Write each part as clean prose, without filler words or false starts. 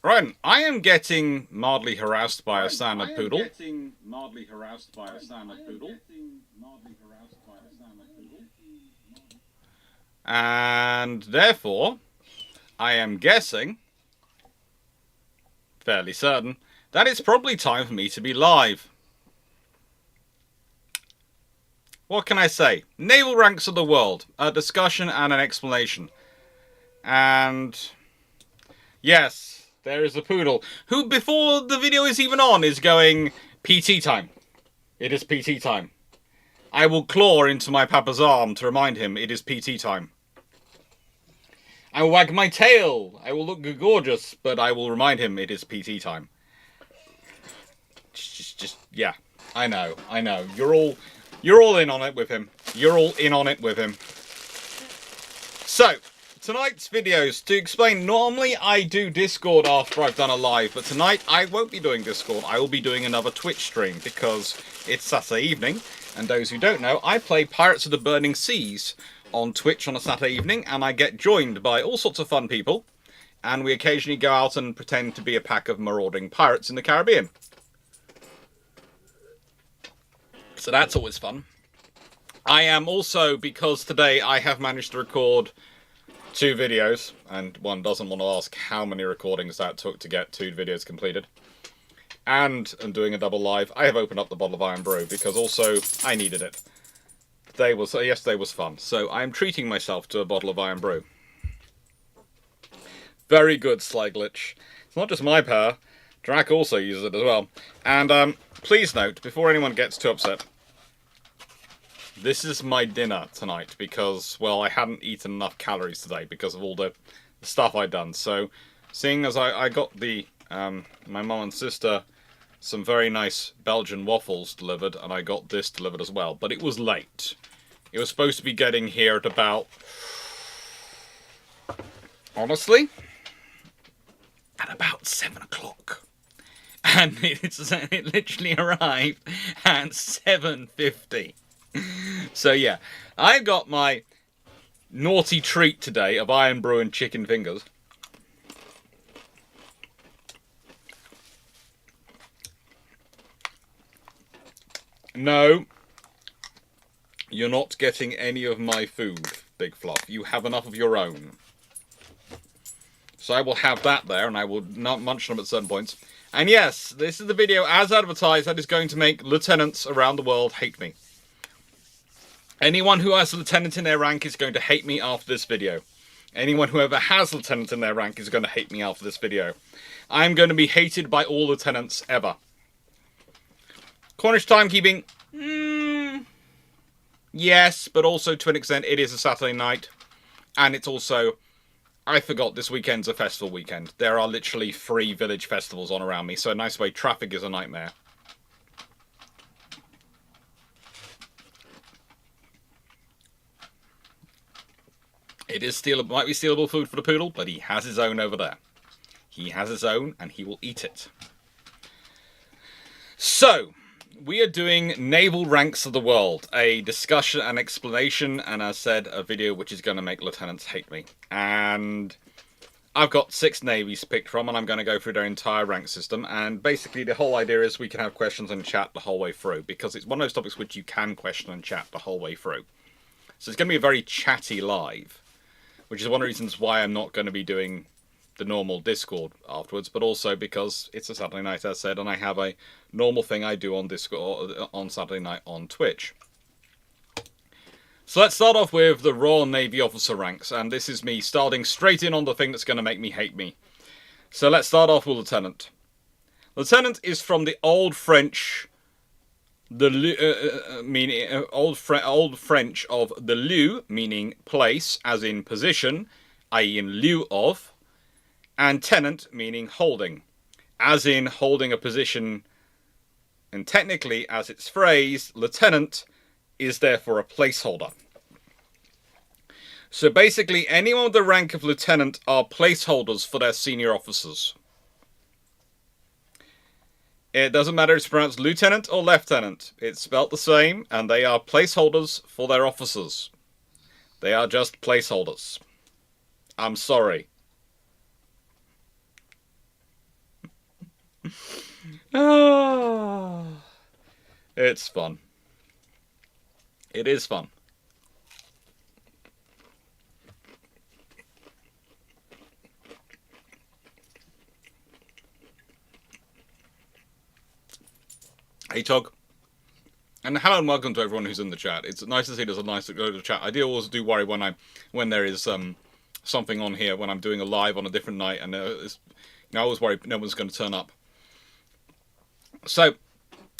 Right, I am getting mildly harassed by a standard poodle. And therefore, I am guessing, fairly certain, that it's probably time for me to be live. What can I say? Naval Ranks of the World, a discussion and an explanation. And yes, there is a poodle who, before the video is even on, is going, PT time. It is PT time. I will claw into my papa's arm to remind him it is PT time. I will wag my tail. I will look gorgeous, but I will remind him it is PT time. Yeah, I know. You're all in on it with him. So, tonight's videos, to explain, normally I do Discord after I've done a live, but tonight I won't be doing Discord. I will be doing another Twitch stream because it's Saturday evening, and those who don't know, I play Pirates of the Burning Seas on Twitch on a Saturday evening, and I get joined by all sorts of fun people, and we occasionally go out and pretend to be a pack of marauding pirates in the Caribbean. So that's always fun. I am also, because today I have managed to record 2 videos, and one doesn't want to ask how many recordings that took to get 2 videos completed, and I'm doing a double live, I have opened up the bottle of Iron Brew, because also I needed it. Yesterday was fun, so I am treating myself to a bottle of Iron Brew. Very good, Sly Glitch. It's not just my power, Drac also uses it as well. And please note, before anyone gets too upset, this is my dinner tonight because, well, I hadn't eaten enough calories today because of all the stuff I'd done. So, seeing as I got my mum and sister some very nice Belgian waffles delivered, and I got this delivered as well, but it was late. It was supposed to be getting here at about, honestly, at about 7 o'clock. And it literally arrived at 7:50. So yeah, I've got my naughty treat today of Iron Brew and chicken fingers. No, you're not getting any of my food, Big Fluff. You have enough of your own. So I will have that there, and I will not munch them at certain points. And yes, this is the video, as advertised, that is going to make lieutenants around the world hate me. Anyone who has a lieutenant in their rank is going to hate me after this video. Anyone who ever has a lieutenant in their rank is going to hate me after this video. I'm going to be hated by all lieutenants ever. Cornish timekeeping? Yes, but also to an extent it is a Saturday night. And it's also, I forgot this weekend's a festival weekend. There are literally 3 village festivals on around me, so a nice way, traffic is a nightmare. It is might be stealable food for the poodle, but he has his own over there. He has his own, and he will eat it. So, we are doing Naval Ranks of the World, a discussion and explanation, and as said, a video which is going to make lieutenants hate me. And I've got 6 navies picked from, and I'm going to go through their entire rank system. And basically, the whole idea is we can have questions and chat the whole way through, because it's one of those topics which you can question and chat the whole way through. So it's going to be a very chatty live, which is one of the reasons why I'm not going to be doing the normal Discord afterwards, but also because it's a Saturday night, as said, and I have a normal thing I do on Discord on Saturday night on Twitch. So let's start off with the Royal Navy officer ranks, and this is me starting straight in on the thing that's going to make me hate me. So let's start off with Lieutenant. Lieutenant is from the Old French, Old French of the lieu, meaning place, as in position, i.e. in lieu of, and tenant, meaning holding, as in holding a position. And technically, as it's phrased, lieutenant is therefore a placeholder. So basically, anyone with the rank of lieutenant are placeholders for their senior officers. It doesn't matter if it's pronounced lieutenant or lieutenant. It's spelt the same, and they are placeholders for their officers. They are just placeholders. I'm sorry. Ah, it's fun. It is fun. Hey, Tog. And hello and welcome to everyone who's in the chat. It's nice to see there's a nice load of chat. I do always worry when there is something on here when I'm doing a live on a different night, and I always worry no one's going to turn up. So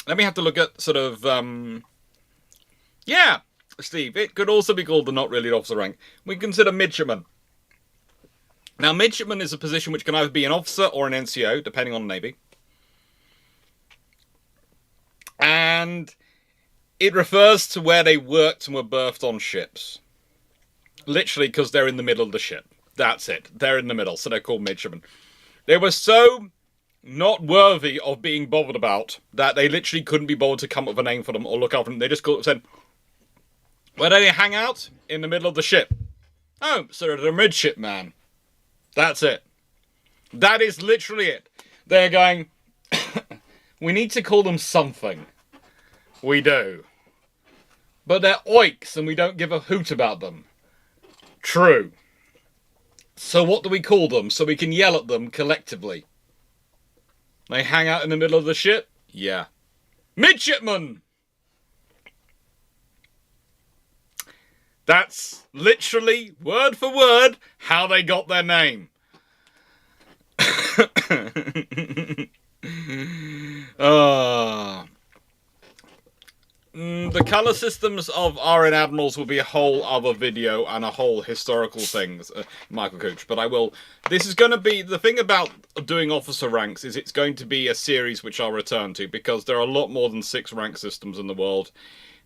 let me have to look at sort of yeah, Steve. It could also be called the not really officer rank. We consider midshipman. Now, midshipman is a position which can either be an officer or an NCO, depending on the Navy. And it refers to where they worked and were berthed on ships. Literally, because they're in the middle of the ship. That's it. They're in the middle, so they're called midshipmen. They were so not worthy of being bothered about that they literally couldn't be bothered to come up with a name for them or look after them. They just said, where do they hang out? In the middle of the ship. Oh, so they're a midshipman. That's it. That is literally it. They're going, we need to call them something. We do. But they're oiks and we don't give a hoot about them. True. So what do we call them so we can yell at them collectively? They hang out in the middle of the ship? Yeah. Midshipman! That's literally, word for word, how they got their name. The colour systems of RN Admirals will be a whole other video and a whole historical things, Michael Cooch. But I will... This is going to be... The thing about doing officer ranks is it's going to be a series which I'll return to, because there are a lot more than 6 rank systems in the world.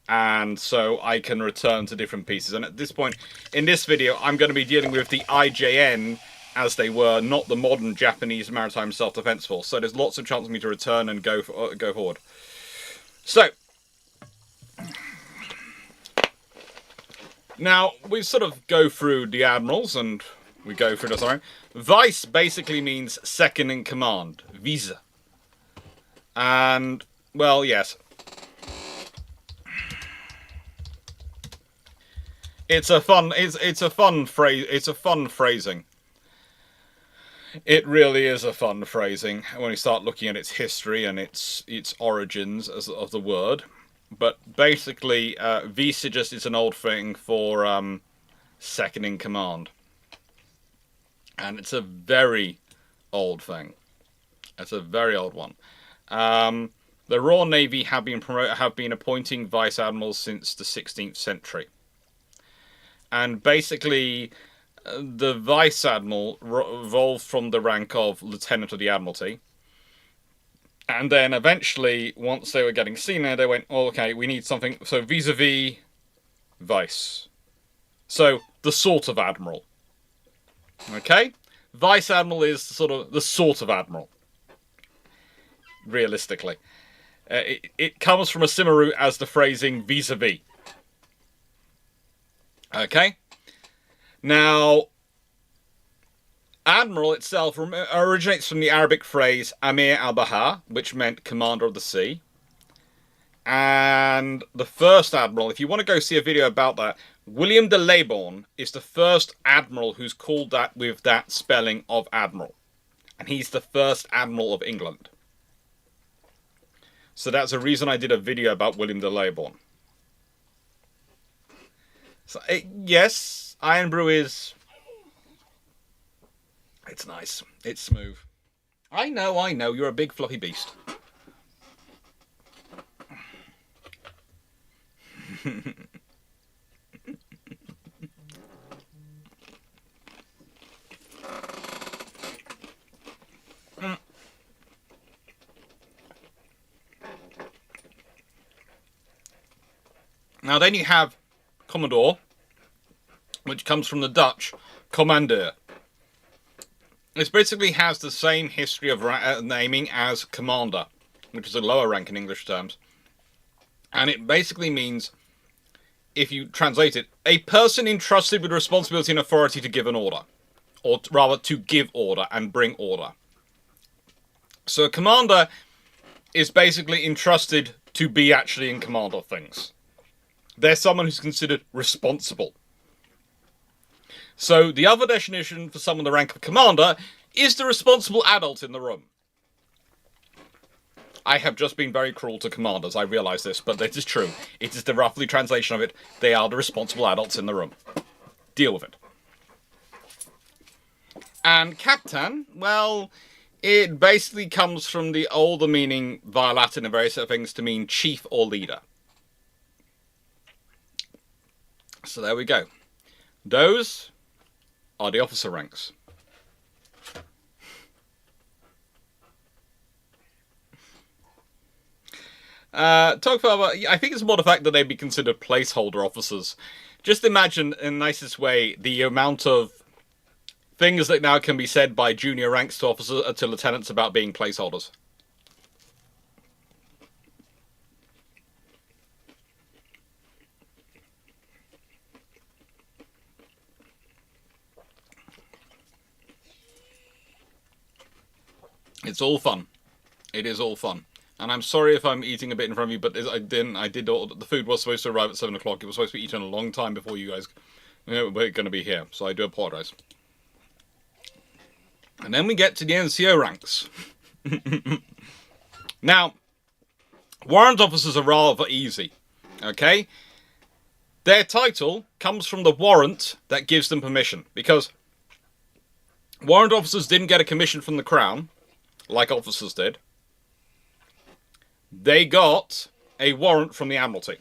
And so I can return to different pieces. And at this point, in this video, I'm going to be dealing with the IJN as they were, not the modern Japanese Maritime Self-Defense Force. So there's lots of chance for me to return and go forward. So... Now, we sort of go through the admirals, and we go through the... Sorry. Vice basically means second in command. Vice. And, well, yes. It's a fun phrase. It's a fun phrasing. It really is a fun phrasing when you start looking at its history and its origins of the word. But basically, vice just is an old thing for second in command. And it's a very old thing. It's a very old one. The Royal Navy have been appointing vice admirals since the 16th century. And basically, the vice admiral evolved from the rank of lieutenant of the Admiralty. And then eventually, once they were getting senior, they went, oh, okay, we need something. So vis-a-vis vice. So the sort of admiral. Okay? Vice admiral is sort of the sort of admiral. Realistically. It comes from a similar root as the phrasing vis-a-vis. Okay? Now... Admiral itself originates from the Arabic phrase Amir al-Bahar, which meant commander of the sea. And the first admiral, if you want to go see a video about that, William de Leybourne is the first admiral who's called that with that spelling of admiral. And he's the first admiral of England. So that's the reason I did a video about William de Leybourne. So, yes, Iron Brew is... It's nice. It's smooth. I know. You're a big fluffy beast. Now then you have Commodore, which comes from the Dutch Commandeur. This basically has the same history of naming as Commander, which is a lower rank in English terms. And it basically means, if you translate it, a person entrusted with responsibility and authority to give an order. Or rather, to give order and bring order. So a commander is basically entrusted to be actually in command of things. They're someone who's considered responsible. So the other definition for someone the rank of commander is the responsible adult in the room. I have just been very cruel to commanders, I realise this, but it is true. It is the roughly translation of it. They are the responsible adults in the room. Deal with it. And captain, well, it basically comes from the older meaning via Latin and various other things to mean chief or leader. So there we go. Those are the officer ranks. Talk about, I think it's more the fact that they'd be considered placeholder officers. Just imagine, in the nicest way, the amount of things that now can be said by junior ranks to officers to lieutenants about being placeholders. It's all fun. It is all fun. And I'm sorry if I'm eating a bit in front of you, but I did order, the food was supposed to arrive at 7 o'clock. It was supposed to be eaten a long time before you guys were going to be here. So I do apologise. And then we get to the NCO ranks. Now, warrant officers are rather easy. Okay? Their title comes from the warrant that gives them permission. Because warrant officers didn't get a commission from the Crown, like officers did. They got a warrant from the Admiralty,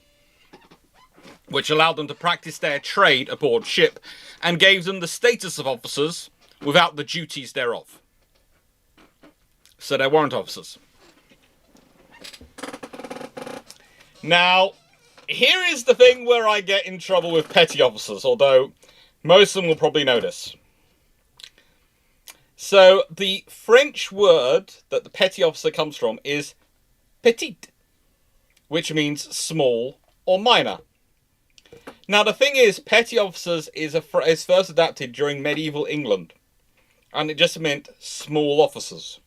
which allowed them to practice their trade aboard ship and gave them the status of officers without the duties thereof. So they're warrant officers. Now, here is the thing where I get in trouble with petty officers, although most of them will probably know this. So the French word that the petty officer comes from is petite, which means small or minor. Now the thing is, petty officers is first adapted during medieval England, and it just meant small officers.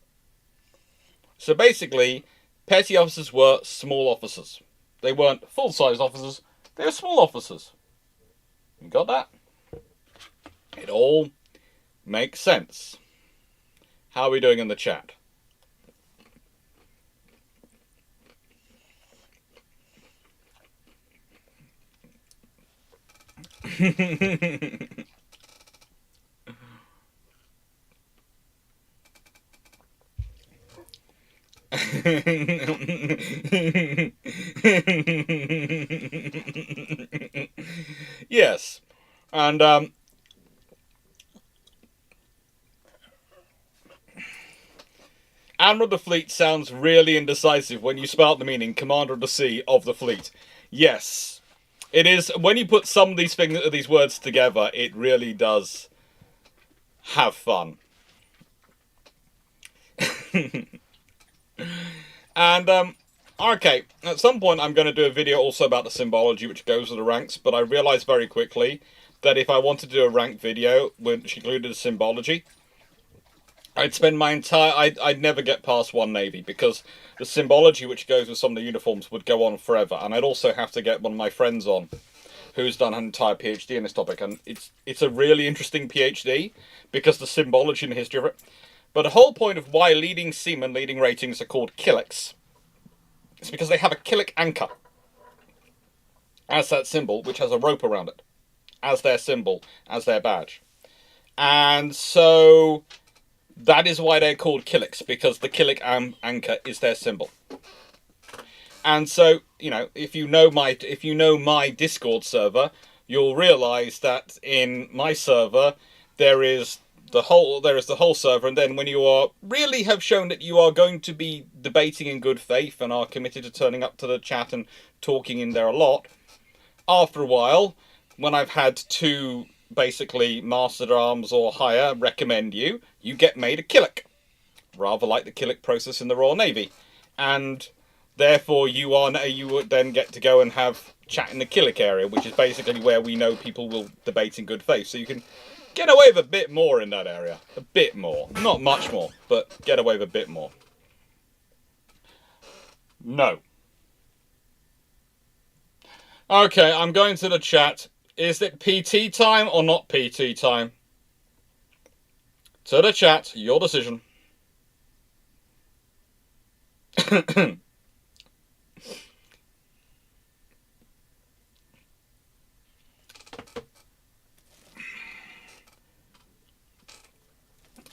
So basically, petty officers were small officers. They weren't full-size officers, they were small officers. You got that? It all makes sense. How are we doing in the chat? Yes, and Admiral of the Fleet sounds really indecisive when you spell out the meaning Commander of the Sea of the Fleet. Yes, it is. When you put some of these words together, it really does have fun. And okay, at some point I'm going to do a video also about the symbology which goes with the ranks, but I realised very quickly that if I wanted to do a rank video which included the symbology, I'd spend my entire... I'd never get past one Navy, because the symbology which goes with some of the uniforms would go on forever, and I'd also have to get one of my friends on who's done an entire PhD in this topic, and it's a really interesting PhD, because the symbology and the history of it. But the whole point of why leading seamen, leading ratings are called killocks is because they have a killick anchor as that symbol, which has a rope around it, as their symbol, as their badge. And so that is why they're called killocks, because the killick anchor is their symbol. And so, you know, if you know my Discord server, you'll realise that in my server there is the whole server, and then when you are really have shown that you are going to be debating in good faith and are committed to turning up to the chat and talking in there a lot, after a while, when I've had two basically Master at Arms or higher recommend you, you get made a killick, rather like the killick process in the Royal Navy, and therefore you would then get to go and have chat in the killick area, which is basically where we know people will debate in good faith. So you can get away with a bit more in that area. A bit more. Not much more, but get away with a bit more. No. Okay, I'm going to the chat. Is it PT time or not PT time? To the chat, your decision.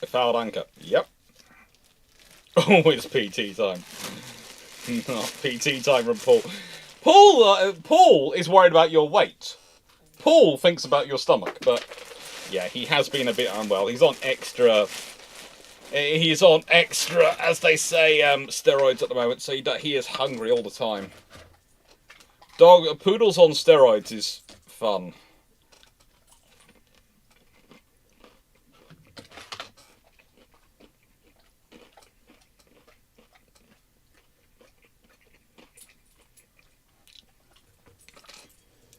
A fouled anchor. Yep. Always PT time. PT time from Paul. Paul is worried about your weight. Paul thinks about your stomach, but yeah, he has been a bit unwell. He's on extra, as they say, steroids at the moment, so he is hungry all the time. Poodles on steroids is fun.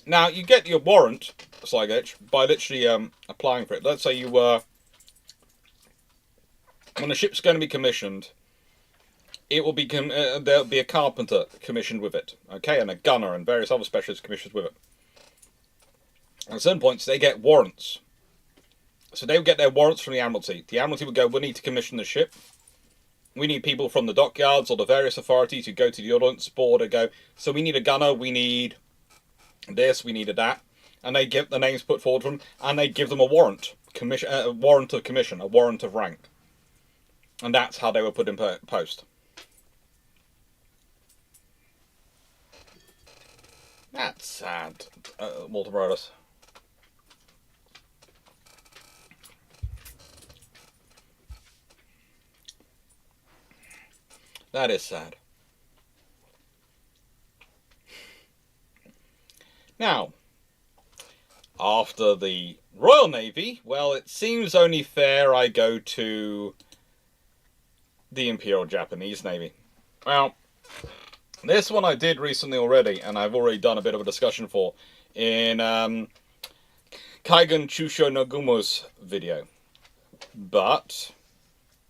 Now, you get your warrant, Sligage, by literally applying for it. Let's say you were... when a ship's going to be commissioned, it will be there'll be a carpenter commissioned with it, okay, and a gunner and various other specialists commissioned with it. At certain points, they get warrants. So they will get their warrants from the Admiralty. The Admiralty will go, we need to commission the ship. We need people from the dockyards or the various authorities who go to the ordnance board and go, so we need a gunner, we need this, we needed that, and they get the names put forward from them, and they give them a warrant, a warrant of commission, a warrant of rank, and that's how they were put in post. That's sad, Walter Brodus. That is sad. Now, after the Royal Navy, well, it seems only fair I go to the Imperial Japanese Navy. Well, this one I did recently already, and I've already done a bit of a discussion for in Kaigan Chusho Nagumo's video. But,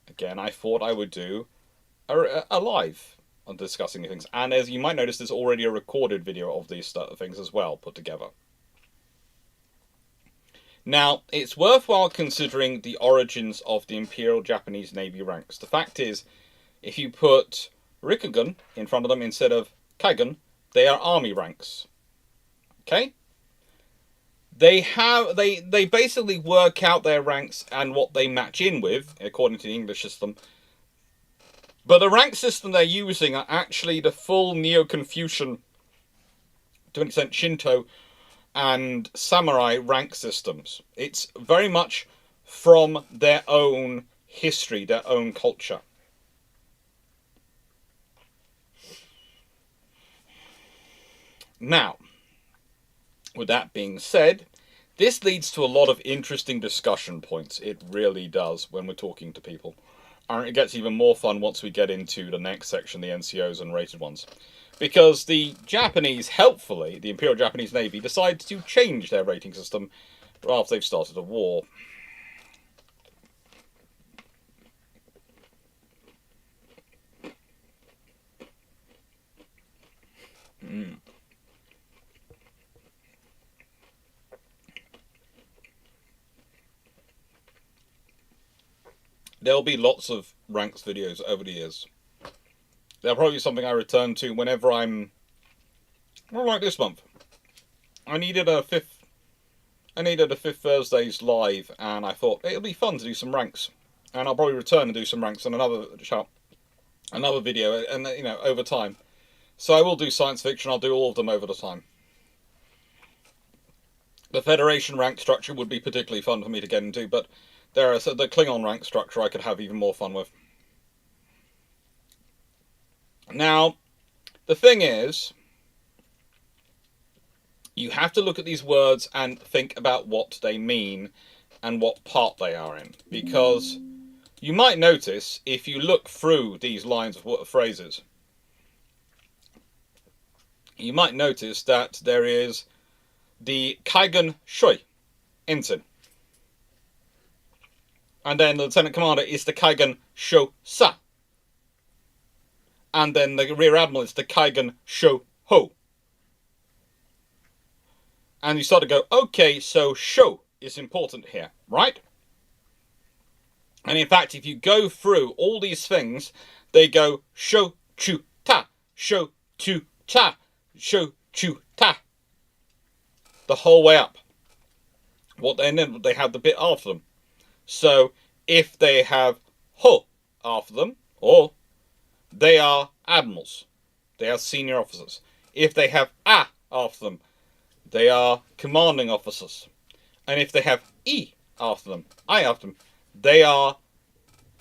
again, I thought I would do a live on discussing things. And as you might notice, there's already a recorded video of these things as well, put together. Now, it's worthwhile considering the origins of the Imperial Japanese Navy ranks. The fact is, if you put Rikugun in front of them instead of Kaigan, they are army ranks. Okay? They basically work out their ranks and what they match in with, according to the English system. But the rank system they're using are actually the full Neo-Confucian, to an extent Shinto, and samurai rank systems. It's very much from their own history, their own culture. Now, with that being said, this leads to a lot of interesting discussion points. It really does when we're talking to people. And it gets even more fun once we get into the next section, the NCOs and rated ones. Because the Japanese, helpfully, the Imperial Japanese Navy, decided to change their rating system after they've started a war. There'll be lots of ranks videos over the years. There'll probably be something I return to whenever I'm... well, like this month. I needed a fifth Thursdays live, and I thought it'll be fun to do some ranks. And I'll probably return and do some ranks on another video, and you know, over time. So I will do science fiction, I'll do all of them over the time. The Federation rank structure would be particularly fun for me to get into, but there is the Klingon rank structure I could have even more fun with. Now, the thing is, you have to look at these words and think about what they mean and what part they are in. Because you might notice, if you look through these lines of phrases, you might notice that there is the Kaigan Shoi ensign. And then the Lieutenant Commander is the Kaigan Sho Sa. and then the Rear Admiral is the Kaigan Sho Ho. And you start to go, okay, so Sho is important here, right? And in fact, if you go through all these things, they go Sho Chu Ta, Sho Chu Ta, Sho Chu Ta, the whole way up. And then they have the bit after them. So if they have Ho after them, or they are admirals, they are senior officers. If they have A after them, they are commanding officers. And if they have E after them, I after them, they are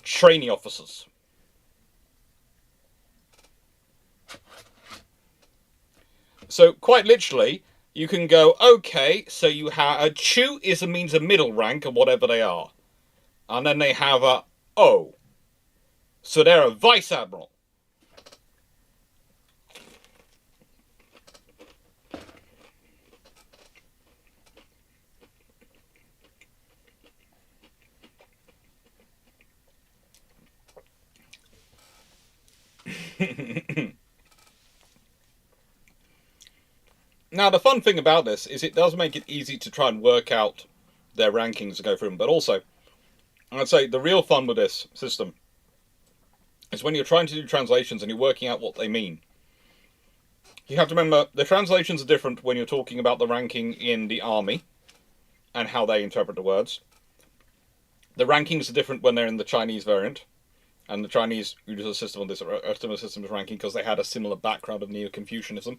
trainee officers. So quite literally, you can go, okay, so you have a Chu means a middle rank or whatever they are. And then they have a O. So they're a vice admiral. Now, the fun thing about this is it does make it easy to try and work out their rankings and go through them. But also, I'd say the real fun with this system is when you're trying to do translations and you're working out what they mean. You have to remember, the translations are different when you're talking about the ranking in the army and how they interpret the words. The rankings are different when they're in the Chinese variant. And the Chinese use a system on this, a similar system of ranking, because they had a similar background of Neo-Confucianism.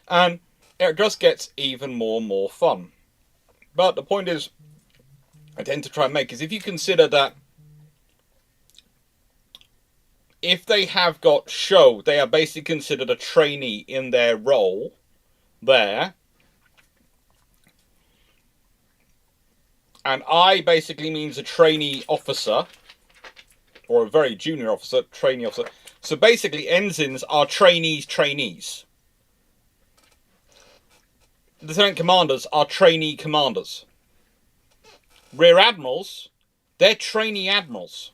And it just gets even more fun. But the point is, I tend to try and make, is if you consider that if they have got Sho, they are basically considered a trainee in their role there. And I basically means a trainee officer, or a very junior officer, trainee officer. So basically, ensigns are trainees. Lieutenant commanders are trainee commanders. Rear admirals, they're trainee admirals.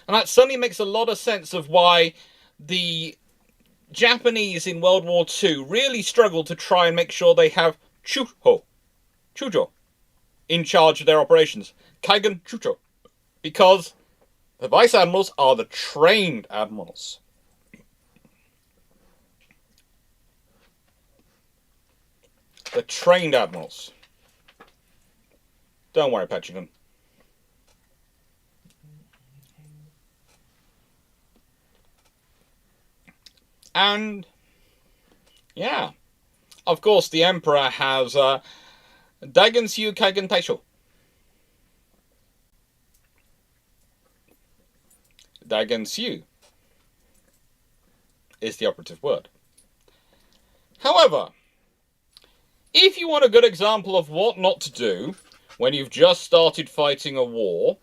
And that suddenly makes a lot of sense of why the Japanese in World War II really struggled to try and make sure they have Chujo, in charge of their operations. Kaigan Chujo. Because the vice admirals are the trained admirals. The trained admirals. Don't worry, Patchingham. And, yeah. Of course, the Emperor has Daigen Syu Kaigen Taisho. Daigen Syu is the operative word. However, if you want a good example of what not to do when you've just started fighting a war,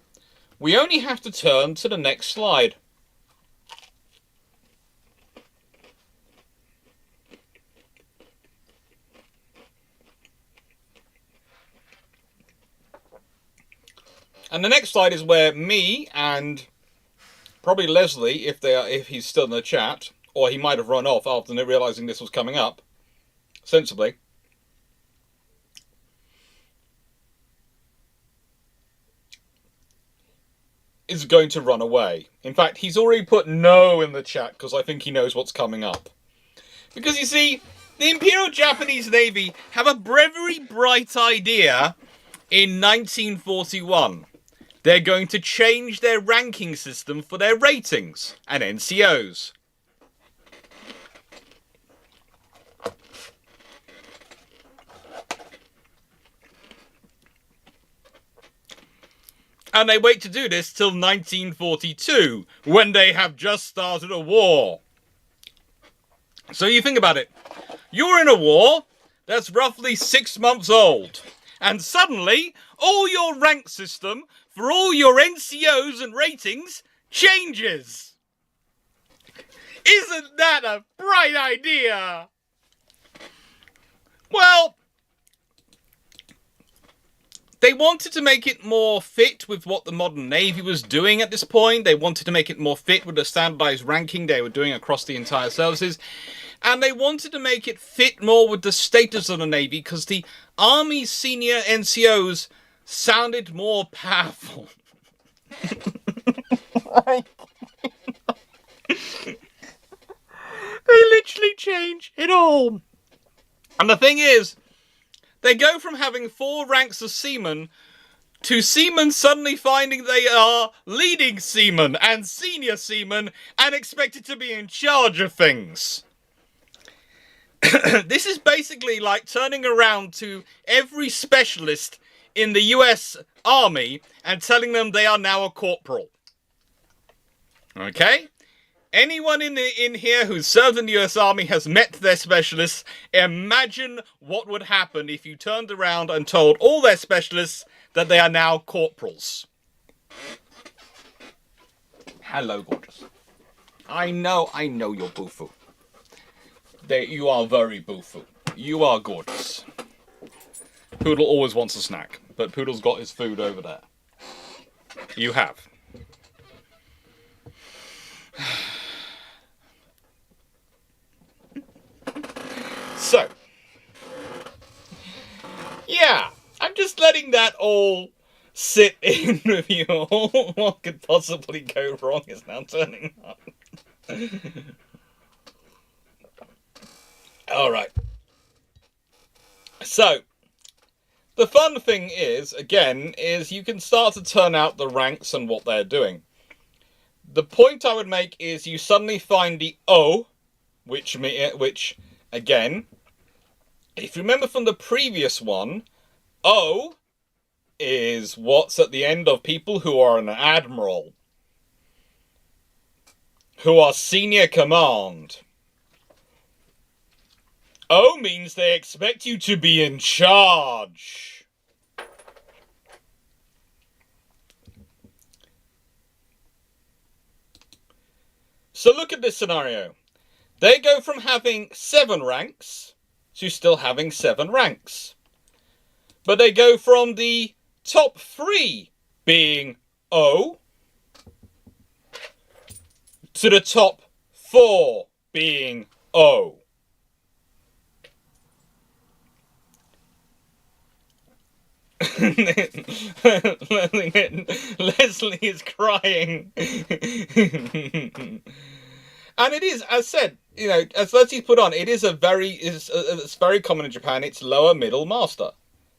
we only have to turn to the next slide. And the next slide is where me and probably Leslie, if he's still in the chat, or he might have run off after realizing this was coming up, sensibly, is going to run away. In fact, he's already put no in the chat because I think he knows what's coming up. Because you see, the Imperial Japanese Navy have a very bright idea in 1941. They're going to change their ranking system for their ratings and NCOs. And they wait to do this till 1942, when they have just started a war. So you think about it. You're in a war that's roughly 6 months old. And suddenly, all your rank system for all your NCOs and ratings changes. Isn't that a bright idea? Well, They wanted to make it more fit with what the modern Navy was doing at this point. They wanted to make it more fit with the standardized ranking they were doing across the entire services. And they wanted to make it fit more with the status of the Navy because the Army's senior NCOs sounded more powerful. They literally change it all. And the thing is, they go from having 4 ranks of seamen to seamen suddenly finding they are leading seamen and senior seamen and expected to be in charge of things. This is basically like turning around to every specialist in the US Army and telling them they are now a corporal. Okay? Anyone in here who's served in the US Army has met their specialists. Imagine what would happen if you turned around and told all their specialists that they are now corporals. Hello, gorgeous. I know you're boofoo. You are very boofoo. You are gorgeous. Poodle always wants a snack, but Poodle's got his food over there. You have. So, yeah, I'm just letting that all sit in with you all. What could possibly go wrong is now turning up. Alright. So, the fun thing is, again, is you can start to turn out the ranks and what they're doing. The point I would make is you suddenly find the O, which again, if you remember from the previous one, O is what's at the end of people who are an admiral, who are senior command. O means they expect you to be in charge. So look at this scenario. They go from having 7 ranks to still having 7 ranks. But they go from the top 3 being O to the top 4 being O. Leslie is crying. And it is, as said, you know, as Leslie's put on, it is it's very common in Japan. It's lower, middle, master.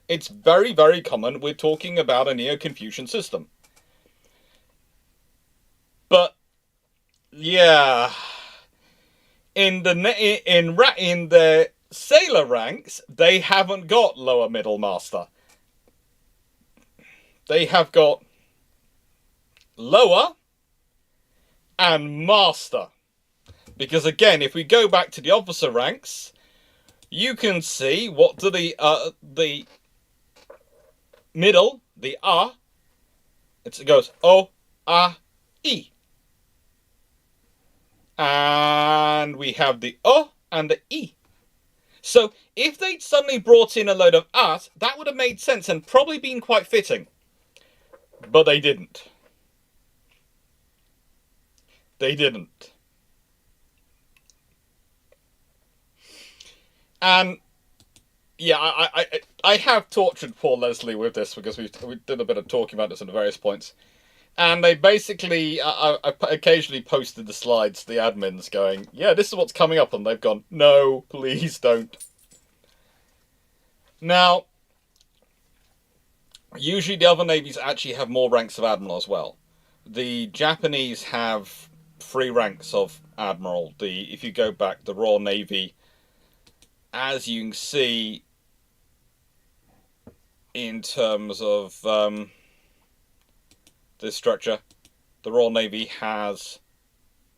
It's very, very common. We're talking about a Neo-Confucian system. But yeah, in the sailor ranks, they haven't got lower, middle, master. They have got lower and master. Because again, if we go back to the officer ranks, you can see what do the middle, the A, it goes O, A, E. And we have the O and the E. So if they'd suddenly brought in a load of A's, that would have made sense and probably been quite fitting. But they didn't. They didn't. And yeah, I have tortured poor Leslie with this because we did a bit of talking about this at various points. And they basically, I occasionally posted the slides, the admins going, yeah, this is what's coming up. And they've gone, no, please don't. Now, usually the other navies actually have more ranks of admiral as well. The Japanese have 3 ranks of admiral. If you go back, the Royal Navy, as you can see, in terms of this structure, the Royal Navy has,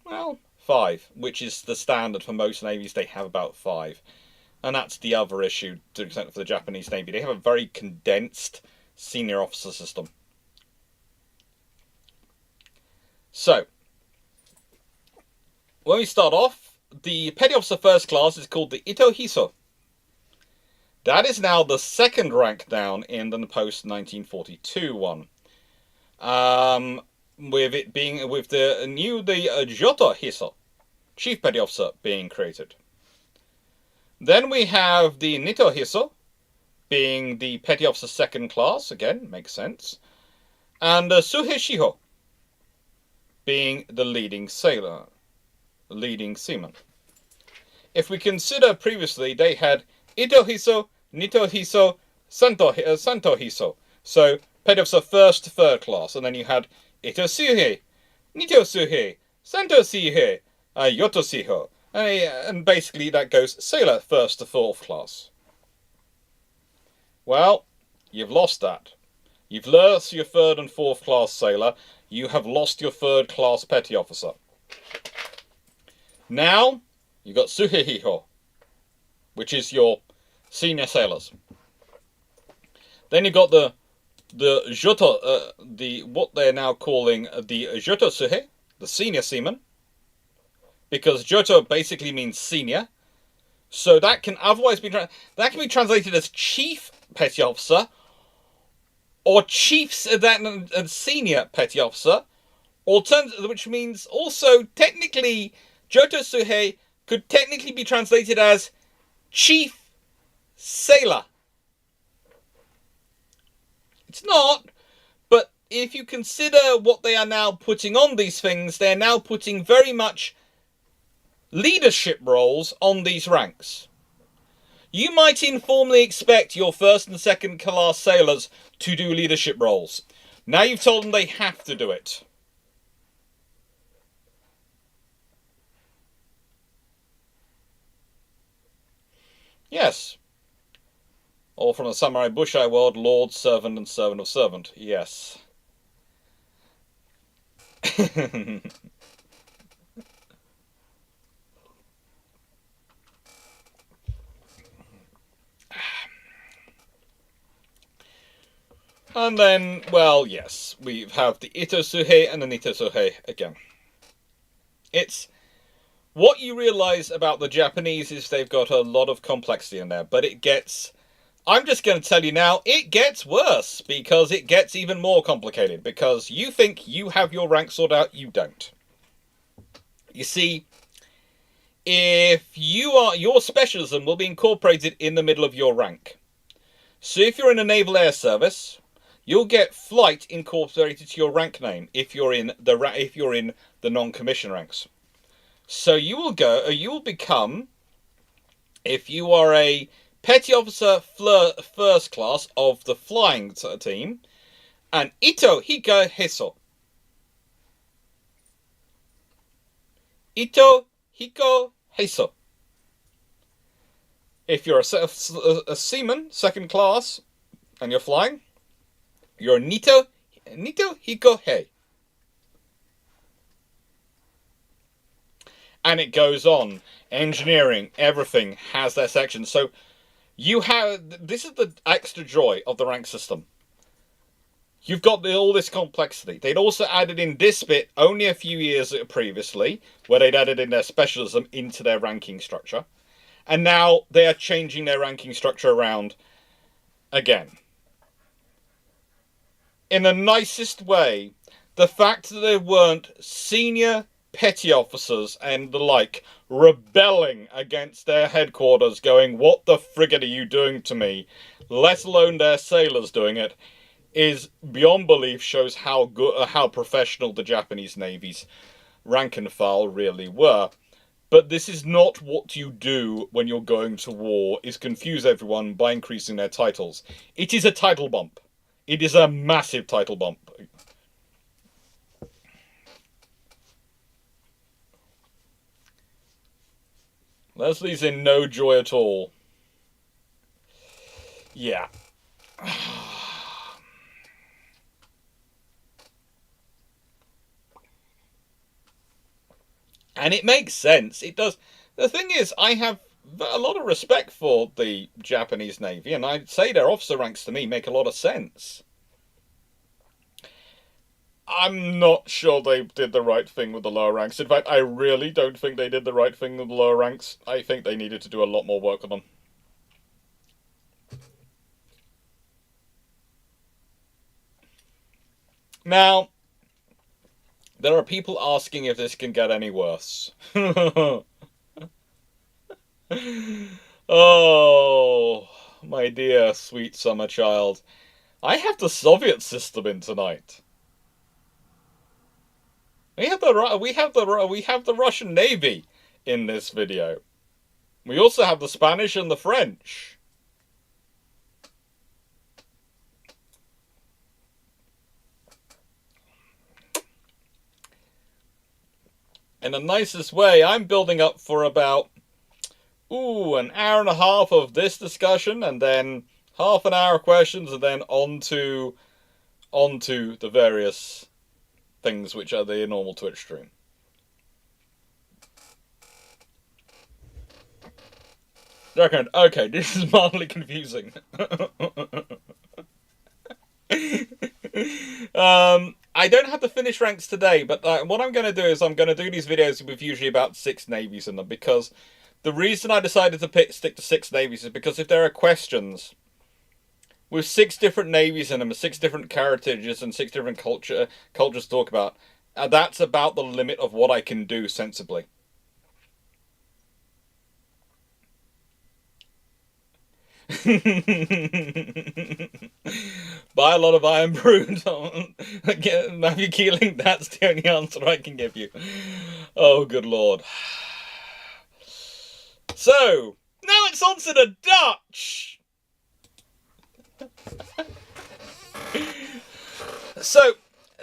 well, 5, which is the standard for most navies. They have about 5. And that's the other issue to an extent for the Japanese Navy. They have a very condensed senior officer system. So, when we start off, the Petty Officer First Class is called the Ito Hiso. That is now the second rank down in the post-1942 one. With it being with the Joto Hiso, Chief Petty Officer, being created. Then we have the Nito Hiso, being the Petty Officer second class, again, makes sense. And Suhe Shiho, being the leading sailor, leading seaman. If we consider previously, they had Ito Hiso, Nito Hiso, Santo Hiso. So, Petty Officer first to third class, and then you had Ito Suhe, Nito Suhe, Santo Suhe, Yoto Shiho. And basically that goes sailor first to fourth class. Well, you've lost that. You've lost your third and fourth class sailor. You have lost your third class petty officer. Now, you've got Suhehiho, which is your senior sailors. Then you've got the Joto, what they're now calling the Joto Suhe, the senior seaman. Because Joto basically means senior. So that can otherwise be translated as chief petty officer, or chiefs senior petty officer, which means also technically Joto Suhei could technically be translated as chief sailor. It's not, but if you consider what they are now putting on these things, they're now putting very much leadership roles on these ranks. You might informally expect your first and second class sailors to do leadership roles. Now you've told them they have to do it. Yes. All from the Samurai Bushai world, Lord, Servant, and Servant of Servant. Yes. And then, well, yes, we have the Ito Suhei and the Nito Suhei again. It's what you realize about the Japanese is they've got a lot of complexity in there, but it gets, I'm just going to tell you now, it gets worse because it gets even more complicated because you think you have your rank sorted out, you don't. You see, if your specialism will be incorporated in the middle of your rank. So if you're in a Naval Air Service, you'll get flight incorporated to your rank name if you're in the non-commissioned ranks. So you will become, if you are a petty officer first class of the flying team, an Ito Hiko Heso. Ito Hiko Heso. If you're a seaman, second class, and you're flying, you're Nito Hiko Hei. And it goes on. Engineering, everything has their section. So you have, this is the extra joy of the rank system. You've got all this complexity. They'd also added in this bit only a few years previously, where they'd added in their specialism into their ranking structure. And now they are changing their ranking structure around again. In the nicest way, the fact that there weren't senior petty officers and the like rebelling against their headquarters going, what the frigate are you doing to me? Let alone their sailors doing it, is beyond belief, shows how good, how professional the Japanese Navy's rank and file really were. But this is not what you do when you're going to war, is confuse everyone by increasing their titles. It is a title bump. It is a massive title bump. Leslie's in no joy at all. Yeah. And it makes sense. It does. The thing is, I have a lot of respect for the Japanese Navy, and I'd say their officer ranks to me make a lot of sense. I'm not sure they did the right thing with the lower ranks. In fact, I really don't think they did the right thing with the lower ranks. I think they needed to do a lot more work on them. Now, there are people asking if this can get any worse. Oh, my dear sweet summer child. I have the Soviet system in tonight. We have the Russian Navy in this video. We also have the Spanish and the French. In the nicest way, I'm building up for about an hour and a half of this discussion, and then half an hour of questions, and then on to the various things which are the normal Twitch stream. Okay, this is mildly confusing. I don't have the finished ranks today, but what I'm going to do is I'm going to do these videos with usually about 6 navies in them, because the reason I decided to stick to 6 navies is because if there are questions with 6 different navies in them, 6 different carriages, and 6 different cultures to talk about, that's about the limit of what I can do sensibly. Buy a lot of Iron Brood. Matthew Keeling, that's the only answer I can give you. Oh, good lord. So, now it's on to the Dutch! So,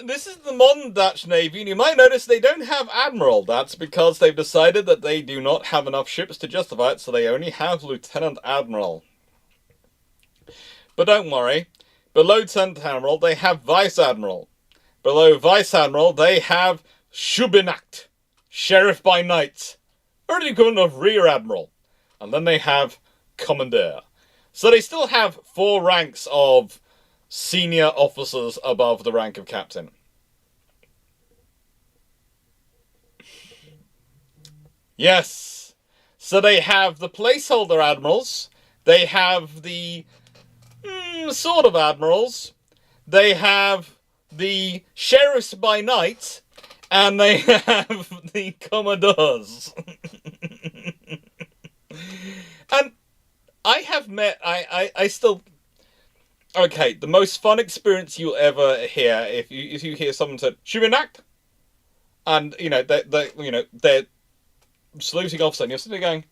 this is the modern Dutch Navy, and you might notice they don't have Admiral. That's because they've decided that they do not have enough ships to justify it, so they only have Lieutenant Admiral. But don't worry, below Lieutenant Admiral they have Vice Admiral. Below Vice Admiral they have Schubinacht, Sheriff by Night, or the equivalent of Rear Admiral. And then they have Commander. So they still have 4 ranks of senior officers above the rank of captain. Yes. So they have the placeholder admirals. They have the sort of admirals. They have the sheriffs by night. And they have the commodores. And I have met... I still... Okay, the most fun experience you'll ever hear if you hear someone say Schubinacht, and they're saluting officer, and you're sitting there going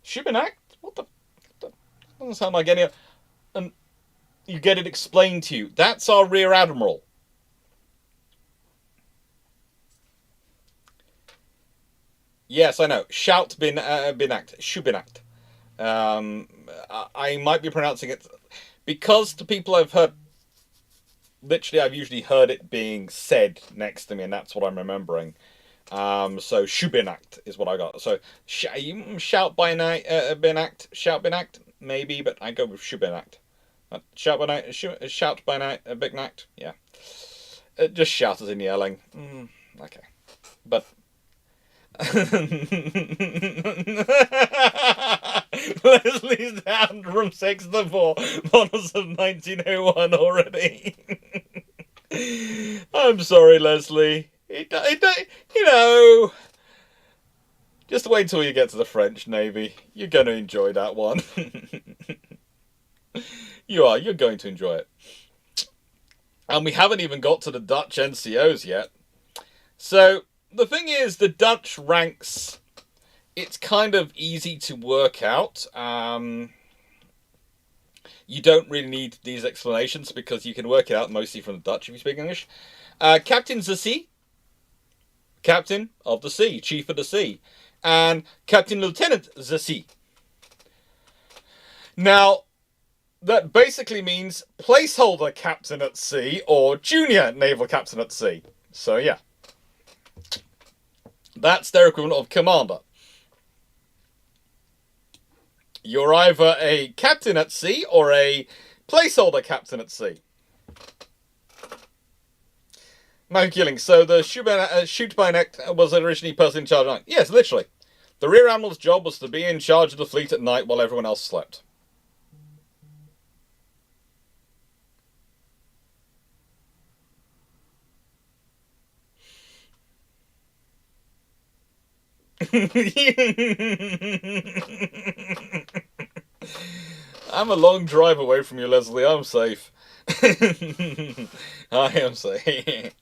Schubinacht? What the doesn't sound like any, and you get it explained to you. That's our Rear Admiral. Yes, I know. Shout Schubinacht. I might be pronouncing it because to people I've heard, literally I've usually heard it being said next to me, and that's what I'm remembering. So Schubinacht is what I got. So shout by night, Binacht, maybe, but I go with Schubinacht. Shout by night, shout by night, big night, yeah. Just shout as in yelling. Okay, but. Leslie's down from 6 to 4 models of 1901 already. I'm sorry, Leslie. Just wait till you get to the French Navy. You're going to enjoy that one. You're going to enjoy it. And we haven't even got to the Dutch NCOs yet. So, the thing is, the Dutch ranks, it's kind of easy to work out. You don't really need these explanations because you can work it out mostly from the Dutch if you speak English. Captain the Sea, Captain of the Sea, Chief of the Sea, and Captain Lieutenant the Sea. Now, that basically means placeholder captain at sea or junior naval captain at sea. So, yeah. That's their equivalent of commander. You're either a captain at sea or a placeholder captain at sea. Matthew Keeling, so the shoot by neck was originally person in charge at night. Yes, literally. The Rear Admiral's job was to be in charge of the fleet at night while everyone else slept. I'm a long drive away from you, Leslie. I'm safe. I am safe.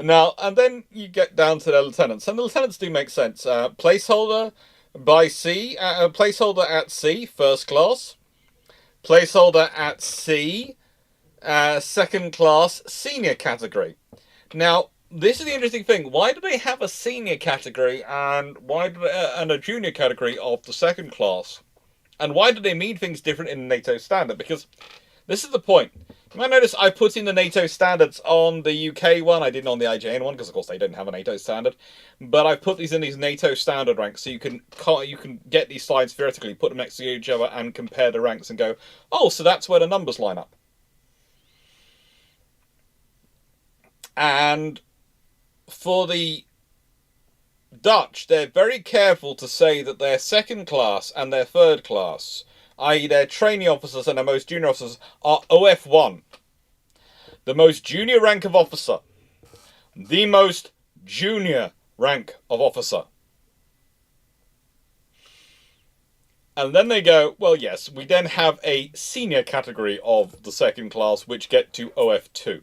Now, and then you get down to the lieutenants, and the lieutenants do make sense. Placeholder by sea, placeholder at sea, first class. Placeholder at sea, second class, senior category. Now, this is the interesting thing. Why do they have a senior category and and a junior category of the second class? And why do they mean things different in NATO standard? Because this is the point. You might notice I put in the NATO standards on the UK one. I didn't on the IJN one because, of course, they didn't have a NATO standard. But I've put these in these NATO standard ranks, so you can get these slides theoretically, put them next to each other, and compare the ranks and go, oh, so that's where the numbers line up. And for the Dutch, they're very careful to say that their second class and their third class, i.e. their trainee officers and their most junior officers, are OF1. The most junior rank of officer. The most junior rank of officer. And then they go, well, yes, we then have a senior category of the second class, which get to OF2.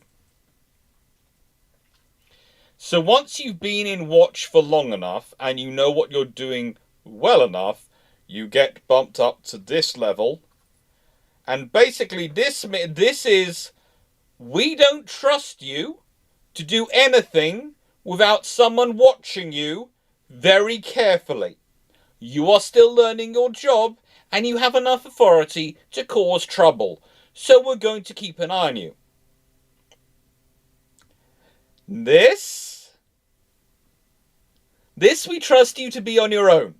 So once you've been in watch for long enough and you know what you're doing well enough, you get bumped up to this level. And basically this is, we don't trust you to do anything without someone watching you very carefully. You are still learning your job and you have enough authority to cause trouble. So we're going to keep an eye on you. This we trust you to be on your own.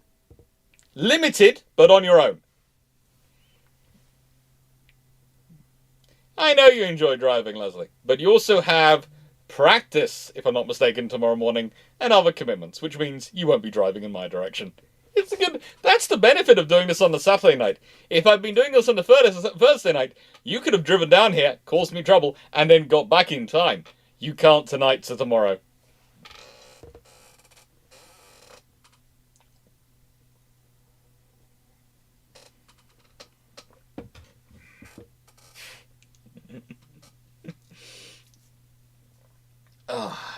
Limited, but on your own. I know you enjoy driving, Leslie, but you also have practice, if I'm not mistaken, tomorrow morning, and other commitments, which means you won't be driving in my direction. That's the benefit of doing this on the Saturday night. If I'd been doing this on the Thursday night, you could have driven down here, caused me trouble, and then got back in time. You can't tonight, so tomorrow.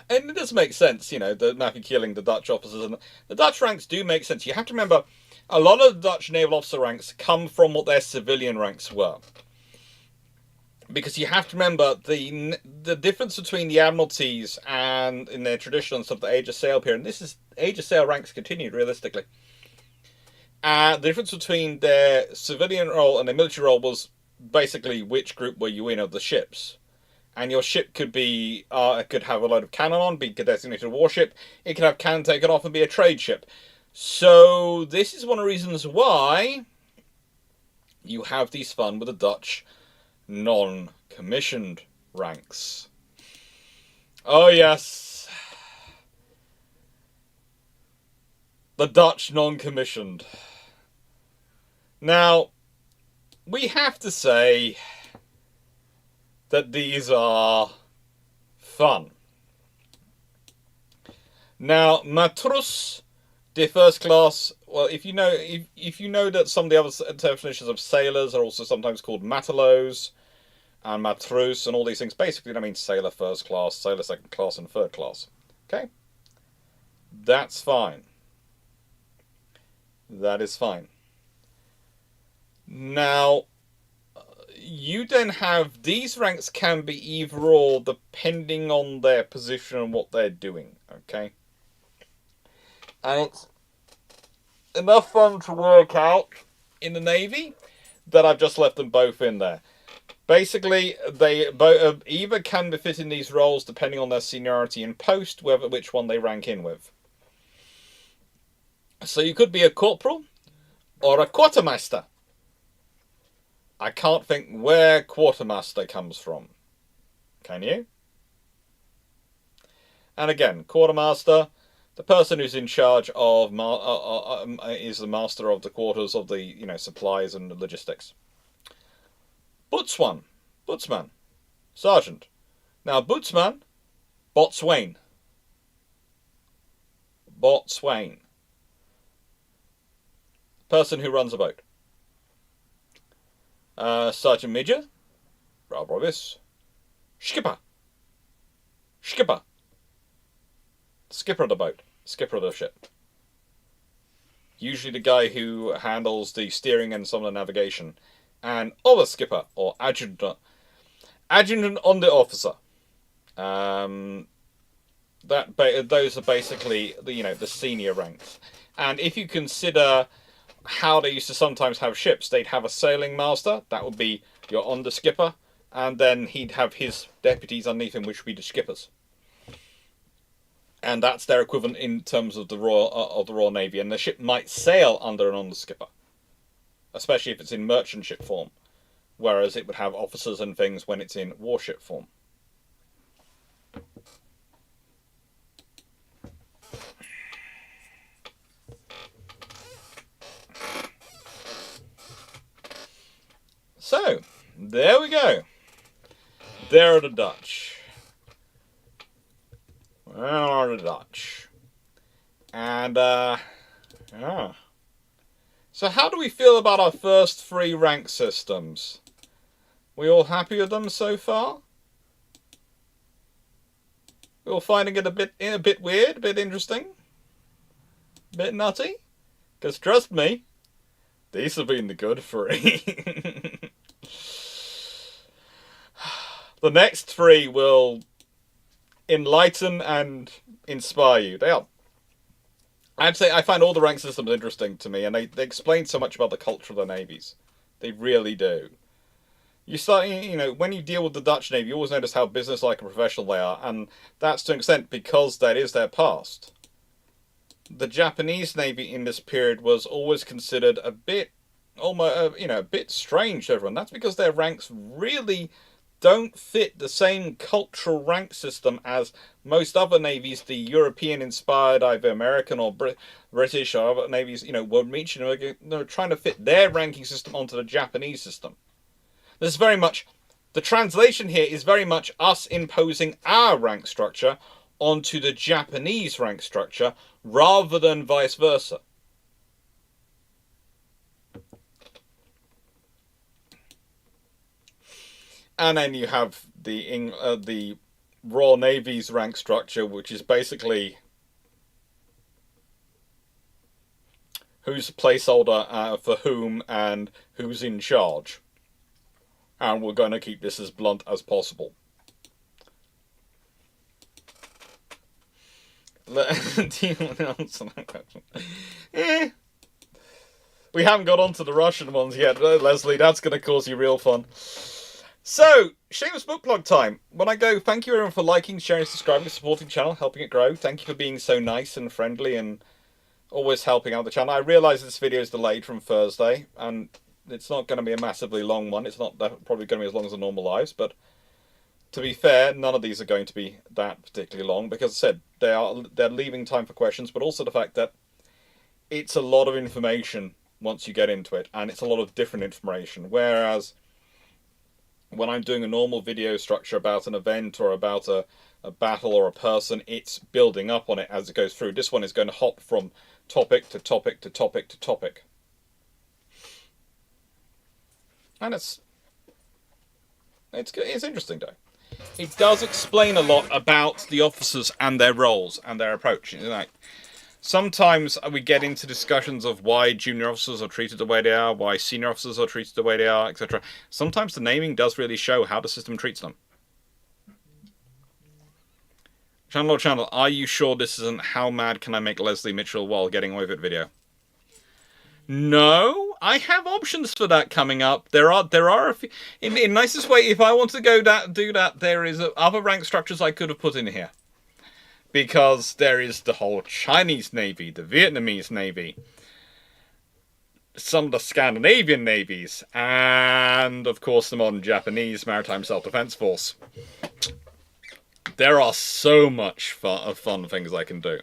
And it does make sense, you know, the Mackey killing the Dutch officers. And the Dutch ranks do make sense. You have to remember, a lot of the Dutch naval officer ranks come from what their civilian ranks were. Because you have to remember, the difference between the Admiralties and in their traditional stuff, the Age of Sail period, and this is, Age of Sail ranks continued, realistically. The difference between their civilian role and their military role was basically which group were you in of the ships. And your ship could be, could have a load of cannon on, be a designated warship. It could have cannon taken off and be a trade ship. So this is one of the reasons why you have these fun with the Dutch non-commissioned ranks. Oh yes. The Dutch non-commissioned. Now, we have to say that these are fun. Now, matrus, the first class, well, if you know that some of the other definitions of sailors are also sometimes called matelots and matrus and all these things, basically that means sailor first class, sailor second class, and third class. Okay? That's fine. That is fine. Now, you then have, these ranks can be either or depending on their position and what they're doing, okay? And it's enough fun to work out in the Navy that I've just left them both in there. Basically, they both either can be fit in these roles depending on their seniority in post, which one they rank in with. So you could be a corporal or a quartermaster. I can't think where quartermaster comes from. Can you? And again, quartermaster, the person who's in charge of is the master of the quarters of the supplies and logistics. Bootsman, sergeant. Now bootsman, boatswain. person who runs a boat. Sergeant Major, Robbis, Skipper. Skipper. Skipper of the boat. Skipper of the ship. Usually the guy who handles the steering and some of the navigation. And other skipper, or adjutant. Adjutant under officer. Those are basically the senior ranks. And if you consider how they used to sometimes have ships, they'd have a sailing master, that would be your under skipper, and then he'd have his deputies underneath him, which would be the skippers. And that's their equivalent in terms of the Royal Navy. And the ship might sail under an under skipper, especially if it's in merchant ship form, whereas it would have officers and things when it's in warship form. So, there we go. There are the Dutch. There are the Dutch. And, yeah. So how do we feel about our first 3 rank systems? We all happy with them so far? We all finding it a bit weird, a bit interesting? A bit nutty? Because trust me, these have been the good 3. The next 3 will enlighten and inspire you. They are. I'd say I find all the rank systems interesting to me, and they explain so much about the culture of the navies. They really do. You start, when you deal with the Dutch Navy, you always notice how businesslike and professional they are, and that's to an extent because that is their past. The Japanese Navy in this period was always considered a bit, almost, a bit strange to everyone. That's because their ranks really don't fit the same cultural rank system as most other navies, the European-inspired, either American or British or other navies, were reaching. They're trying to fit their ranking system onto the Japanese system. This is very much, the translation here is very much us imposing our rank structure onto the Japanese rank structure rather than vice versa. And then you have the Royal Navy's rank structure, which is basically who's placeholder for whom and who's in charge. And we're going to keep this as blunt as possible. Do you want to answer that question? We haven't got onto the Russian ones yet, Leslie. That's going to cause you real fun. So, shameless book plug time. When I go, thank you everyone for liking, sharing, subscribing, supporting the channel, helping it grow. Thank you for being so nice and friendly and always helping out the channel. I realise this video is delayed from Thursday, and it's not going to be a massively long one. It's not probably going to be as long as the normal lives, but to be fair, none of these are going to be that particularly long because, as I said, they're leaving time for questions, but also the fact that it's a lot of information once you get into it, and it's a lot of different information, whereas when I'm doing a normal video structure about an event or about a battle or a person, it's building up on it as it goes through. This one is going to hop from topic to topic to topic to topic. And it's interesting though. It does explain a lot about the officers and their roles and their approach. Sometimes we get into discussions of why junior officers are treated the way they are, why senior officers are treated the way they are, etc. Sometimes the naming does really show how the system treats them. Channel, are you sure this isn't How Mad Can I Make Leslie Mitchell While Getting Away With It video? No, I have options for that coming up. There are a few, in nicest way, if I want to do that, there is other rank structures I could have put in here. Because there is the whole Chinese Navy, the Vietnamese Navy, some of the Scandinavian navies, and of course the modern Japanese Maritime Self-Defense Force. There are so much fun things I can do.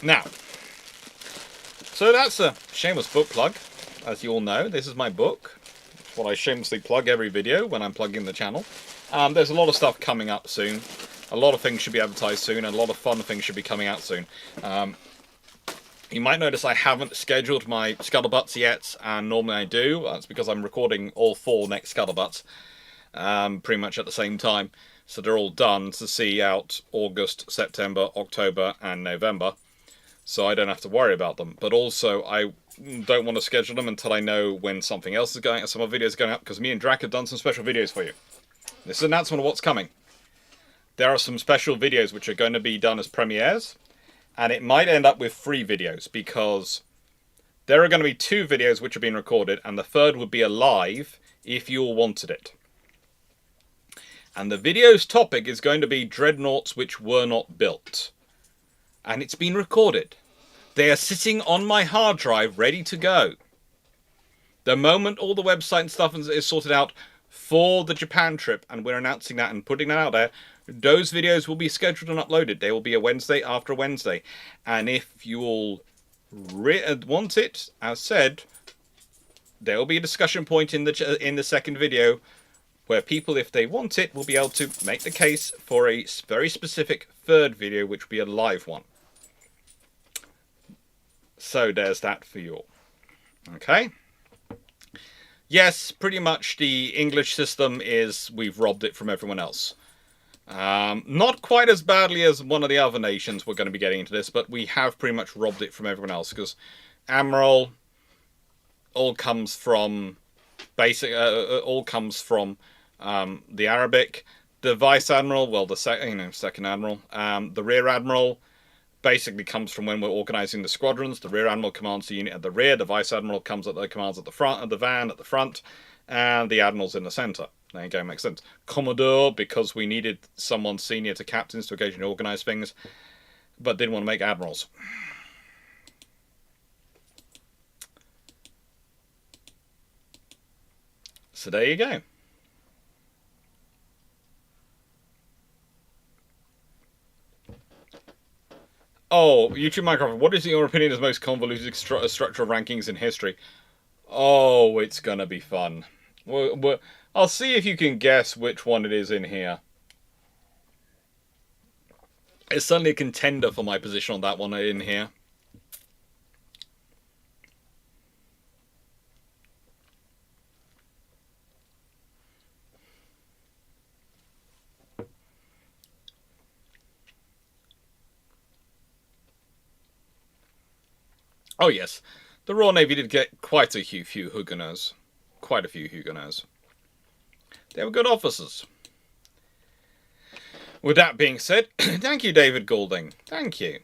Now, So that's a shameless book plug. As you all know, this is my book. It's what I shamelessly plug every video when I'm plugging the channel. There's a lot of stuff coming up soon. A lot of things should be advertised soon, and a lot of fun things should be coming out soon. You might notice I haven't scheduled my scuttlebutts yet, and normally I do. That's because I'm recording all 4 next scuttlebutts pretty much at the same time. So they're all done to see out August, September, October, and November. So I don't have to worry about them. But also, I don't want to schedule them until I know when something else is going out, some other videos are going up, because me and Drac have done some special videos for you. This is an announcement of what's coming. There are some special videos which are going to be done as premieres, and it might end up with 3 videos, because there are going to be 2 videos which are being recorded, and the third would be a live if you all wanted it. And the video's topic is going to be dreadnoughts which were not built. And it's been recorded. They are sitting on my hard drive ready to go. The moment all the website and stuff is sorted out for the Japan trip, and we're announcing that and putting that out there, those videos will be scheduled and uploaded. They will be a Wednesday after a Wednesday. And if you all want it, as said, there will be a discussion point in the second video where people, if they want it, will be able to make the case for a very specific third video, which will be a live one. So there's that for you all. Okay? Yes, pretty much the English system is, we've robbed it from everyone else. Not quite as badly as one of the other nations we're going to be getting into this, but we have pretty much robbed it from everyone else, because Admiral all comes from the Arabic. The Vice Admiral, well, the second Admiral, the Rear Admiral basically comes from when we're organising the squadrons. The Rear Admiral commands the unit at the rear, the Vice Admiral commands at the front of the van at the front, and the Admiral's in the centre. There you go, makes sense. Commodore, because we needed someone senior to captains to occasionally organise things, but didn't want to make admirals. So there you go. Oh, YouTube Minecraft, what is in your opinion is the most convoluted structure of rankings in history? Oh, it's gonna be fun. I'll see if you can guess which one it is in here. It's certainly a contender for my position on that one in here. Oh yes, the Royal Navy did get quite a few Huguenots. Quite a few Huguenots. They were good officers. With that being said, thank you, David Goulding. Thank you.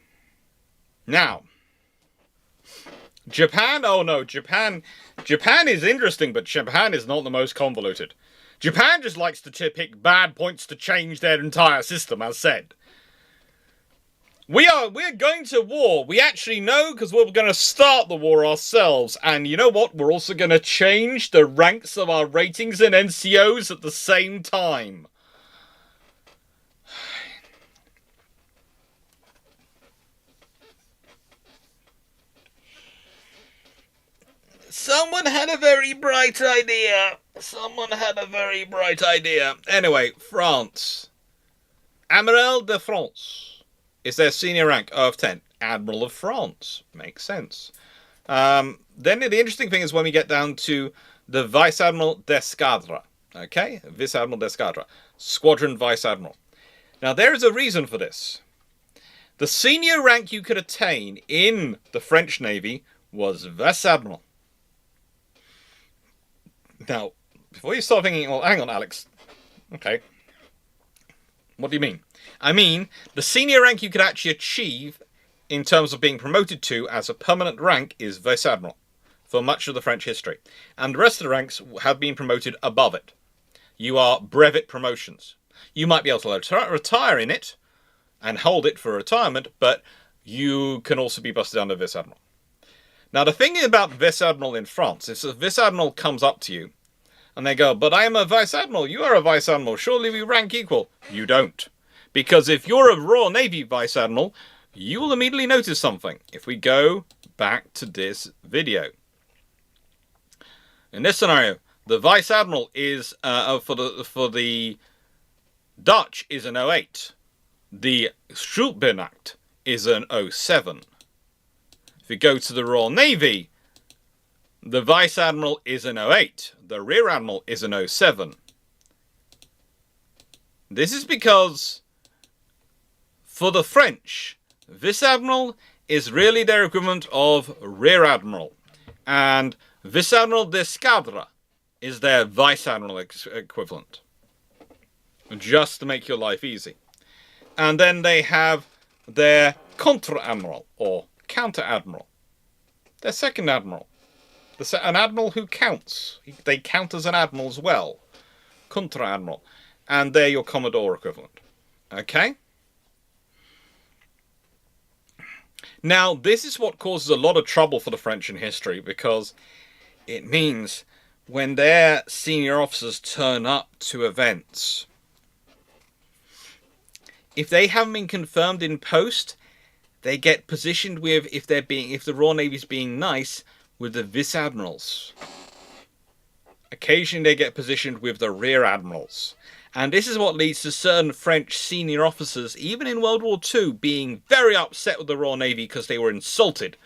Now, Japan. Oh no, Japan is interesting, but Japan is not the most convoluted. Japan just likes to pick bad points to change their entire system, as said. We're going to war. We actually know, because we're going to start the war ourselves. And you know what? We're also going to change the ranks of our ratings and NCOs at the same time. Someone had a very bright idea. Someone had a very bright idea. Anyway, France. Amiral de France is their senior rank of 10. Admiral of France. Makes sense. Then the interesting thing is when we get down to the Vice Admiral d'Escadre. Okay? Vice Admiral d'Escadre. Squadron Vice Admiral. Now, there is a reason for this. The senior rank you could attain in the French Navy was Vice Admiral. Now, before you start thinking, well, hang on, Alex. Okay. What do you mean? I mean, the senior rank you could actually achieve in terms of being promoted to as a permanent rank is Vice Admiral for much of the French history. And the rest of the ranks have been promoted above it. You are brevet promotions. You might be able to retire in it and hold it for retirement, but you can also be busted down to Vice Admiral. Now, the thing about Vice Admiral in France is if a Vice Admiral comes up to you and they go, but I am a Vice Admiral, you are a Vice Admiral, surely we rank equal. You don't. Because if you're a Royal Navy Vice Admiral, you will immediately notice something if we go back to this video. In this scenario, the Vice Admiral is, for the Dutch, is an 08. The Schuldbenacht is an 07. If we go to the Royal Navy, the Vice Admiral is an 08. The Rear Admiral is an 07. This is because, for the French, Vice Admiral is really their equivalent of Rear Admiral. And Vice Admiral d'Escadre is their Vice Admiral equivalent. Just to make your life easy. And then they have their Contre Admiral, or Counter Admiral. Their second Admiral. An Admiral who counts. They count as an Admiral as well. Contre Admiral. And they're your Commodore equivalent. Okay? Now, this is what causes a lot of trouble for the French in history, because it means when their senior officers turn up to events, if they haven't been confirmed in post, they get positioned with, if the Royal Navy's being nice, with the Vice Admirals. Occasionally they get positioned with the Rear Admirals. And this is what leads to certain French senior officers, even in World War II, being very upset with the Royal Navy because they were insulted.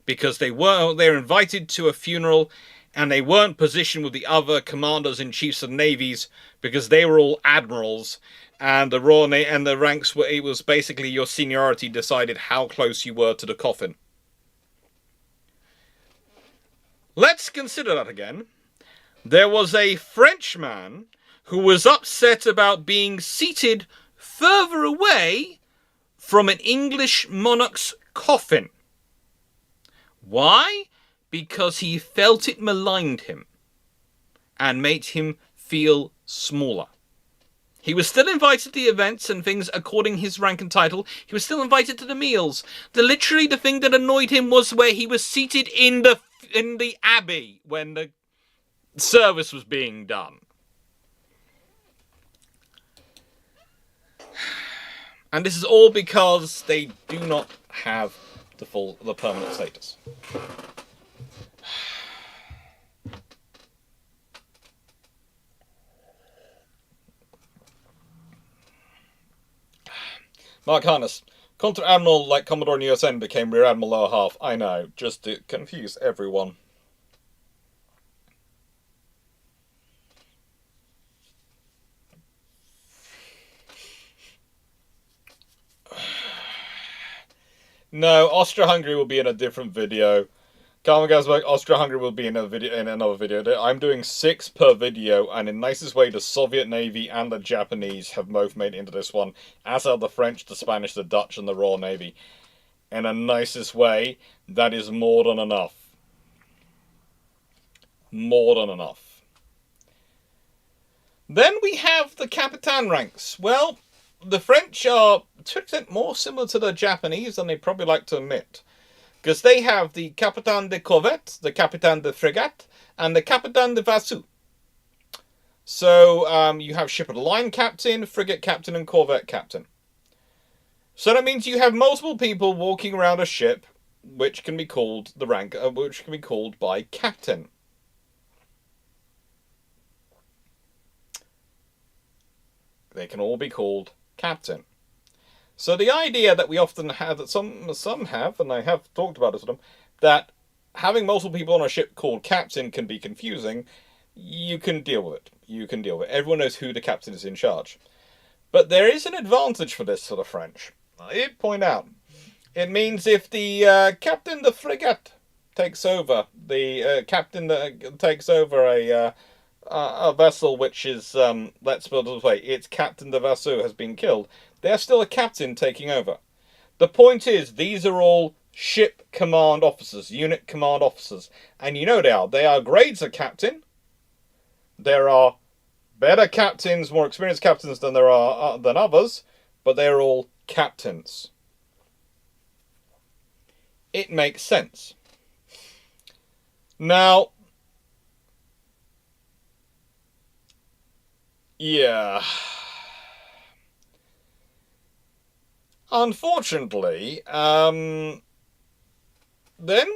Because they were invited to a funeral and they weren't positioned with the other commanders and chiefs of navies because they were all admirals. And the Royal Navy and the ranks were, it was basically your seniority decided how close you were to the coffin. Let's consider that again. There was a Frenchman who was upset about being seated further away from an English monarch's coffin. Why? Because he felt it maligned him and made him feel smaller. He was still invited to the events and things according to his rank and title. He was still invited to the meals. Literally the thing that annoyed him was where he was seated in the abbey when the service was being done. And this is all because they do not have the permanent status. Mark Harness. Contre Admiral, like Commodore in USN, became Rear Admiral lower half. I know, just to confuse everyone. No, Austria-Hungary will be in a different video. Carmen Gazberg, Austria-Hungary will be in another video. I'm doing 6 per video, and in nicest way, the Soviet Navy and the Japanese have both made it into this one, as are the French, the Spanish, the Dutch, and the Royal Navy. In a nicest way, that is more than enough. More than enough. Then we have the Capitan ranks. Well, the French are, to an extent, more similar to the Japanese than they probably like to admit. Because they have the Capitaine de Corvette, the Capitaine de Frégate, and the Capitaine de Vaisseau. So you have ship of the line captain, frigate captain, and corvette captain. So that means you have multiple people walking around a ship, which can be called the rank, which can be called by captain. They can all be called captain. So the idea that we often have, that some have, and I have talked about it with them, that having multiple people on a ship called captain can be confusing, you can deal with it. You can deal with it. Everyone knows who the captain is in charge. But there is an advantage for this for the French. I'd point out. It means if the captain de frégate takes over, the captain that takes over a vessel which is, let's put it this way, its captain de vaisseau has been killed, there's still a captain taking over. The point is, these are all ship command officers, unit command officers, and you know they are. They are grades of captain. There are better captains, more experienced captains than there are than others, but they're all captains. It makes sense. Now, yeah, Unfortunately, then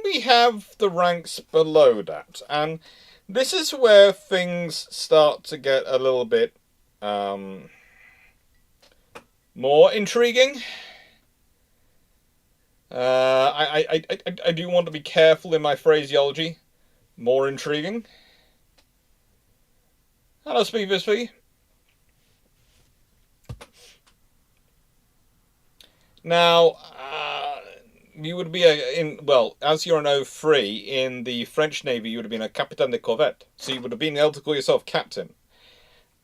we have the ranks below that, and this is where things start to get a little bit more intriguing. I do want to be careful in my phraseology. More intriguing. Hello, Speed. Now, you would be as you're an 03 in the French Navy, you would have been a Capitaine de Corvette. So you would have been able to call yourself captain.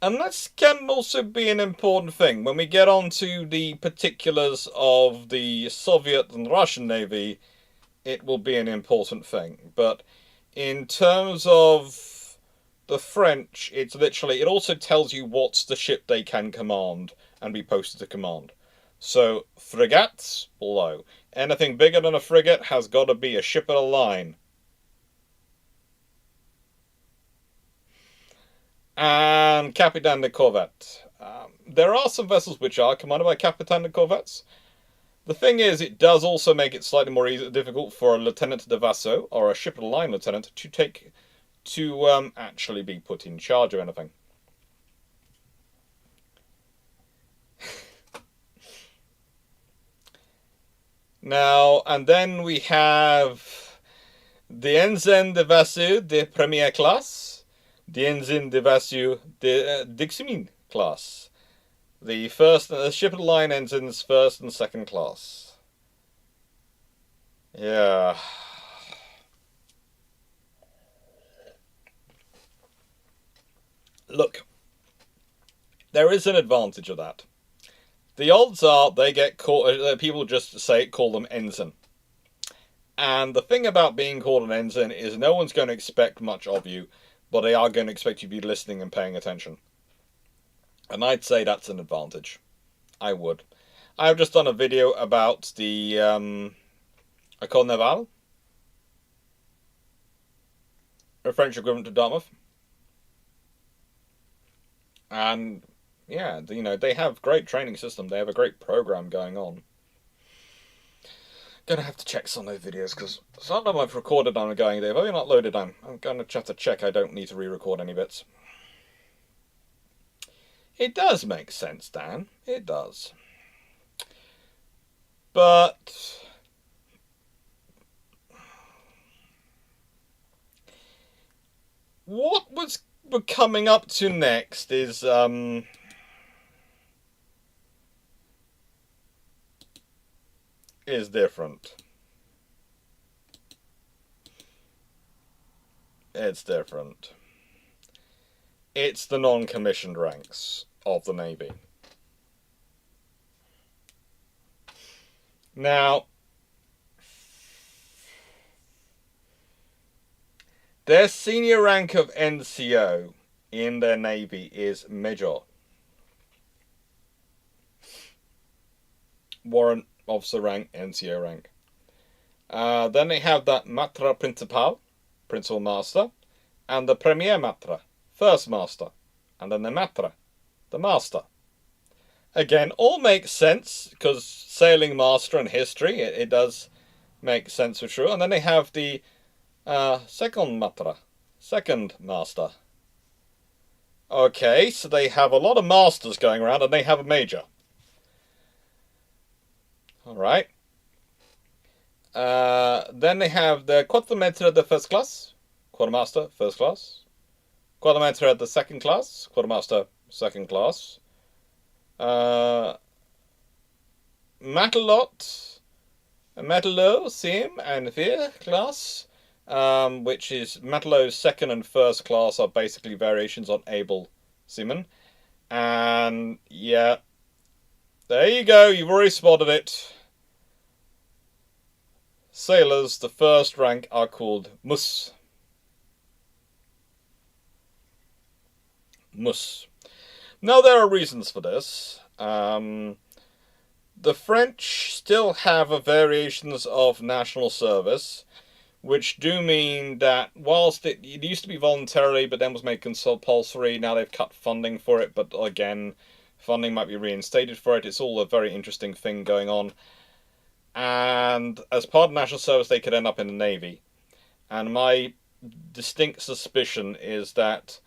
And that can also be an important thing. When we get on to the particulars of the Soviet and Russian Navy, it will be an important thing. But in terms of the French, it's literally, it also tells you what's the ship they can command and be posted to command. So, frigates, below. Anything bigger than a frigate has got to be a ship of the line. And Capitaine de Corvette. There are some vessels which are commanded by Capitaine de Corvettes. The thing is, it does also make it slightly more difficult for a Lieutenant de Vaisseau, or a ship of the line lieutenant, to actually be put in charge of anything. Now, and then we have the Ensign de Vaisseau de Première Classe, the Ensign de Vaisseau de Diximine Class. The ship of the line ensigns first and second class. Yeah. Look, there is an advantage of that. The odds are they get called, people just call them ensign. And the thing about being called an ensign is no one's going to expect much of you, but they are going to expect you to be listening and paying attention. And I'd say that's an advantage. I would. I've just done a video about the École Navale, a French equivalent to Dartmouth. And yeah, you know, they have great training system. They have a great program going on. Gonna have to check some of those videos because some of them I've recorded on going. They've only not loaded on. I'm gonna have to check. I don't need to re-record any bits. It does make sense, Dan. It does. But what we're coming up to next is different. It's different. It's the non-commissioned ranks of the Navy. Now, their senior rank of NCO in their Navy is Major. Warrant Officer rank, NCO rank. Then they have that Matre Principal, Principal Master, and the Premier Matre, First Master, and then the Matre, the Master. Again, all makes sense, because sailing master and history, it does make sense for sure. And then they have the second Matre, second Master. Okay, so they have a lot of masters going around, and they have a major. Alright. Then they have the Quartermaster de First Class, Quartermaster, First Class. Quartermaster de Second Class, Quartermaster, Second Class. Matelot, Matelot, same, and Vier Class, which is Matelot's second and first class are basically variations on able seamen. And yeah, there you go, you've already spotted it. Sailors, the first rank, are called Mus. Mus. Now, there are reasons for this. The French still have variations of national service, which do mean that whilst it used to be voluntarily, but then was made compulsory, now they've cut funding for it, but again, Funding might be reinstated for it. It's all a very interesting thing going on. And as part of national service, they could end up in the Navy. And my distinct suspicion is that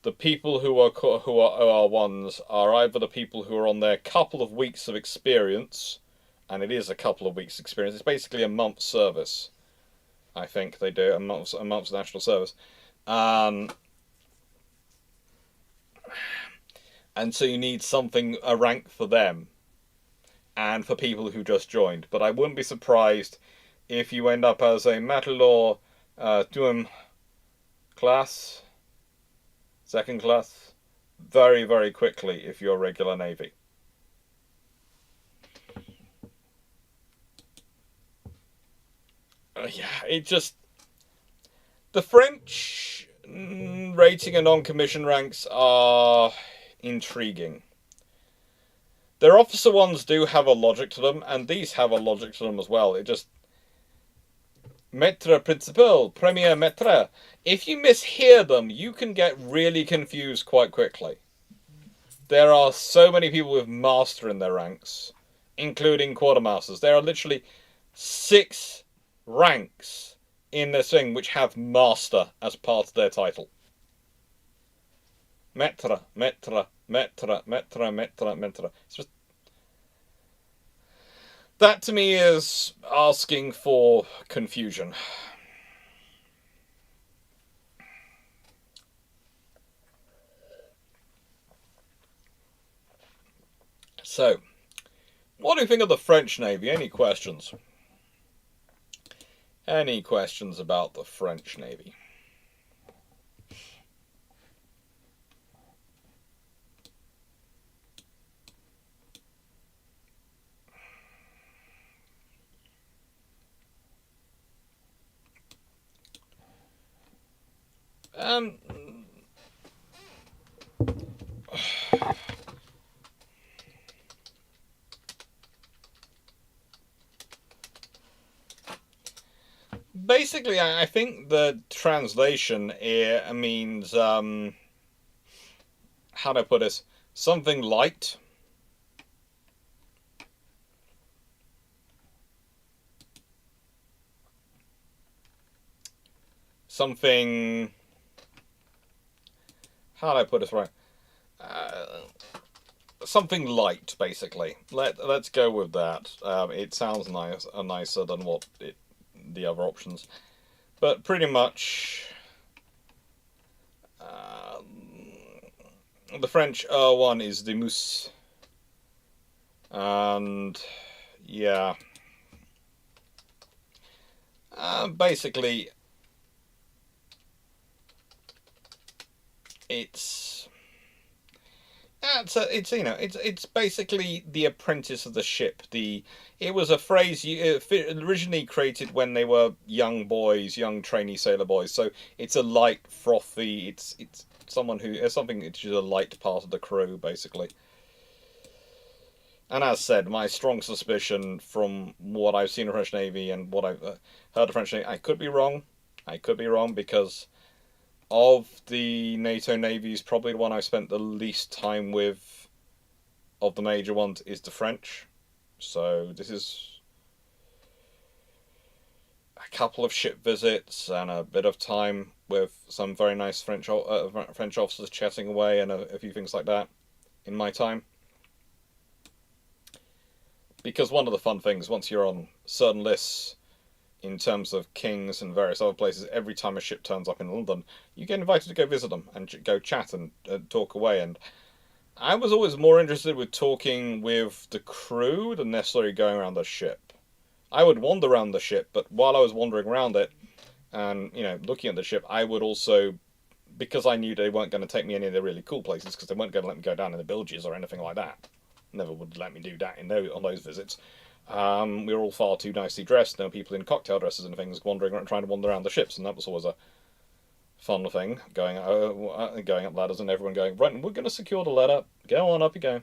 the people who are OR1s are either the people who are on their couple of weeks of experience, and it is a couple of weeks experience. It's basically a month's service. I think they do a month's national service, and so you need a rank for them, and for people who just joined. But I wouldn't be surprised if you end up as a Matelor Duum class, second class, very, very quickly if you're regular Navy. Yeah, it just... The French rating and non-commissioned ranks are intriguing. Their officer ones do have a logic to them, and these have a logic to them as well. It just... Maître principal, premier maître. If you mishear them, you can get really confused quite quickly. There are so many people with master in their ranks, including quartermasters. There are literally 6 ranks in this thing which have master as part of their title. Maître, maître, maître, maître, maître, maître. It's just... That to me is asking for confusion. So, what do you think of the French Navy? Any questions? Any questions about the French Navy? Basically, I think the translation here means, how do I put this? Something light. Something... How do I put this right? Something light, basically. Let's go with that. It sounds nicer than the other options, but pretty much the French one is the mousse, and yeah, basically it's basically the apprentice of the ship. It was a phrase originally created when they were young boys, young trainee sailor boys. So it's a light, frothy. It's someone who is something which is a light part of the crew, basically. And as said, my strong suspicion from what I've seen of the French Navy and what I've heard of the French Navy, I could be wrong. I could be wrong because of the NATO navies, probably the one I've spent the least time with of the major ones is the French. So this is a couple of ship visits and a bit of time with some very nice French officers chatting away and a few things like that in my time. Because one of the fun things, once you're on certain lists, in terms of Kings and various other places, every time a ship turns up in London, you get invited to go visit them and go chat and talk away. And I was always more interested with talking with the crew than necessarily going around the ship. I would wander around the ship, but while I was wandering around it and, looking at the ship, I would also, because I knew they weren't going to take me any of the really cool places, because they weren't going to let me go down in the bilges or anything like that. Never would let me do that on those visits. We were all far too nicely dressed. There were people in cocktail dresses and things wandering around, trying to wander around the ships, and that was always a fun thing. Going up ladders and everyone going, right, we're going to secure the ladder. Go on, up you go.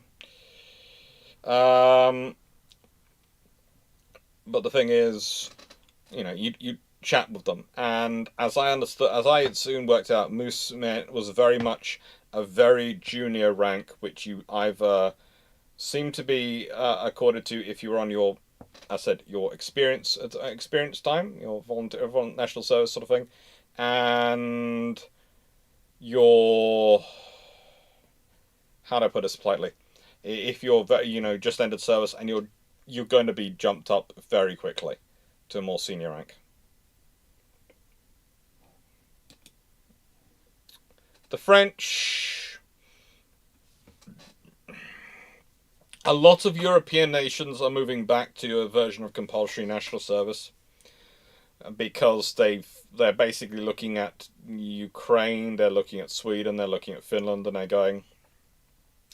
But the thing is, you chat with them, and as I soon worked out, Moose was very much a very junior rank, which you either seem to be accorded to if you're on your, I said, your experience time, your volunteer national service sort of thing, and your, how do I put this politely? If you're just ended service and you're going to be jumped up very quickly to a more senior rank. The French, a lot of European nations are moving back to a version of compulsory national service because they're basically looking at Ukraine, they're looking at Sweden, they're looking at Finland, and they're going,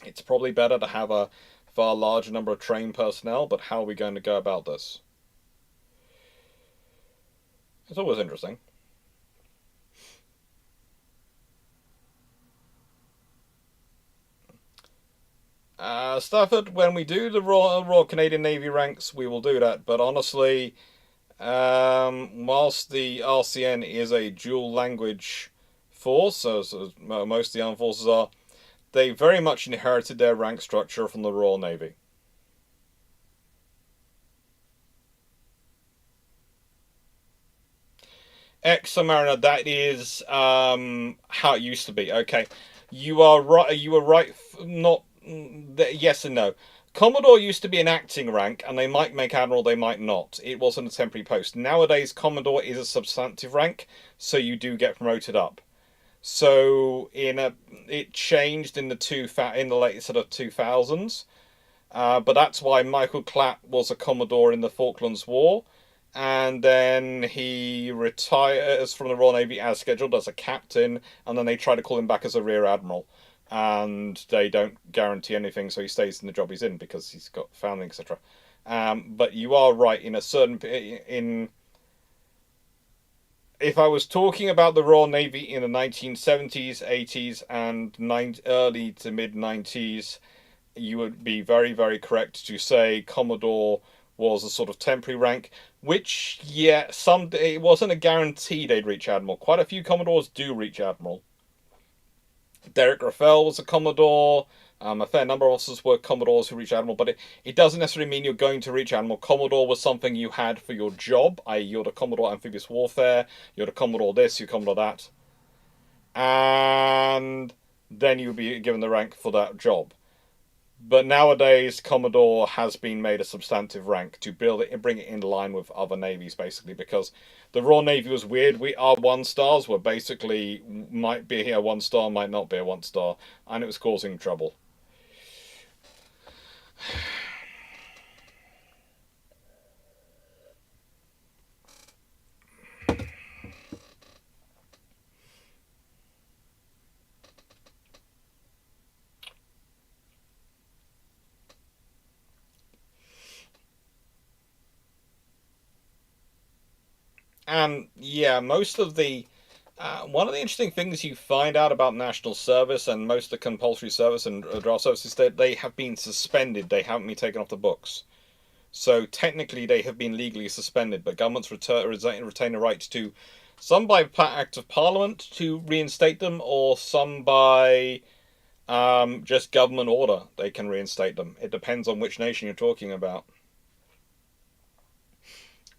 it's probably better to have a far larger number of trained personnel, but how are we going to go about this? It's always interesting. Stafford, when we do the Royal Canadian Navy ranks, we will do that. But honestly, whilst the RCN is a dual language force, as most of the armed forces are, they very much inherited their rank structure from the Royal Navy. Ex-Submariner, that is how it used to be. Okay, you are right. You were right. Not yes and no. Commodore used to be an acting rank, and they might make Admiral, they might not. It wasn't a temporary post. Nowadays, Commodore is a substantive rank, so you do get promoted up. So it changed in the late sort of 2000s, but that's why Michael Clapp was a Commodore in the Falklands War, and then he retires from the Royal Navy as scheduled as a captain, and then they try to call him back as a Rear Admiral, and they don't guarantee anything, so he stays in the job he's in because he's got family, etc. But you are right, if I was talking about the Royal Navy in the 1970s, 80s, and early to mid 90s, you would be very, very correct to say Commodore was a sort of temporary rank, which, yeah, it wasn't a guarantee they'd reach Admiral. Quite a few Commodores do reach Admiral. Derek Raffel was a Commodore. A fair number of officers were Commodores who reached Admiral, but it doesn't necessarily mean you're going to reach Admiral. Commodore was something you had for your job, i.e. you're the Commodore Amphibious Warfare, you're the Commodore this, you're Commodore that. And then you'll be given the rank for that job. But nowadays, Commodore has been made a substantive rank to bring it in line with other navies, basically, because the Royal Navy was weird. Our 1-stars were basically, might be a 1-star, might not be a 1-star, and it was causing trouble. And yeah, most of the one of the interesting things you find out about national service and most of the compulsory service and draft service is that they have been suspended. They haven't been taken off the books. So technically, they have been legally suspended, but governments retain a right to, some by act of parliament to reinstate them, or some by just government order. They can reinstate them. It depends on which nation you're talking about.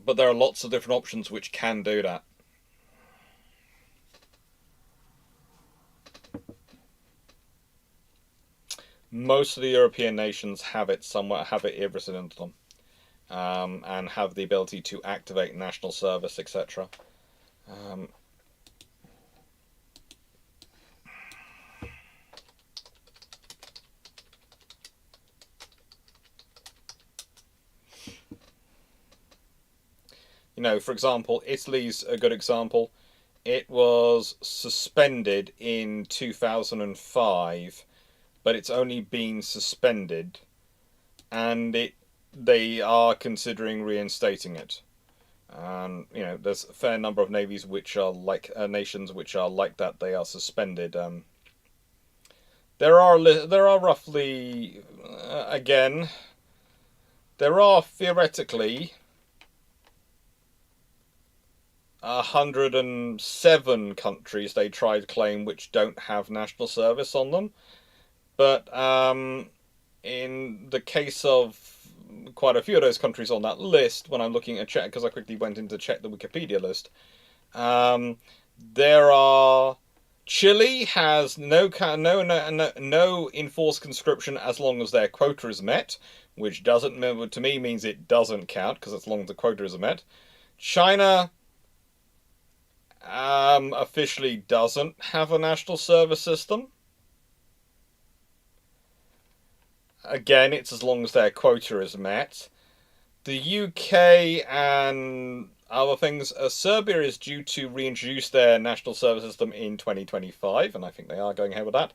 But there are lots of different options which can do that. Most of the European nations have it written into them, and have the ability to activate national service, etc. For example, Italy's a good example. It was suspended in 2005, but it's only been suspended, and they are considering reinstating it. And there's a fair number of navies which are like nations which are like that. They are suspended. There are roughly again. There are theoretically 107 countries they tried to claim which don't have national service on them. But in the case of quite a few of those countries on that list, when I'm looking at check, because I quickly went in to check the Wikipedia list, there are Chile has no enforced conscription as long as their quota is met, which doesn't, to me, means it doesn't count because as long as the quota is met. China officially doesn't have a national service system. Again, it's as long as their quota is met. The UK and other things, Serbia is due to reintroduce their national service system in 2025, and I think they are going ahead with that.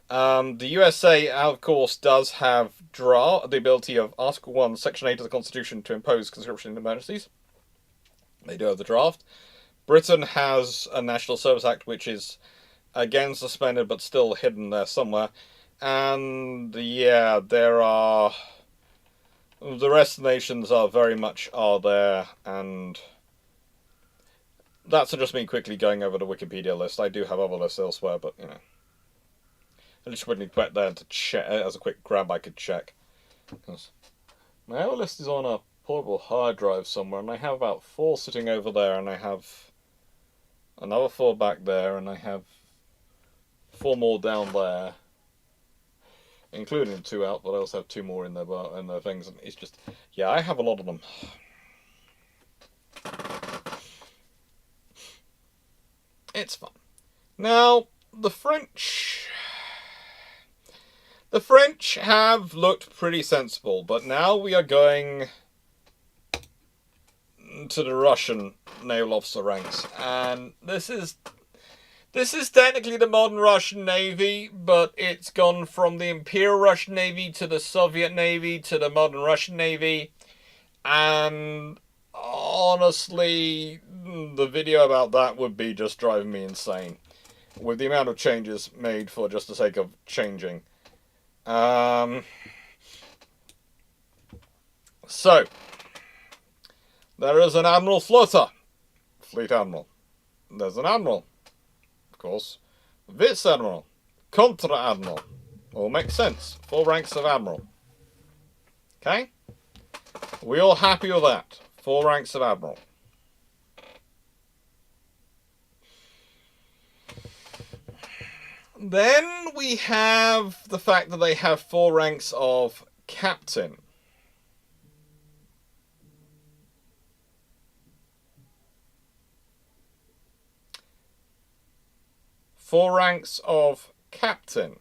The USA, of course, does have the ability of Article 1, Section 8 of the Constitution to impose conscription in emergencies. They do have the draft. Britain has a National Service Act, which is, again, suspended, but still hidden there somewhere. And, yeah, there are... The rest of the nations are very much there, and... That's just me quickly going over the Wikipedia list. I do have other lists elsewhere, but, you know... I just wouldn't put there to check, as a quick grab I could check. Because my other list is on a portable hard drive somewhere, and I have about 4 sitting over there, and I have another 4 back there, and I have 4 more down there, including 2 out, but I also have 2 more in their things, and it's just, yeah, I have a lot of them. It's fun. Now, the French have looked pretty sensible, but now we are going to the Russian naval officer ranks, and this is technically the modern Russian Navy, but it's gone from the Imperial Russian Navy to the Soviet Navy to the modern Russian Navy, and honestly, the video about that would be just driving me insane, with the amount of changes made for just the sake of changing. So, there is an Admiral Flotter, Fleet Admiral. There's an Admiral, of course, Vice Admiral, Contra Admiral. All makes sense. 4 ranks of Admiral. Okay? We all happy with that? 4 ranks of Admiral. Then we have the fact that they have 4 ranks of Captain. Four ranks of Captain.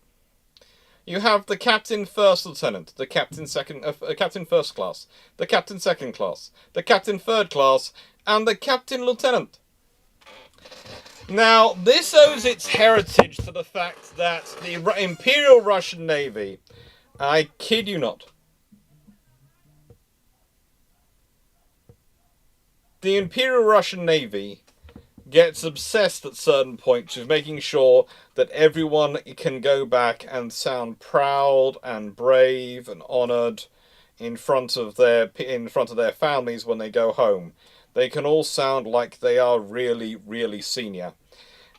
You have the Captain First Lieutenant, the Captain Captain First Class, the Captain Second Class, the Captain Third Class, and the Captain Lieutenant. Now, this owes its heritage to the fact that the Imperial Russian Navy, I kid you not, the Imperial Russian Navy gets obsessed at certain points with making sure that everyone can go back and sound proud and brave and honoured in front of their families when they go home. They can all sound like they are really, really senior.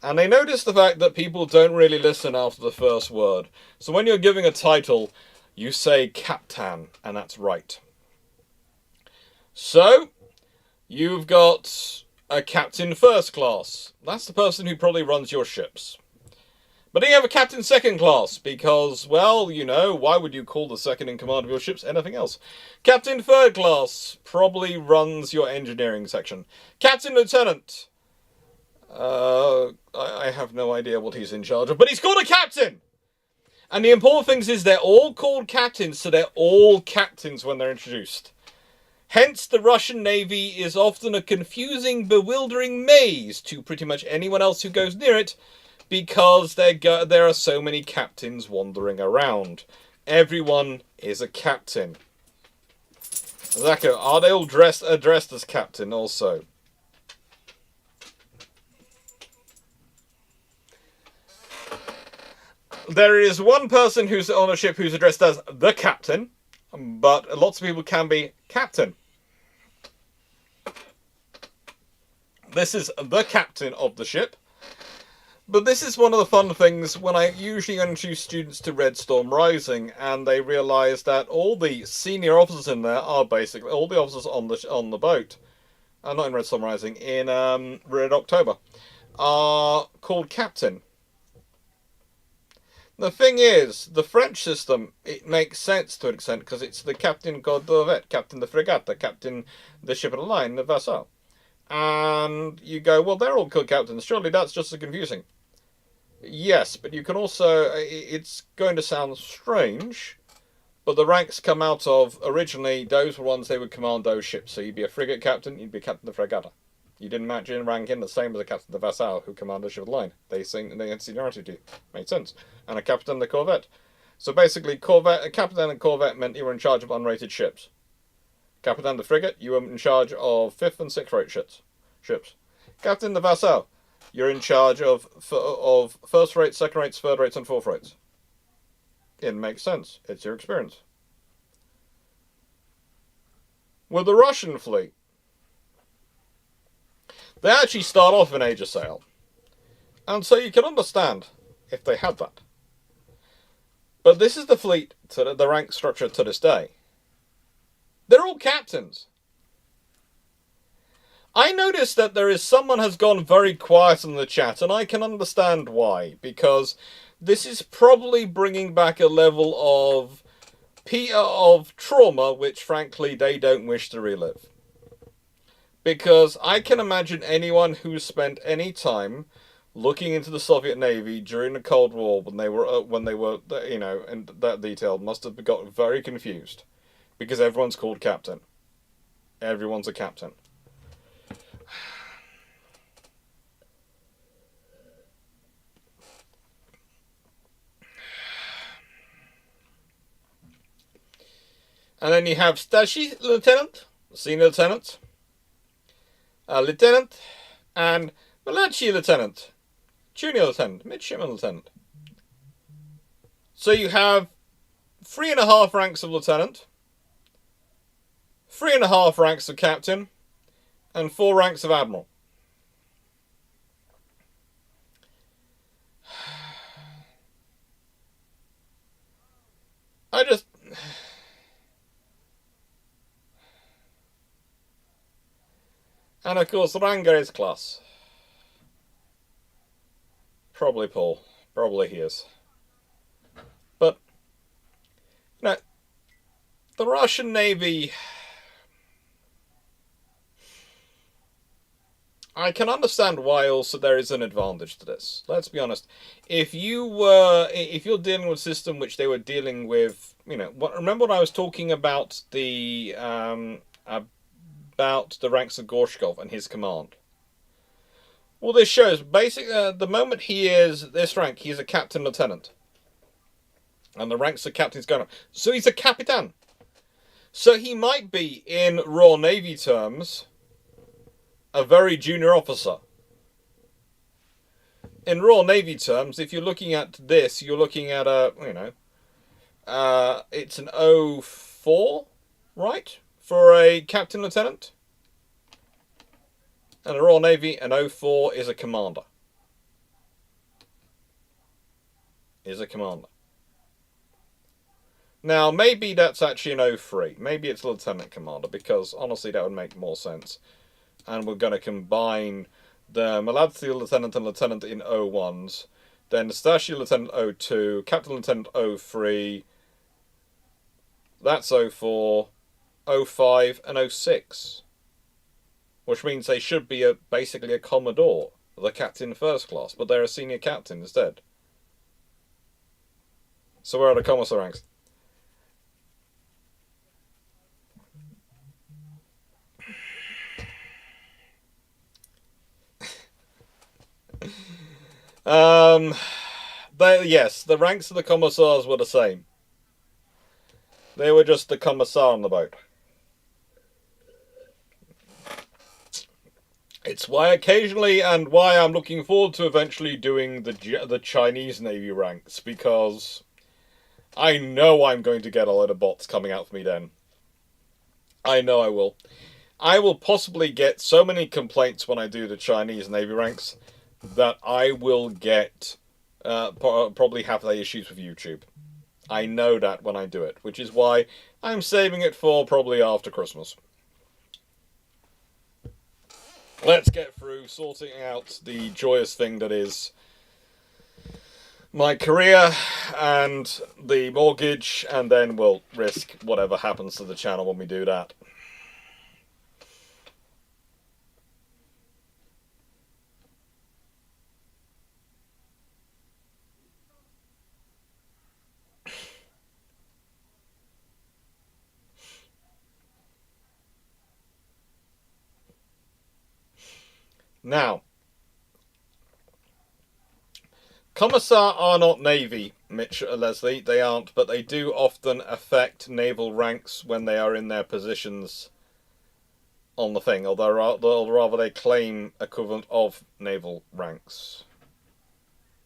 And they notice the fact that people don't really listen after the first word. So when you're giving a title, you say Captain, and that's right. So, you've got a Captain First Class. That's the person who probably runs your ships. But then you have a Captain Second Class, because, well, you know, why would you call the second in command of your ships anything else? Captain Third Class probably runs your engineering section. Captain Lieutenant, I have no idea what he's in charge of, but he's called a captain! And the important thing is they're all called captains, so they're all captains when they're introduced. Hence, the Russian Navy is often a confusing, bewildering maze to pretty much anyone else who goes near it, because there are so many captains wandering around. Everyone is a captain. Zako, are they all addressed as captain also? There is one person who's on a ship who's addressed as the captain, but lots of people can be captain. This is the captain of the ship. But this is one of the fun things when I usually introduce students to Red Storm Rising, and they realise that all the senior officers in there are basically all the officers on the boat, not in Red Storm Rising, in Red October, are called captain. The thing is, the French system, it makes sense to an extent because it's the captain corvette, captain the frégate, captain the ship of the line, the vassal. And you go, well, they're all called captains. Surely that's just as confusing. Yes, but you can also... It's going to sound strange, but the ranks come out of... Originally, those were ones they would command those ships. So you'd be a frigate captain, you'd be captain of the frégate. You didn't match in rank in the same as a captain of the vassal who commanded the ship of the line. They had seniority to you. Made sense. And a captain of the corvette. So basically, a captain and corvette meant you were in charge of unrated ships. Captain of the frigate, you were in charge of 5th and 6th rate ships. Captain of the vassal, you're in charge of 1st rates, 2nd rates, 3rd rates, and 4th rates. It makes sense. It's your experience. With the Russian fleet, they actually start off in Age of Sail. And so you can understand if they had that. But this is the fleet, to the rank structure to this day. They're all captains. I noticed that someone has gone very quiet in the chat, and I can understand why. Because this is probably bringing back a level of trauma, which frankly they don't wish to relive. Because I can imagine anyone who's spent any time looking into the Soviet Navy during the Cold War when they were in that detail must have got very confused. Because everyone's called captain. Everyone's a captain. And then you have Starship Lieutenant, Senior Lieutenant, Lieutenant, and Malachi Lieutenant, Junior Lieutenant, Midshipman Lieutenant. So you have 3.5 ranks of Lieutenant, 3.5 ranks of Captain, and 4 ranks of Admiral. And of course, Ranger is class. Probably Paul. Probably he is. But, the Russian Navy... I can understand why also there is an advantage to this. Let's be honest. If you're dealing with a system which they were dealing with, remember when I was talking about the ranks of Gorshkov and his command? Well, this shows basically the moment he is this rank, he's a captain lieutenant, and the ranks of captain's going up. So he's a capitan. So he might be, in Royal Navy terms, a very junior officer. In Royal Navy terms, if you're looking at this, you're looking at it's an 04, right? For a captain lieutenant. And the Royal Navy, an 04 is a commander. Now, maybe that's actually an 03. Maybe it's lieutenant commander, because honestly that would make more sense. And we're going to combine the Malachi Lieutenant and Lieutenant in 01s, then the Starship Lieutenant 02, Captain Lieutenant 03, that's 04, 05, and 06. Which means they should be basically a Commodore, the Captain First Class, but they're a Senior Captain instead. So where are the Commissar ranks? Yes, the ranks of the commissars were the same. They were just the commissar on the boat. It's why occasionally, and why I'm looking forward to eventually doing the Chinese Navy ranks, because I know I'm going to get a load of bots coming out for me then. I know I will. I will possibly get so many complaints when I do the Chinese Navy ranks that I will get probably have the issues with YouTube. I know that when I do it, which is why I'm saving it for probably after Christmas. Let's get through sorting out the joyous thing that is my career and the mortgage, and then we'll risk whatever happens to the channel when we do that. Now, Commissar are not Navy, Mitch Leslie. They aren't, but they do often affect naval ranks when they are in their positions on the thing, although rather they claim equivalent of naval ranks.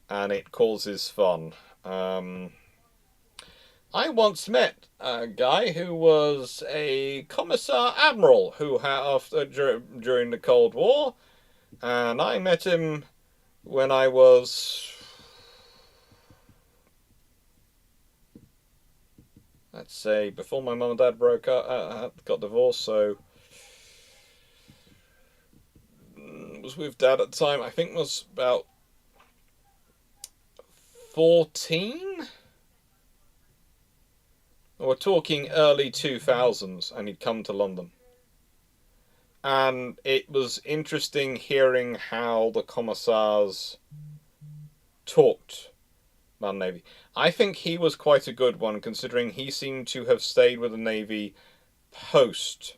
And it causes fun. I once met a guy who was a Commissar Admiral who during the Cold War, and I met him when I was, let's say, before my mum and dad broke up, got divorced, so was with Dad at the time. I think was about 14. We're talking early 2000s, and he'd come to London. And it was interesting hearing how the commissars talked about the Navy. I think he was quite a good one, considering he seemed to have stayed with the Navy post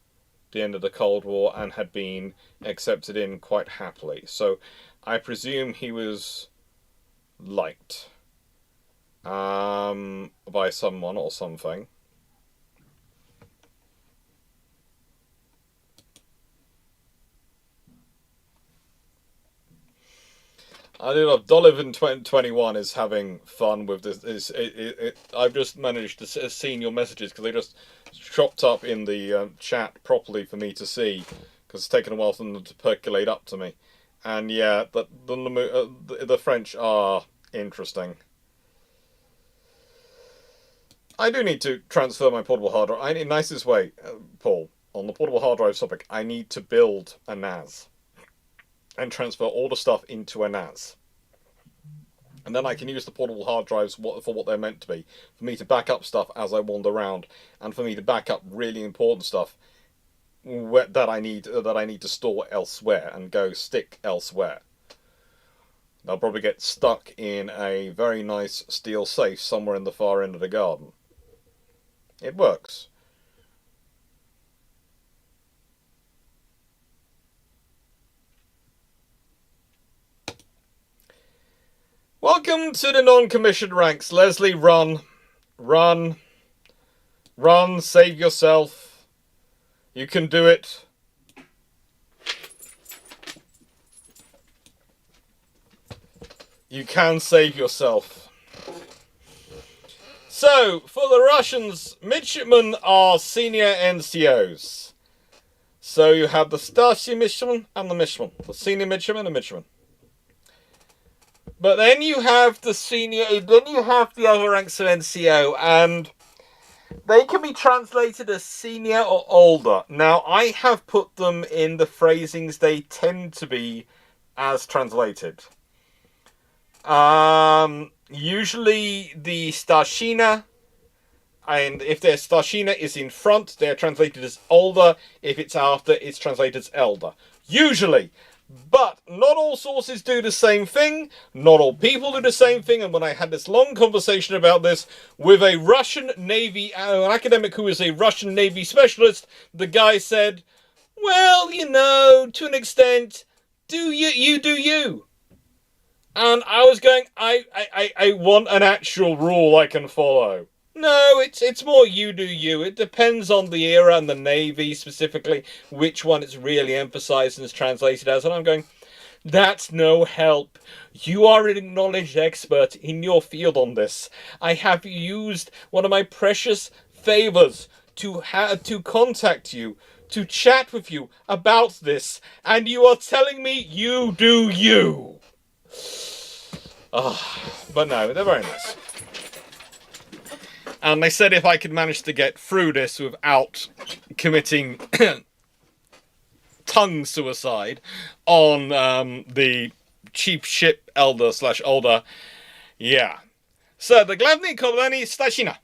the end of the Cold War and had been accepted in quite happily. So I presume he was liked by someone or something. I do love Dolivan 2021 is having fun with this. I've just managed to see your messages because they just chopped up in the chat properly for me to see, because it's taken a while for them to percolate up to me. And yeah, the French are interesting. I do need to transfer my portable hard drive. In the nicest way, Paul, on the portable hard drive topic, I need to build a NAS and transfer all the stuff into a NAS. And then I can use the portable hard drives for what they're meant to be, for me to back up stuff as I wander around, and for me to back up really important stuff that I need to store elsewhere and go stick elsewhere. They'll probably get stuck in a very nice steel safe somewhere in the far end of the garden. It works. Welcome to the non-commissioned ranks. Leslie, run. Run. Run, save yourself. You can do it. You can save yourself. So, for the Russians, midshipmen are senior NCOs. So you have the starship midshipman and the midshipman. The senior midshipman and midshipman. But then you have the other ranks of NCO, and they can be translated as senior or older. Now, I have put them in the phrasings they tend to be as translated. Usually the starshina, and if their starshina is in front, they're translated as older. If it's after, it's translated as elder. Usually. But not all sources do the same thing. Not all people do the same thing. And when I had this long conversation about this with a Russian Navy, an academic who is a Russian Navy specialist, the guy said, well, you know, to an extent, you do you. And I was going, I want an actual rule I can follow. No, it's more you do you. It depends on the era and the Navy specifically, which one it's really emphasized and is translated as. And I'm going, that's no help. You are an acknowledged expert in your field on this. I have used one of my precious favors to contact you to chat with you about this, and you are telling me you do you. But no, they're very nice. And they said if I could manage to get through this without committing tongue suicide on the chief ship elder / older, yeah. So the Glavny Koblani Stashina.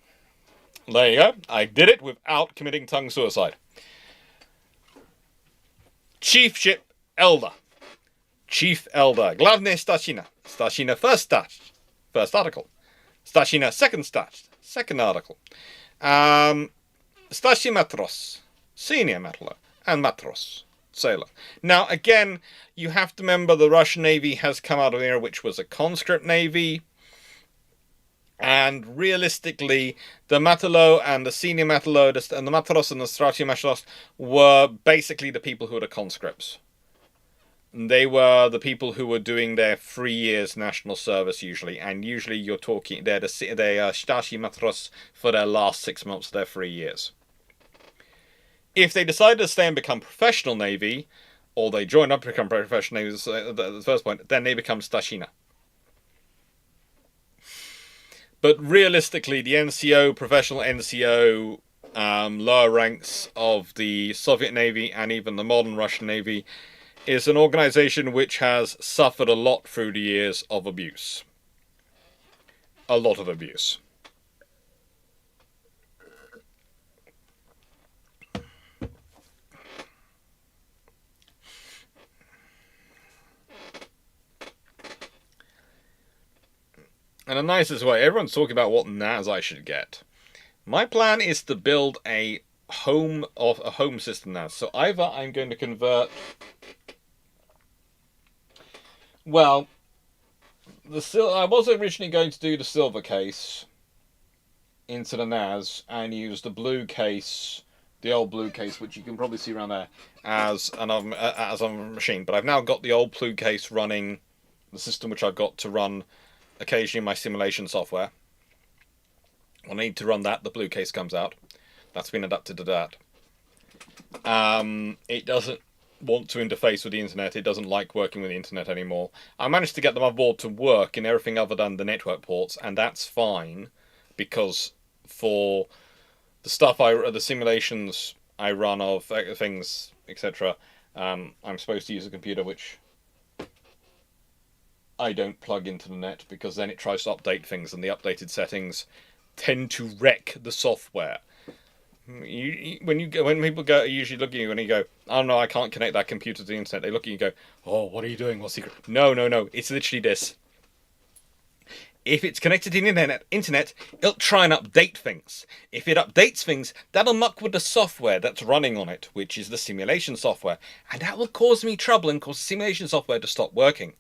There you go. I did it without committing tongue suicide. Chief ship elder. Chief elder. Glavny Stashina. Stashina first article. Stashina second article. Stashi matros. Senior matler. And matros. Sailor. Now, again, you have to remember the Russian Navy has come out of an era which was a conscript navy. And realistically, the Matelot and the senior Matelot and the Matros and the Strachi Matros were basically the people who were the conscripts. They were the people who were doing their 3 years national service usually, and usually you're talking they're Stashi Matros for their last 6 months of their 3 years. If they decided to stay and become professional navy, or they join up to become professional navy at the first point, then they become Stashina. But realistically, the NCO, professional NCO, lower ranks of the Soviet Navy and even the modern Russian Navy is an organization which has suffered a lot through the years of abuse. A lot of abuse. In the nicest way, everyone's talking about what NAS I should get. My plan is to build a home system NAS. So either I'm going to convert. Well, I was originally going to do the silver case into the NAS and use the blue case, the old blue case, which you can probably see around there, as a machine. But I've now got the old blue case running the system which I've got to run occasionally my simulation software. When I need to run that, the blue case comes out. That's been adapted to that. It doesn't want to interface with the internet. It doesn't like working with the internet anymore. I managed to get the motherboard to work in everything other than the network ports, and that's fine, because for the stuff the simulations I run of things, etc., I'm supposed to use a computer which I don't plug into the net, because then it tries to update things, and the updated settings tend to wreck the software. When people go, usually look at you and you go, "Oh no, I can't connect that computer to the internet." They look at you and go, "Oh, what are you doing? What's secret?" No. It's literally this. If it's connected to the internet, it'll try and update things. If it updates things, that'll muck with the software that's running on it, which is the simulation software, and that will cause me trouble and cause the simulation software to stop working.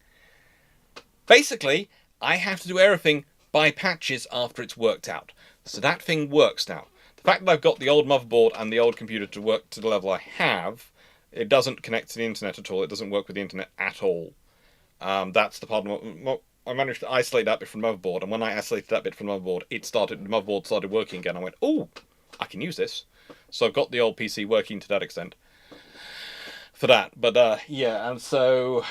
Basically, I have to do everything by patches after it's worked out. So that thing works now. The fact that I've got the old motherboard and the old computer to work to the level I have, it doesn't connect to the internet at all. It doesn't work with the internet at all. That's the part of I managed to isolate that bit from the motherboard, and when I isolated that bit from the motherboard, the motherboard started working again. I went, "Oh, I can use this." So I've got the old PC working to that extent for that. But yeah, and so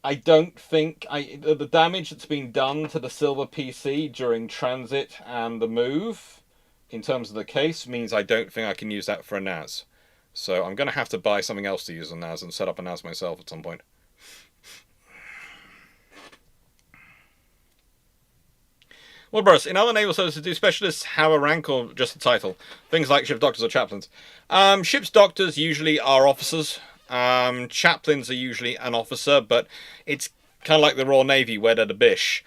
I don't think the damage that's been done to the silver PC during transit and the move, in terms of the case, means I don't think I can use that for a NAS. So I'm going to have to buy something else to use a NAS and set up a NAS myself at some point. Well, Boris, in other naval services, do specialists have a rank or just a title? Things like ship doctors or chaplains. Ship's doctors usually are officers. Chaplains are usually an officer, but it's kind of like the Royal Navy, where they're the bish.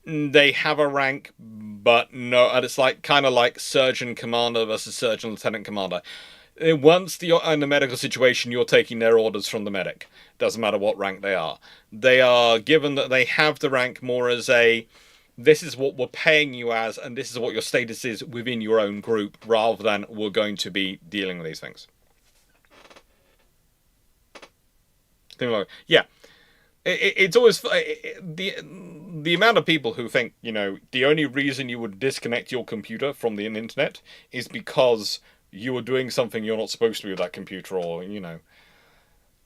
They have a rank, but no, and it's kind of like surgeon commander versus surgeon lieutenant commander. Once you're in a medical situation, you're taking their orders from the medic. Doesn't matter what rank they are. They are given that they have the rank more as this is what we're paying you as, and this is what your status is within your own group, rather than we're going to be dealing with these things. Yeah, it's always the amount of people who think, the only reason you would disconnect your computer from the internet is because you were doing something you're not supposed to be with that computer, or, you know,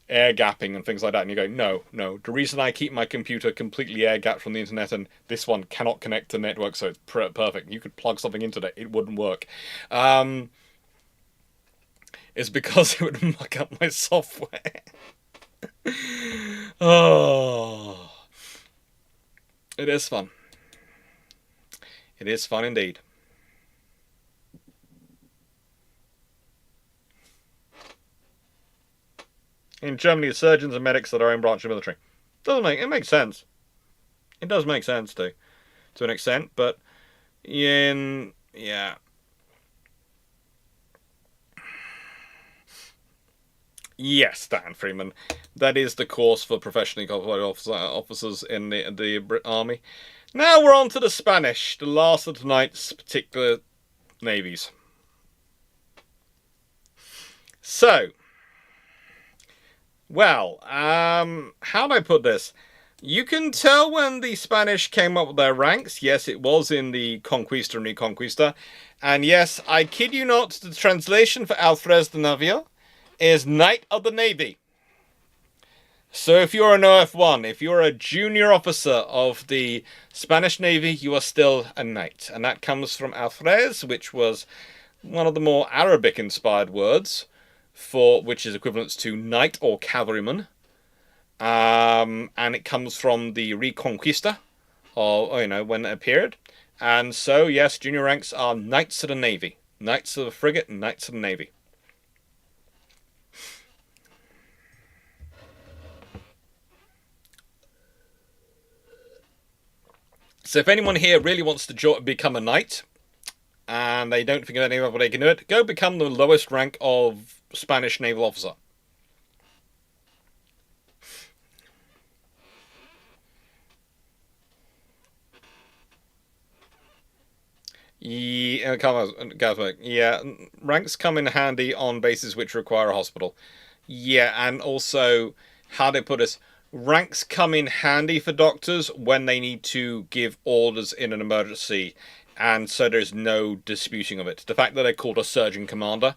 air gapping and things like that. And you go, no, no. The reason I keep my computer completely air gapped from the internet and this one cannot connect to network, so it's perfect. You could plug something into it, it wouldn't work. Is because it would muck up my software. Oh, it is fun. It is fun indeed. In Germany, surgeons and medics are their own branch of the military. It makes sense. It does make sense to an extent, but yeah. Yes, Dan Freeman. That is the course for professionally qualified officers in the army. Now we're on to the Spanish, the last of tonight's particular navies. So, well, how do I put this? You can tell when the Spanish came up with their ranks. Yes, it was in the Conquista and Reconquista. And yes, I kid you not, the translation for Alferez de Navío is Knight of the Navy. So if you're an OF1, if you're a junior officer of the Spanish Navy, you are still a knight. And that comes from Alferez, which was one of the more Arabic-inspired words, which is equivalent to knight or cavalryman. And it comes from the Reconquista, or, you know, when it appeared. And so, yes, junior ranks are Knights of the Navy. Knights of the Frigate and Knights of the Navy. So if anyone here really wants to become a knight, and they don't think of any other way they can do it, go become the lowest rank of Spanish naval officer. Yeah, ranks come in handy on bases which require a hospital. Yeah, and also, how do they put this? Ranks come in handy for doctors when they need to give orders in an emergency, and so there's no disputing of it. The fact that they're called a surgeon commander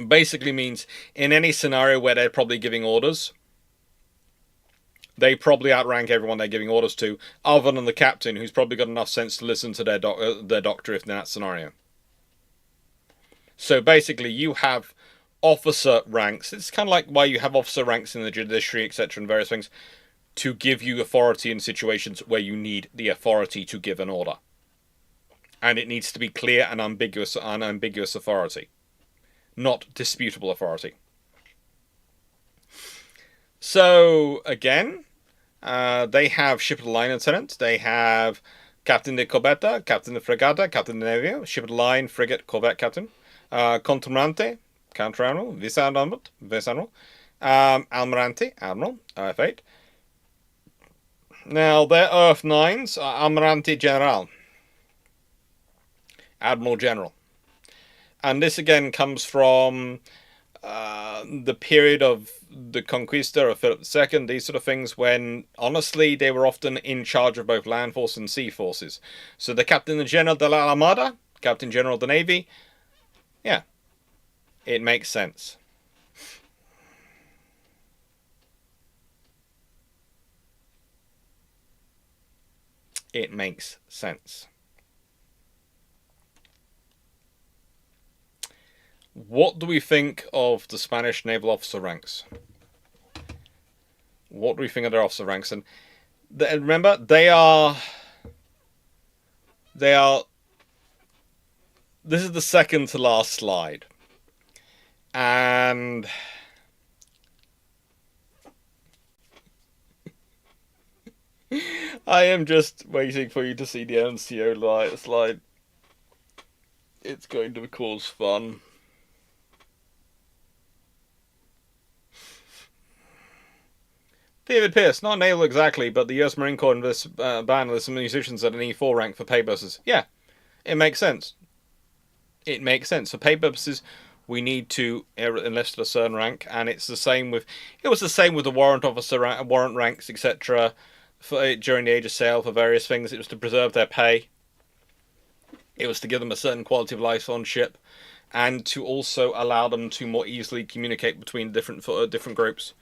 basically means in any scenario where they're probably giving orders, they probably outrank everyone they're giving orders to, other than the captain, who's probably got enough sense to listen to their doctor if in that scenario. So basically, you have officer ranks. It's kind of like why you have officer ranks in the judiciary, etc., and various things, to give you authority in situations where you need the authority to give an order. And it needs to be clear and unambiguous authority, not disputable authority. So, again, they have ship of the line lieutenant, they have captain de corbeta, captain de fregata, captain de navío, ship of the line, frigate, corvette captain, contralmirante, counter-admiral, vice-admiral, almirante, admiral, OF8. Now, their OF9s are almirante general, admiral general. And this again comes from the period of the Conquista of Philip II, these sort of things, when honestly they were often in charge of both land force and sea forces. So the Captain General de la Armada, Captain General of the Navy, yeah, it makes sense. It makes sense. What do we think of the Spanish naval officer ranks? What do we think of their officer ranks? And remember, they are. This is the second to last slide. And I am just waiting for you to see the NCO slide. It's going to cause fun. David Pierce, not naval exactly, but the US Marine Corps in this ban lists some musicians at an E4 rank for pay purposes. Yeah, it makes sense. It makes sense. For pay purposes, we need to enlist at a certain rank, and it's the same with. It was the same with the warrant officer, warrant ranks, etc. During the Age of Sail for various things. It was to preserve their pay. It was to give them a certain quality of life on ship, and to also allow them to more easily communicate between different groups.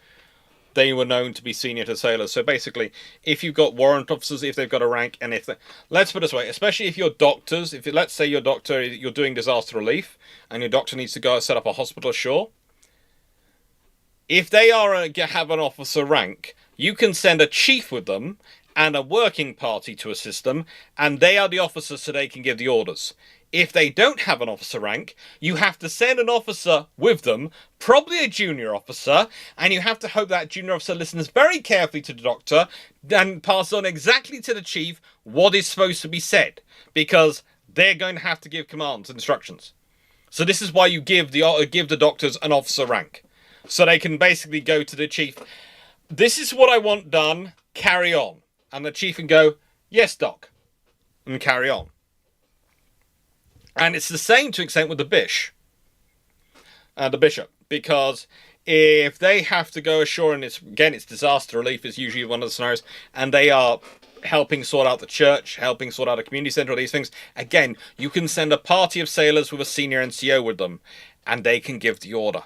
They were known to be senior to sailors. So basically, if you've got warrant officers, if they've got a rank, and if let's put it this way, especially if you're doctors, if let's say your doctor, you're doing disaster relief, and your doctor needs to go set up a hospital ashore, if they have an officer rank, you can send a chief with them and a working party to assist them, and they are the officers so they can give the orders. If they don't have an officer rank, you have to send an officer with them, probably a junior officer, and you have to hope that junior officer listens very carefully to the doctor and pass on exactly to the chief what is supposed to be said, because they're going to have to give commands, instructions. So this is why you give the doctors an officer rank, so they can basically go to the chief, this is what I want done, carry on. And the chief can go, yes, doc, and carry on. And it's the same to extent with the bishop, because if they have to go ashore, and it's disaster relief is usually one of the scenarios, and they are helping sort out the church, helping sort out a community centre, all these things, again, you can send a party of sailors with a senior NCO with them, and they can give the order.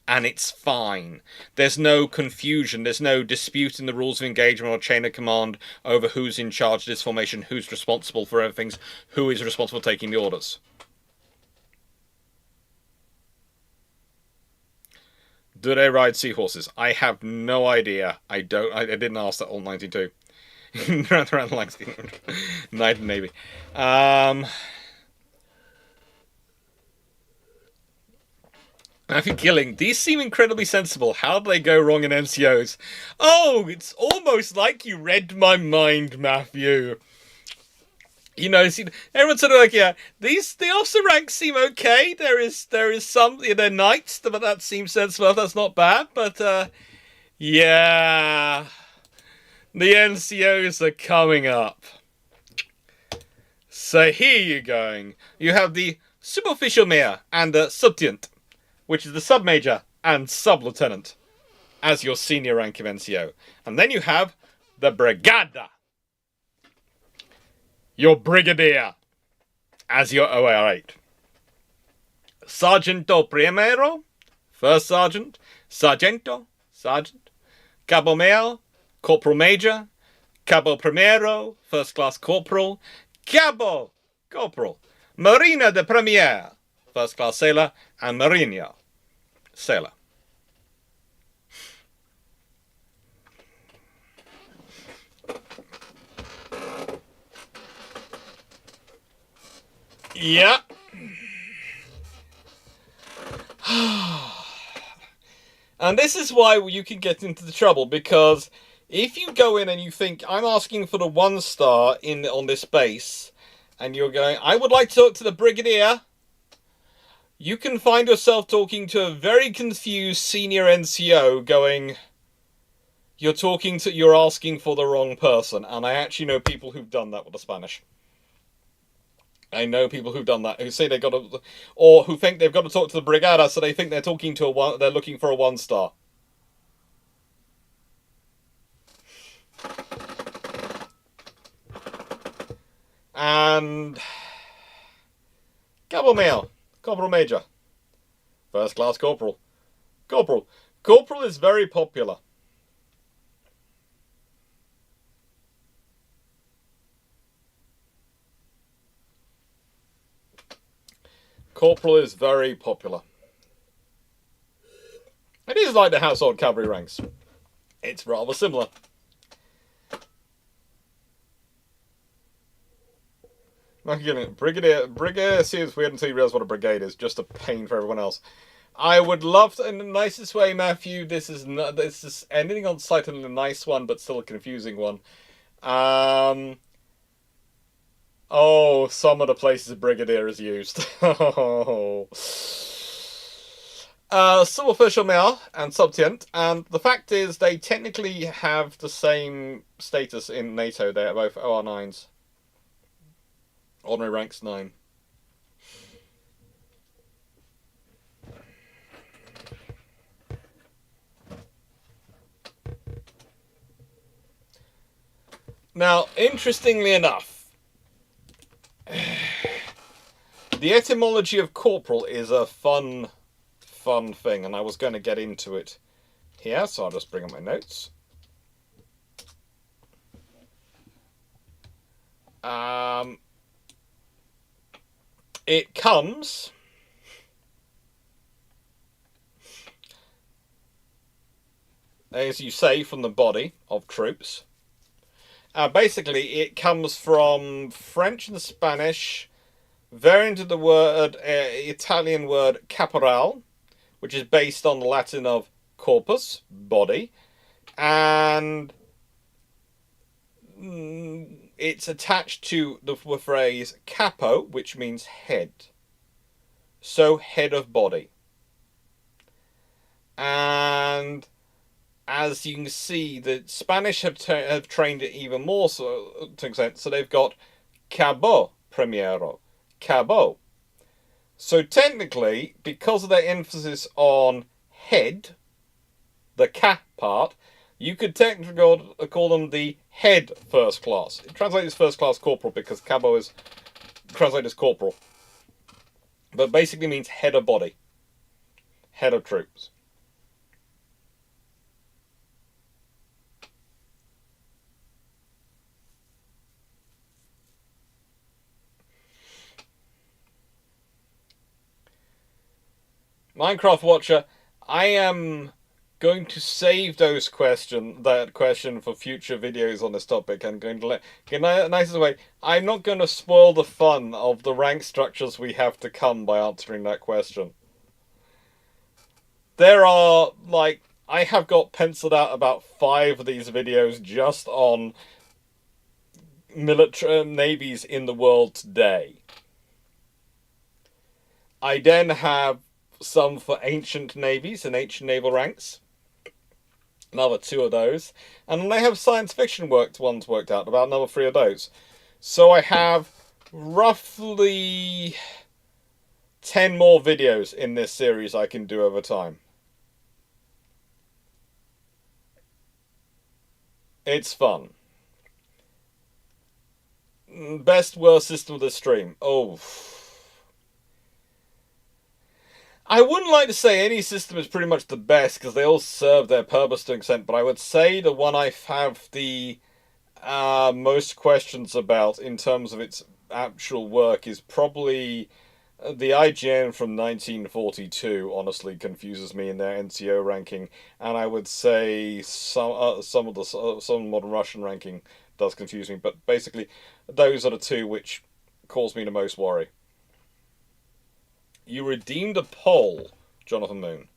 And it's fine. There's no confusion. There's no dispute in the rules of engagement or chain of command over who's in charge of this formation, who's responsible for everything, who is responsible for taking the orders. Do they ride seahorses? I have no idea. I didn't ask that all 92. Around like Night and Navy. Matthew Gilling, these seem incredibly sensible. How do they go wrong in NCOs? Oh, it's almost like you read my mind, Matthew. You know, see, everyone's sort of like, yeah, the officer ranks seem okay. There is some, they're knights, but that seems sensible. That's not bad, but yeah, the NCOs are coming up. So here you're going. You have the superficial mayor and the subtenant, which is the sub-major and sub-lieutenant, as your senior rank of NCO. And then you have the brigada, your brigadier, as your OR8. Sargento primero, first sergeant, sargento, sergeant, cabo mayor, corporal major, cabo primero, first class corporal, cabo, corporal, marina de premier, first class sailor, and marina, sailor. Yeah. And this is why you can get into the trouble, because if you go in and you think, I'm asking for the 1 star on this base, and you're going, I would like to talk to the brigadier, you can find yourself talking to a very confused senior NCO going, you're asking for the wrong person. And I actually know people who've done that with the Spanish. I know people who've done that, who say they've got to, or who think they've got to talk to the brigada, so they think they're talking to they're looking for a 1 star. And Cabo Mayor, Corporal Major, first class corporal. Corporal is very popular. Corporal is very popular. It is like the household cavalry ranks. It's rather similar. Brigadier seems weird until you realise what a brigade is. Just a pain for everyone else. I would love to, in the nicest way, Matthew, this is ending on slightly a nice one, but still a confusing one. Oh, some of the places brigadier is used. Sub-official mayor and subtenant, and the fact is they technically have the same status in NATO. They're both OR9s. Ordinary ranks 9. Now, interestingly enough, The etymology of corporal is a fun thing, and I was going to get into it here, so I'll just bring up my notes. It comes as you say, from the body of troops. Basically, it comes from French and Spanish, variant of the word Italian word caporal, which is based on the Latin of corpus, body, and it's attached to the phrase capo, which means head. So, head of body. And as you can see, the Spanish have trained it even more so to an extent. So they've got cabo primero, cabo. So technically, because of their emphasis on head, the ca part, you could technically call them the head first class. It translates as first class corporal because cabo is translated as corporal, but basically means head of body, head of troops. Minecraft Watcher, I am going to save that question for future videos on this topic. I'm going to get nicest way. I'm not going to spoil the fun of the rank structures we have to come by answering that question. There are, like, I have got penciled out about 5 of these videos just on military navies in the world today. I then have some for ancient navies and ancient naval ranks. Another 2 of those. And then I have science fiction ones worked out, about another 3 of those. So I have roughly 10 more videos in this series I can do over time. It's fun. Best worst system of the stream. Oh. I wouldn't like to say any system is pretty much the best, because they all serve their purpose to an extent, but I would say the one I have the most questions about in terms of its actual work is probably the IGN from 1942. Honestly, confuses me in their NCO ranking, and I would say some modern Russian ranking does confuse me, but basically those are the 2 which cause me the most worry. You redeemed a poll, Jonathan Moon.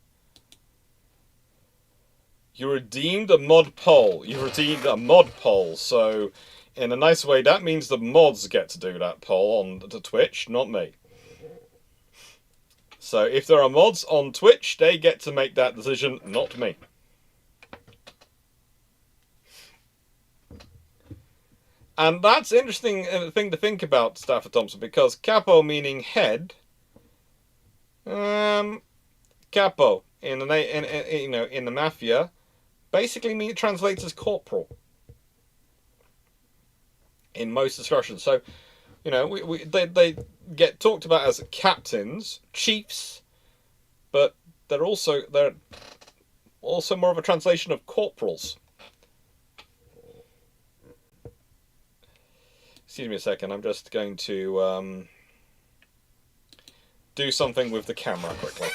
You redeemed a mod poll. You redeemed a mod poll. So, in a nice way, that means the mods get to do that poll on the Twitch, not me. So, if there are mods on Twitch, they get to make that decision, not me. And that's an interesting thing to think about, Stafford Thompson, because capo meaning head. Capo in the mafia basically translates as corporal in most discussions. So, they get talked about as captains, chiefs, but they're also more of a translation of corporals. Excuse me a second. I'm just going to do something with the camera quickly.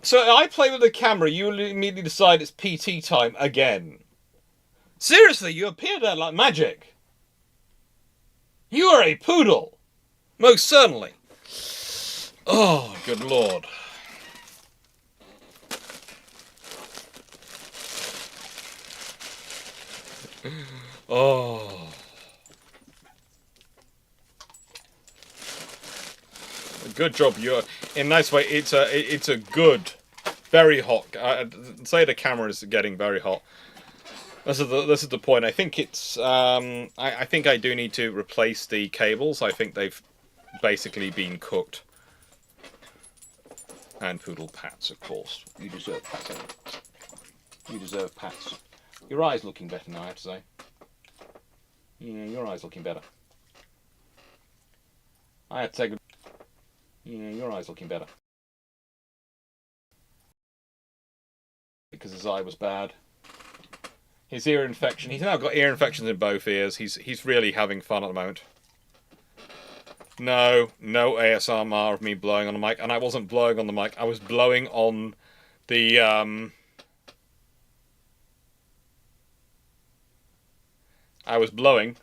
So I play with the camera, you immediately decide it's PT time again. Seriously, you appear there like magic. You are a poodle. Most certainly. Oh, good lord. Oh. Good job. You're in a nice way. It's a good, very hot. I'd say the camera is getting very hot. This is the point. I think it's I think I do need to replace the cables. I think they've basically been cooked. And poodle pats, of course. You deserve pats. You deserve pats. Your eye's looking better now, I have to say. Yeah, your eye's looking better. I had to say good. Yeah, your eye's looking better. Because his eye was bad. His ear infection. He's now got ear infections in both ears. He's really having fun at the moment. No ASMR of me blowing on the mic, and I wasn't blowing on the mic. I was blowing on the I was blowing,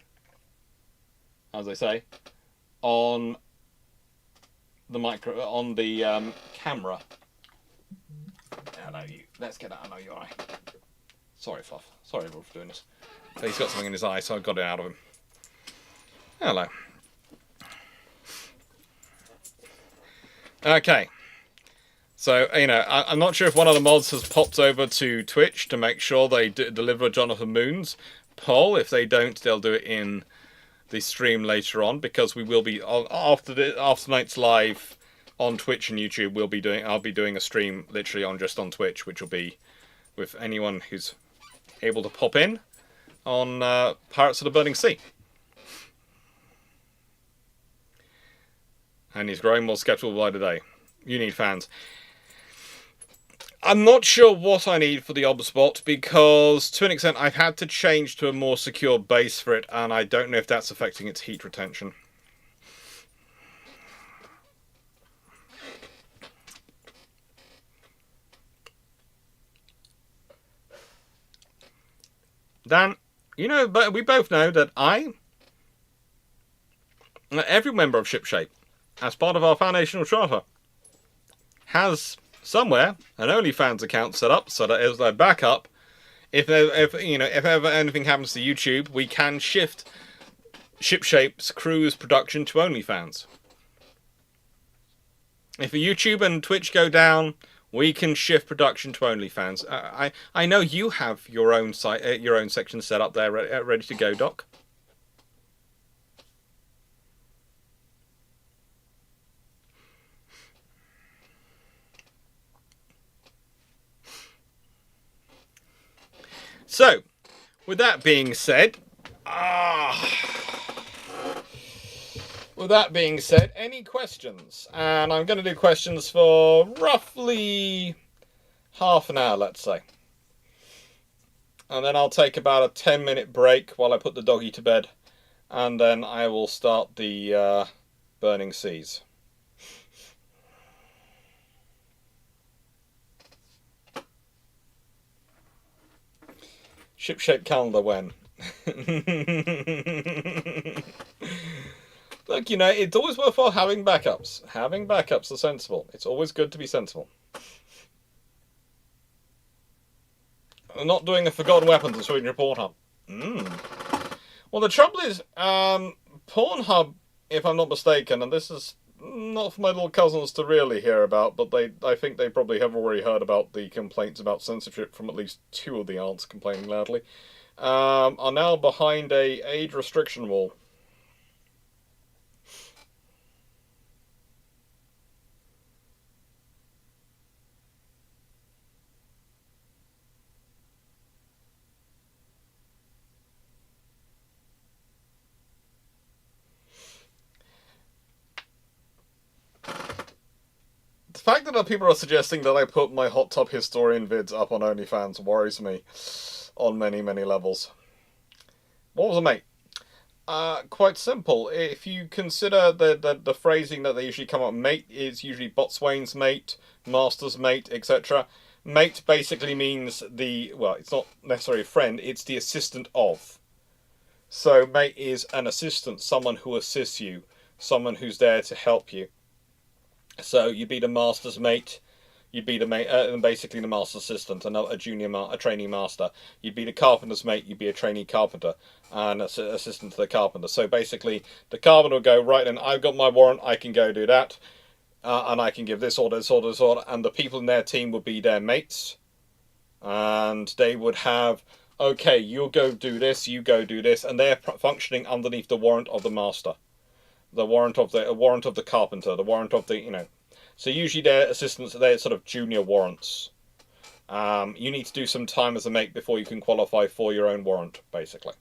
as I say, on the camera. Hello, you. Let's get that out of your eye. Sorry, Fluff. Sorry, everyone, for doing this. But he's got something in his eye, so I got it out of him. Hello. Okay. So, you know, I'm not sure if one of the mods has popped over to Twitch to make sure they deliver Jonathan Moon's poll. If they don't, they'll do it in the stream later on, because we will be after tonight's live on Twitch and YouTube. I'll be doing a stream literally on Twitch, which will be with anyone who's able to pop in on Pirates of the Burning Sea. And he's growing more skeptical by the day. You need fans. I'm not sure what I need for the Obspot, because to an extent I've had to change to a more secure base for it, and I don't know if that's affecting its heat retention. Dan, you know, but we both know that every member of Shipshape, as part of our foundational charter, has somewhere an OnlyFans account set up so that as their backup, if ever anything happens to YouTube, we can shift Shipshape's crew's production to OnlyFans. If YouTube and Twitch go down, we can shift production to OnlyFans. I know you have your own site, your own section set up there, ready to go, Doc. So, with that being said, any questions? And I'm going to do questions for roughly half an hour, let's say. And then I'll take about a 10-minute break while I put the doggy to bed. And then I will start the Burning Seas. Shipshape calendar when? Look, you know, it's always worthwhile having backups. Having backups are sensible. It's always good to be sensible. I'm not doing a Forgotten Weapons on Sweden Report Hub. Well, the trouble is, Pornhub, if I'm not mistaken, and this is not for my little cousins to really hear about, but I think they probably have already heard about the complaints about censorship from at least 2 of the aunts complaining loudly, are now behind a age restriction wall. The fact that people are suggesting that I put my Hot Tub Historian vids up on OnlyFans worries me on many, many levels. What was it, mate? Quite simple. If you consider the phrasing that they usually come up, mate is usually boatswain's mate, master's mate, etc. Mate basically means it's not necessarily a friend, it's the assistant of. So mate is an assistant, someone who assists you, someone who's there to help you. So you'd be the master's mate, you'd be the basically the master's assistant, a trainee master. You'd be the carpenter's mate, you'd be a trainee carpenter, and assistant to the carpenter. So basically, the carpenter will go, right then, I've got my warrant, I can go do that, and I can give this order, this order, this order, and the people in their team would be their mates, and they would have okay, you go do this, you go do this, and they're functioning underneath the warrant of the master, the warrant of the carpenter, the warrant of the. So usually their assistants, they're sort of junior warrants. You need to do some time as a mate before you can qualify for your own warrant, basically.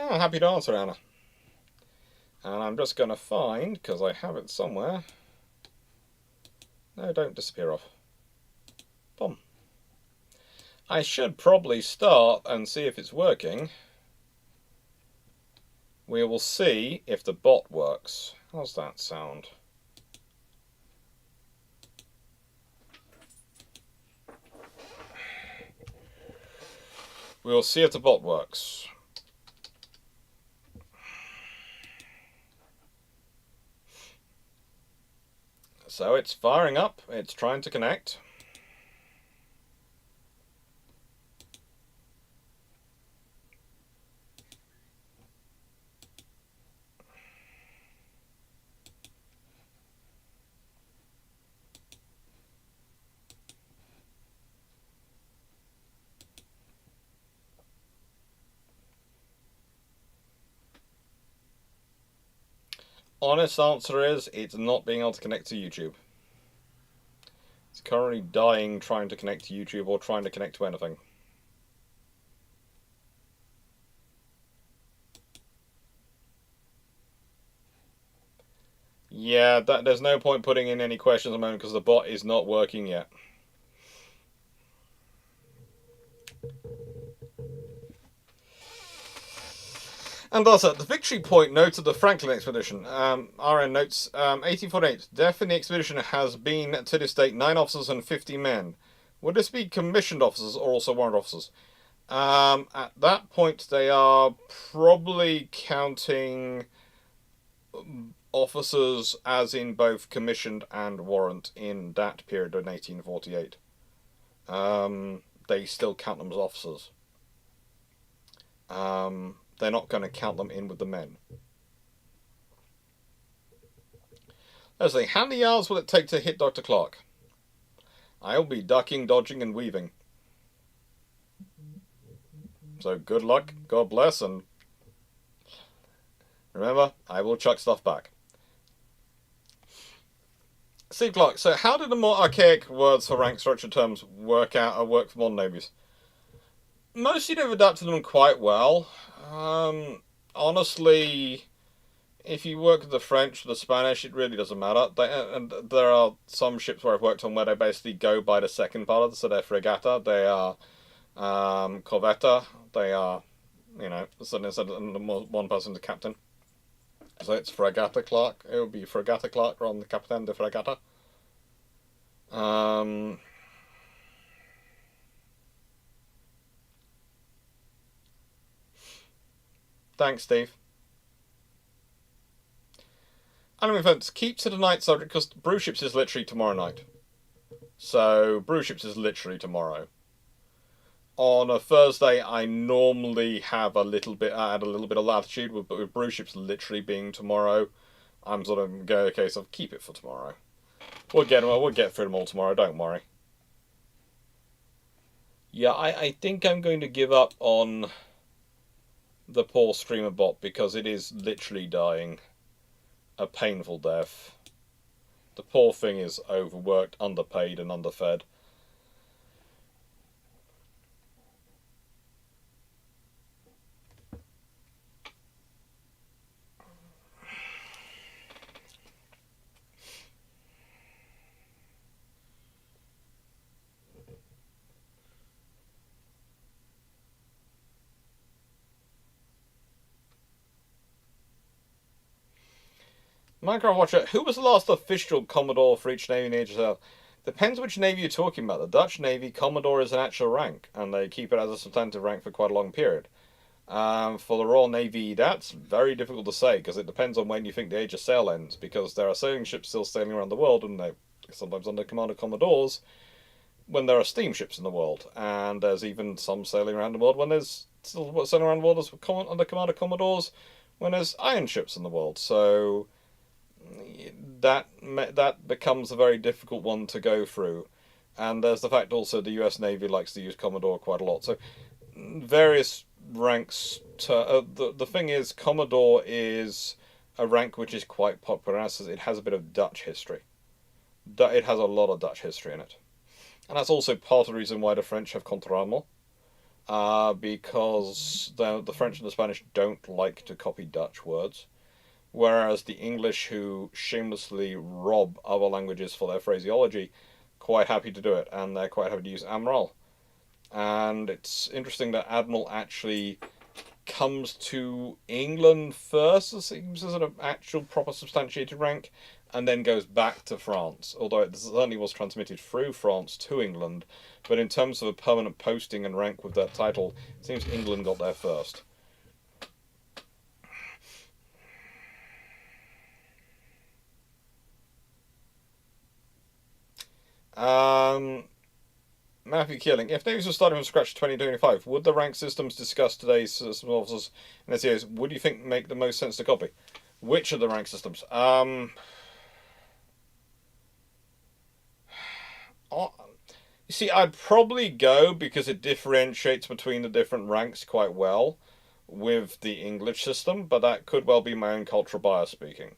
Oh, happy to answer, Anna. And I'm just going to find, because I have it somewhere. No, don't disappear off. Boom. I should probably start and see if it's working. We will see if the bot works. How's that sound? We will see if the bot works. So it's firing up, it's trying to connect. Honest answer is, it's not being able to connect to YouTube. It's currently dying trying to connect to YouTube or trying to connect to anything. Yeah, there's no point putting in any questions at the moment because the bot is not working yet. And also, the victory point note of the Franklin expedition. RN notes, 1848. Death in the expedition has been, to this date, 9 officers and 50 men. Would this be commissioned officers or also warrant officers? At that point, they are probably counting officers as in both commissioned and warrant in that period in 1848. They still count them as officers. They're not going to count them in with the men. Let's see, how many yards will it take to hit Dr. Clarke? I'll be ducking, dodging, and weaving. So good luck, God bless, and remember, I will chuck stuff back. Steve Clarke, so how did the more archaic words for rank structure terms work for modern navies? Mostly they've adapted them quite well. Honestly, if you work with the French or the Spanish, it really doesn't matter. And there are some ships where I've worked on where they basically go by the second part of it, so they're fregata, they are corvetta, they are, instead of one person's a captain. So it's Fregata Clarke. It would be Fregata Clarke rather than the Captain de Fregata. Thanks, Steve. Anime events. Keep to the night subject because Brew Ships is literally tomorrow night. So Brew Ships is literally tomorrow. On a Thursday, I normally have add a little bit of latitude, but with Brew Ships literally being tomorrow, I'm sort of going a case of keep it for tomorrow. We'll get through them all tomorrow. Don't worry. Yeah, I think I'm going to give up on the poor streamer bot because it is literally dying a painful death. The poor thing is overworked, underpaid, and underfed. Minecraft Watcher, who was the last official Commodore for each Navy in the Age of Sail? Depends which Navy you're talking about. The Dutch Navy, Commodore is an actual rank, and they keep it as a substantive rank for quite a long period. For the Royal Navy, that's very difficult to say because it depends on when you think the age of sail ends. Because there are sailing ships still sailing around the world, and they're sometimes under command of commodores when there are steamships in the world, and there's even some sailing around the world when there's still sailing around the world as under command of commodores when there's iron ships in the world. So that becomes a very difficult one to go through. And there's the fact also the U.S. Navy likes to use Commodore quite a lot. So various ranks. The thing is, Commodore is a rank which is quite popular. As it has a bit of Dutch history. It has a lot of Dutch history in it, and that's also part of the reason why the French have contre-amiral. Because the French and the Spanish don't like to copy Dutch words, whereas the English, who shamelessly rob other languages for their phraseology, quite happy to do it, and they're quite happy to use Amiral. And it's interesting that Admiral actually comes to England first, it seems, as an actual proper substantiated rank, and then goes back to France, although it certainly was transmitted through France to England. But in terms of a permanent posting and rank with that title, it seems England got there first. Matthew Keeling, if navies were starting from scratch in 2025, would the rank systems discussed today's system officers and SEOs, would you think make the most sense to copy? Which of the rank systems? You see, I'd probably go because it differentiates between the different ranks quite well with the English system, but that could well be my own cultural bias speaking.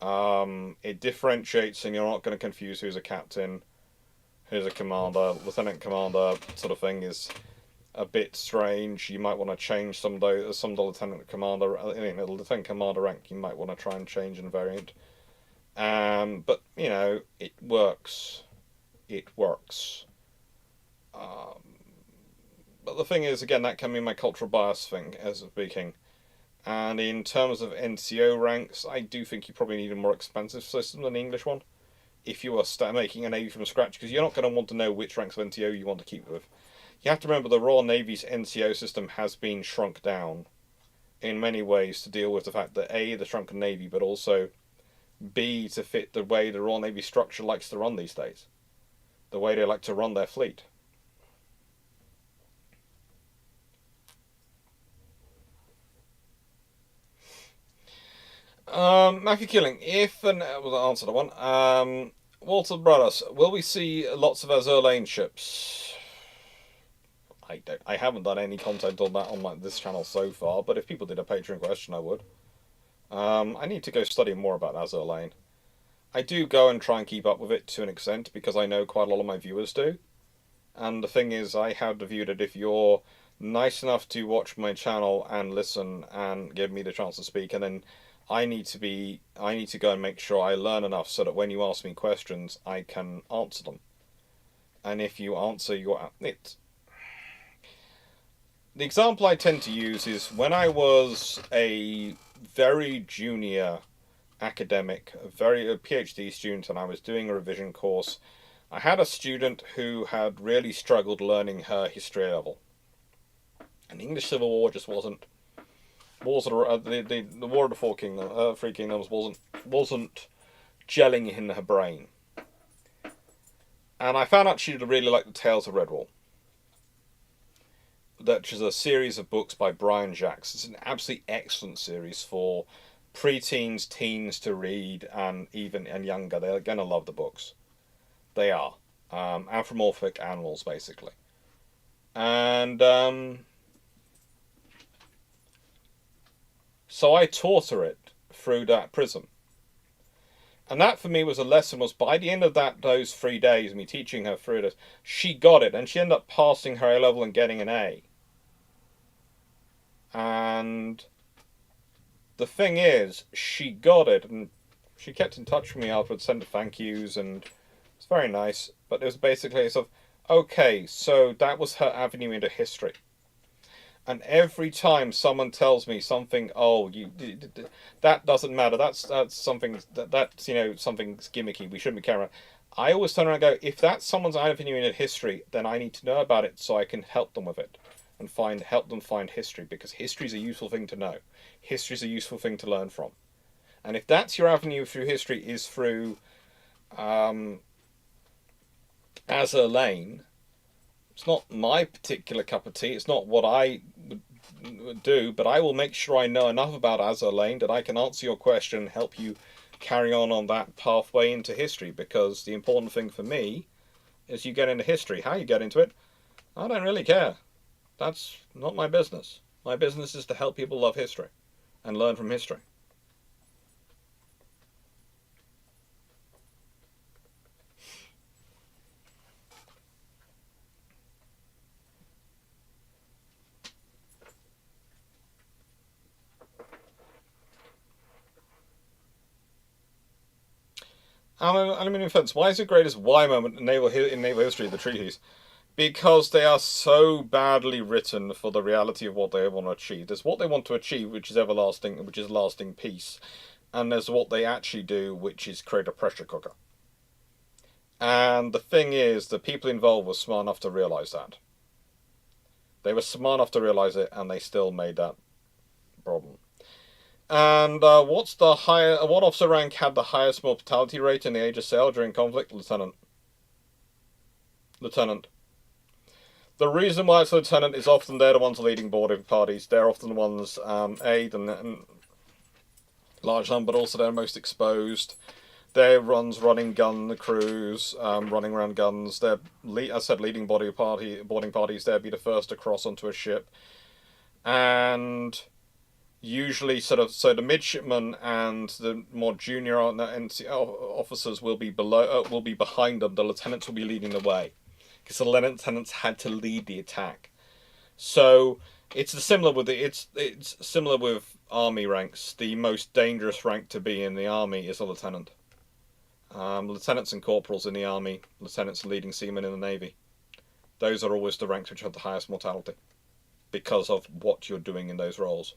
It differentiates, and you're not going to confuse who's a captain, who's a commander, lieutenant commander sort of thing is a bit strange. You might want to change some of the lieutenant commander, the lieutenant commander rank. You might want to try and change and variant. But you know, it works. It works. But the thing is, again, that can be my cultural bias thing as speaking. And in terms of NCO ranks, I do think you probably need a more expensive system than the English one if you are making a Navy from scratch, because you're not going to want to know which ranks of NCO you want to keep with. You have to remember the Royal Navy's NCO system has been shrunk down in many ways to deal with the fact that A, the shrunken Navy, but also B, to fit the way the Royal Navy structure likes to run these days. The way they like to run their fleet. Matthew Killing, if and well, I'll answer the one. Walter Brothers, will we see lots of Azur Lane ships? I haven't done any content on that on this channel so far, but if people did a Patreon question, I would. I need to go study more about Azur Lane. I do go and try and keep up with it to an extent because I know quite a lot of my viewers do. And the thing is, I have the view that if you're nice enough to watch my channel and listen and give me the chance to speak, and then I need to go and make sure I learn enough so that when you ask me questions, I can answer them. And if you answer it. The example I tend to use is when I was a very junior academic, a PhD student, and I was doing a revision course. I had a student who had really struggled learning her history level. And the English Civil War just wasn't. The War of the Three Kingdoms wasn't gelling in her brain. And I found out she really liked the Tales of Redwall, which is a series of books by Brian Jacques. It's an absolutely excellent series for pre-teens, teens to read, and younger. They're going to love the books. They are. Anthropomorphic animals, basically. And so I taught her it through that prism. And that for me was a lesson, was by the end of those 3 days, me teaching her through this, she got it, and she ended up passing her A-level and getting an A. And the thing is, she got it, and she kept in touch with me afterwards, sent her thank yous, and it's very nice. But it was basically sort of, okay, so that was her avenue into history. And every time someone tells me something, that doesn't matter. That's something that's something's gimmicky. We shouldn't be caring. I always turn around and go, if that's someone's avenue into history, then I need to know about it so I can help them with it. and help them find history, because history is a useful thing to know. History is a useful thing to learn from. And if that's your avenue through history is through Azur Lane, it's not my particular cup of tea. It's not what I would do, but I will make sure I know enough about Azur Lane that I can answer your question and help you carry on that pathway into history, because the important thing for me is you get into history. How you get into it, I don't really care. That's not my business. My business is to help people love history and learn from history. Aluminium fence. Why is the greatest why moment in naval history the treaties? Because they are so badly written for the reality of what they want to achieve. There's what they want to achieve, which is everlasting, which is lasting peace, and there's what they actually do, which is create a pressure cooker. And the thing is, the people involved were smart enough to realise that. They were smart enough to realise it, and they still made that problem. And what officer rank had the highest mortality rate in the age of sail during conflict? Lieutenant. Lieutenant. The reason why it's lieutenant is often they're the ones leading boarding parties. They're often the ones, the large number, but also they're most exposed. They're running gun crews, running around guns. They're, as I said, leading boarding parties. They'd be the first to cross onto a ship, and usually so the midshipmen and the more junior NCO officers will be behind them. The lieutenants will be leading the way, because the lieutenants had to lead the attack. So it's similar with army ranks. The most dangerous rank to be in the army is a lieutenant. Lieutenants and corporals in the army, lieutenants and leading seamen in the navy. Those are always the ranks which have the highest mortality, because of what you're doing in those roles.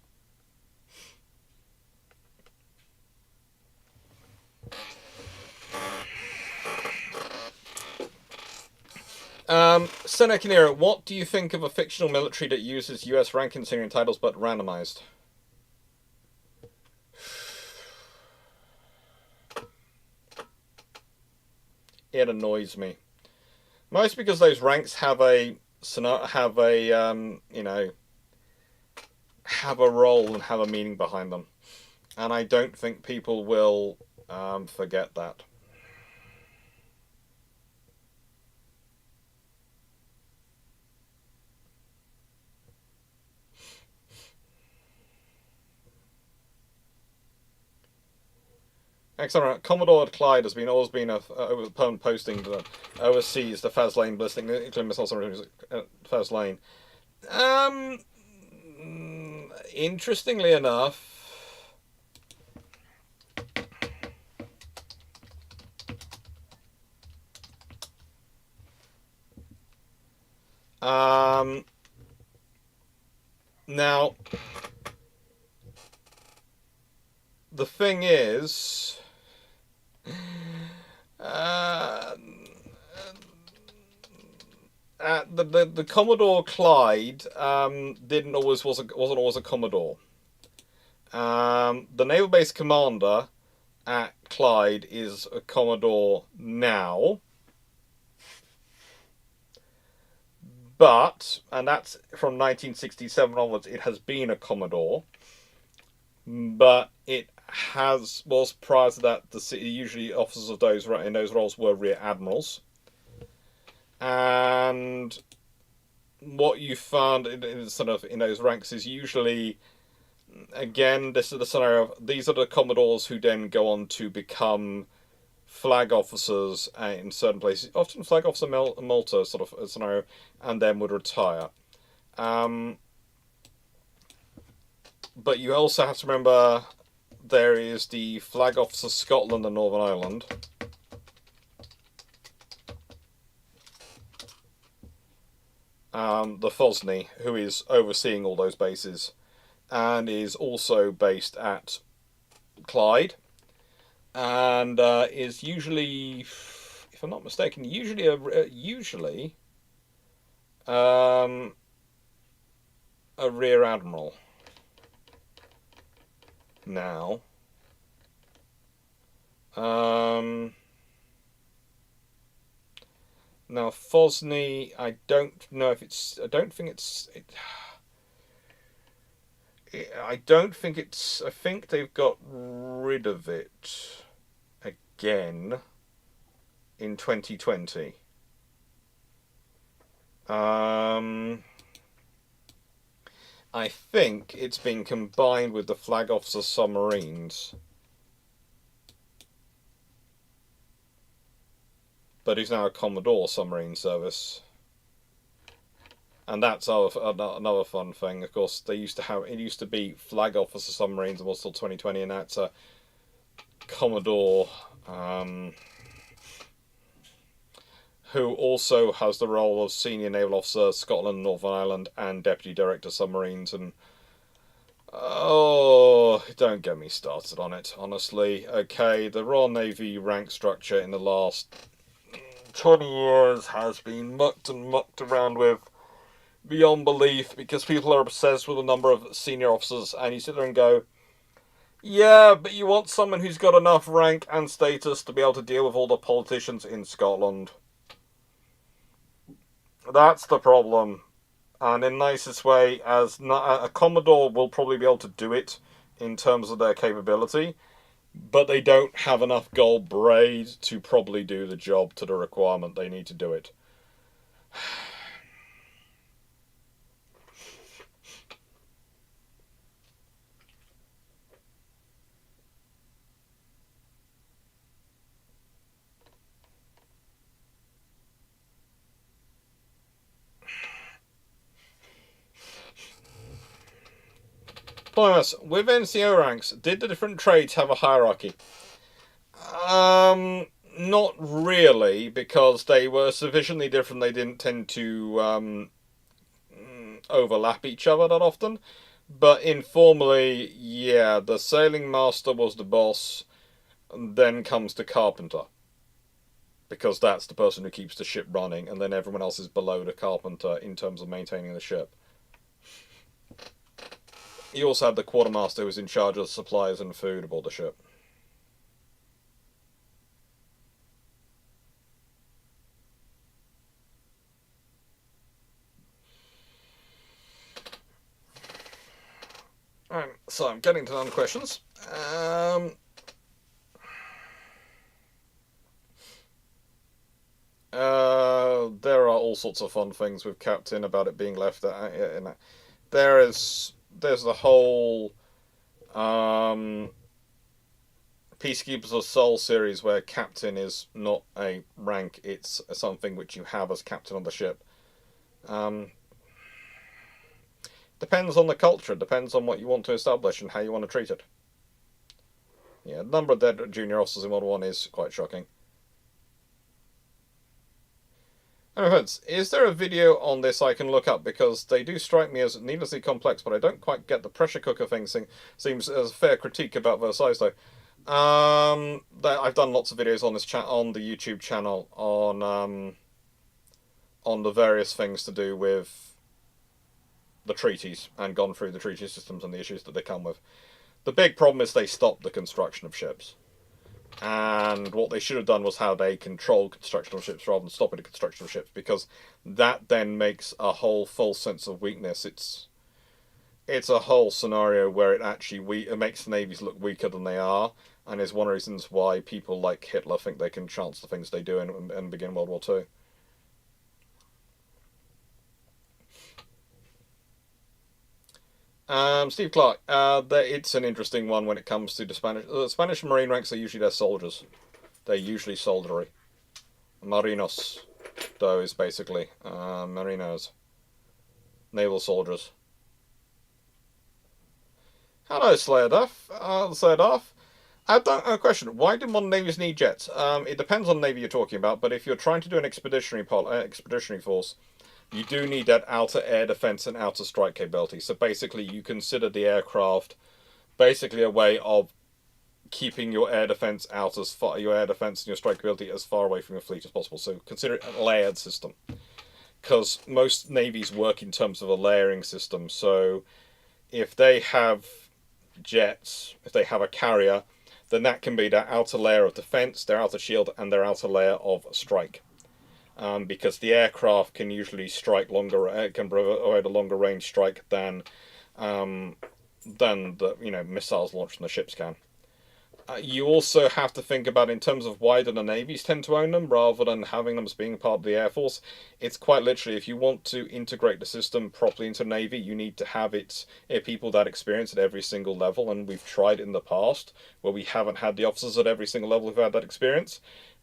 Seneca, what do you think of a fictional military that uses US rank and senior titles but randomized? It annoys me. Most because those ranks have a role and have a meaning behind them, and I don't think people will forget that. Excellent. Commodore Clyde has always been a permanent posting overseas. The Faz Lane ballistic nuclear missiles Faz Lane. Interestingly enough, now the thing is, the Commodore Clyde wasn't always a Commodore. The naval base commander at Clyde is a Commodore now, and that's from 1967 onwards, it has been a Commodore, but it was prior to that, usually officers of in those roles were rear admirals. And what you found in those ranks is usually, again, this is the scenario. These are the Commodores who then go on to become flag officers in certain places. Often flag officer Malta sort of a scenario, and then would retire. But you also have to remember there is the flag officer Scotland and Northern Ireland. The FOSNI, who is overseeing all those bases, and is also based at Clyde, and is usually, if I'm not mistaken, usually a rear admiral now. Now Fosni, I don't know if it's. I don't think it's. I don't think it's. I think they've got rid of it again in 2020. I think it's been combined with the Flag Officer submarines. But he's now a Commodore submarine service. And that's another fun thing. Of course, they used to have, it used to be Flag Officer submarines until 2020, and that's a Commodore, who also has the role of Senior Naval Officer, Scotland, Northern Ireland, and Deputy Director Submarines. And oh, don't get me started on it, honestly. Okay, the Royal Navy rank structure in the last 20 years has been mucked around with beyond belief, because people are obsessed with the number of senior officers, and you sit there and go, yeah, but you want someone who's got enough rank and status to be able to deal with all the politicians in Scotland. That's the problem. And in the nicest way, as a Commodore will probably be able to do it in terms of their capability, but they don't have enough gold braid to probably do the job to the requirement they need to do it. Plus, with NCO ranks, did the different trades have a hierarchy? Not really, because they were sufficiently different. They didn't tend to overlap each other that often. But informally, yeah, the sailing master was the boss, and then comes the carpenter, because that's the person who keeps the ship running, and then everyone else is below the carpenter in terms of maintaining the ship. He also had the quartermaster who was in charge of supplies and food aboard the ship. Alright, so I'm getting to none questions. There are all sorts of fun things with Captain about it being left in. There's the whole Peacekeepers of Seoul series where Captain is not a rank, it's something which you have as Captain on the ship. Depends on the culture, depends on what you want to establish and how you want to treat it. Yeah, the number of dead junior officers in World War I is quite shocking. Friends, is there a video on this I can look up? Because they do strike me as needlessly complex, but I don't quite get the pressure cooker thing. Seems as a fair critique about Versailles, though. I've done lots of videos on this on the YouTube channel on the various things to do with the treaties, and gone through the treaty systems and the issues that they come with. The big problem is they stopped the construction of ships. And what they should have done was how they control construction of ships rather than stopping the construction of ships, because that then makes a whole false sense of weakness. It's a whole scenario where it makes the navies look weaker than they are, and is one of the reasons why people like Hitler think they can chance the things they do and begin World War II. Steve Clarke, it's an interesting one when it comes to the Spanish. The Spanish Marine ranks are usually their soldiers. They're usually soldiery. Marinos, though, is basically marinos. Naval soldiers. Hello, Slayer Duff. I've done a question. Why do modern navies need jets? It depends on the navy you're talking about, but if you're trying to do an expeditionary force, you do need that outer air defense and outer strike capability. So basically, you consider the aircraft basically a way of keeping your air defense your air defense and your strike capability as far away from your fleet as possible. So consider it a layered system. because most navies work in terms of a layering system. So if they have jets, if they have a carrier, then that can be their outer layer of defense, their outer shield, and their outer layer of strike. Because the aircraft can usually strike longer, can provide a longer range strike than the missiles launched from the ships can. You also have to think about, in terms of why do the navies tend to own them rather than having them as being part of the Air Force. It's quite literally, if you want to integrate the system properly into the Navy, you need to have people that experience at every single level, and we've tried in the past where we haven't had the officers at every single level who've had that experience,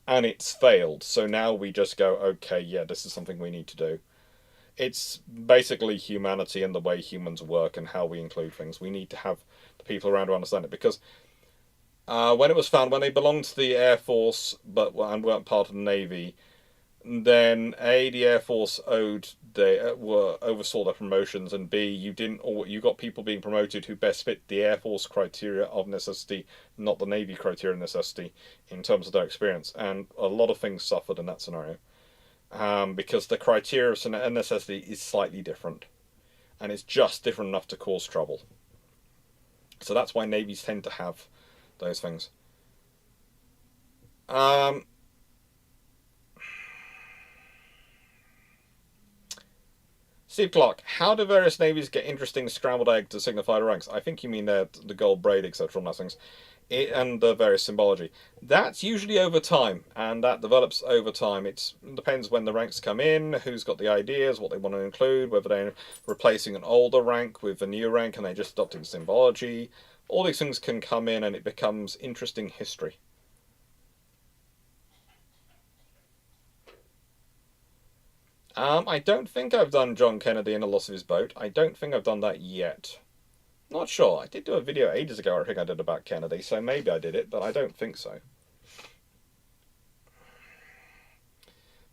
and it's failed. So now we just go, okay, yeah, this is something we need to do. It's basically humanity and the way humans work and how we include things. We need to have the people around who understand it, because when it was found, when they belonged to the Air Force and weren't part of the Navy, then A, the Air Force oversaw their promotions, and B, you got people being promoted who best fit the Air Force criteria of necessity, not the Navy criteria of necessity in terms of their experience, and a lot of things suffered in that scenario. Because the criteria of necessity is slightly different, and it's just different enough to cause trouble. So that's why navies tend to have those things. Steve Clarke, how do various navies get interesting scrambled egg to signify the ranks? I think you mean the gold braid, etc. and those things. And the various symbology. That's usually over time, and that develops over time. It depends when the ranks come in, who's got the ideas, what they want to include, whether they're replacing an older rank with a new rank and they're just adopting symbology. All these things can come in and it becomes interesting history. I don't think I've done John Kennedy and the loss of his boat. I don't think I've done that yet. Not sure. I did do a video ages ago, I think I did, about Kennedy, so maybe I did it, but I don't think so.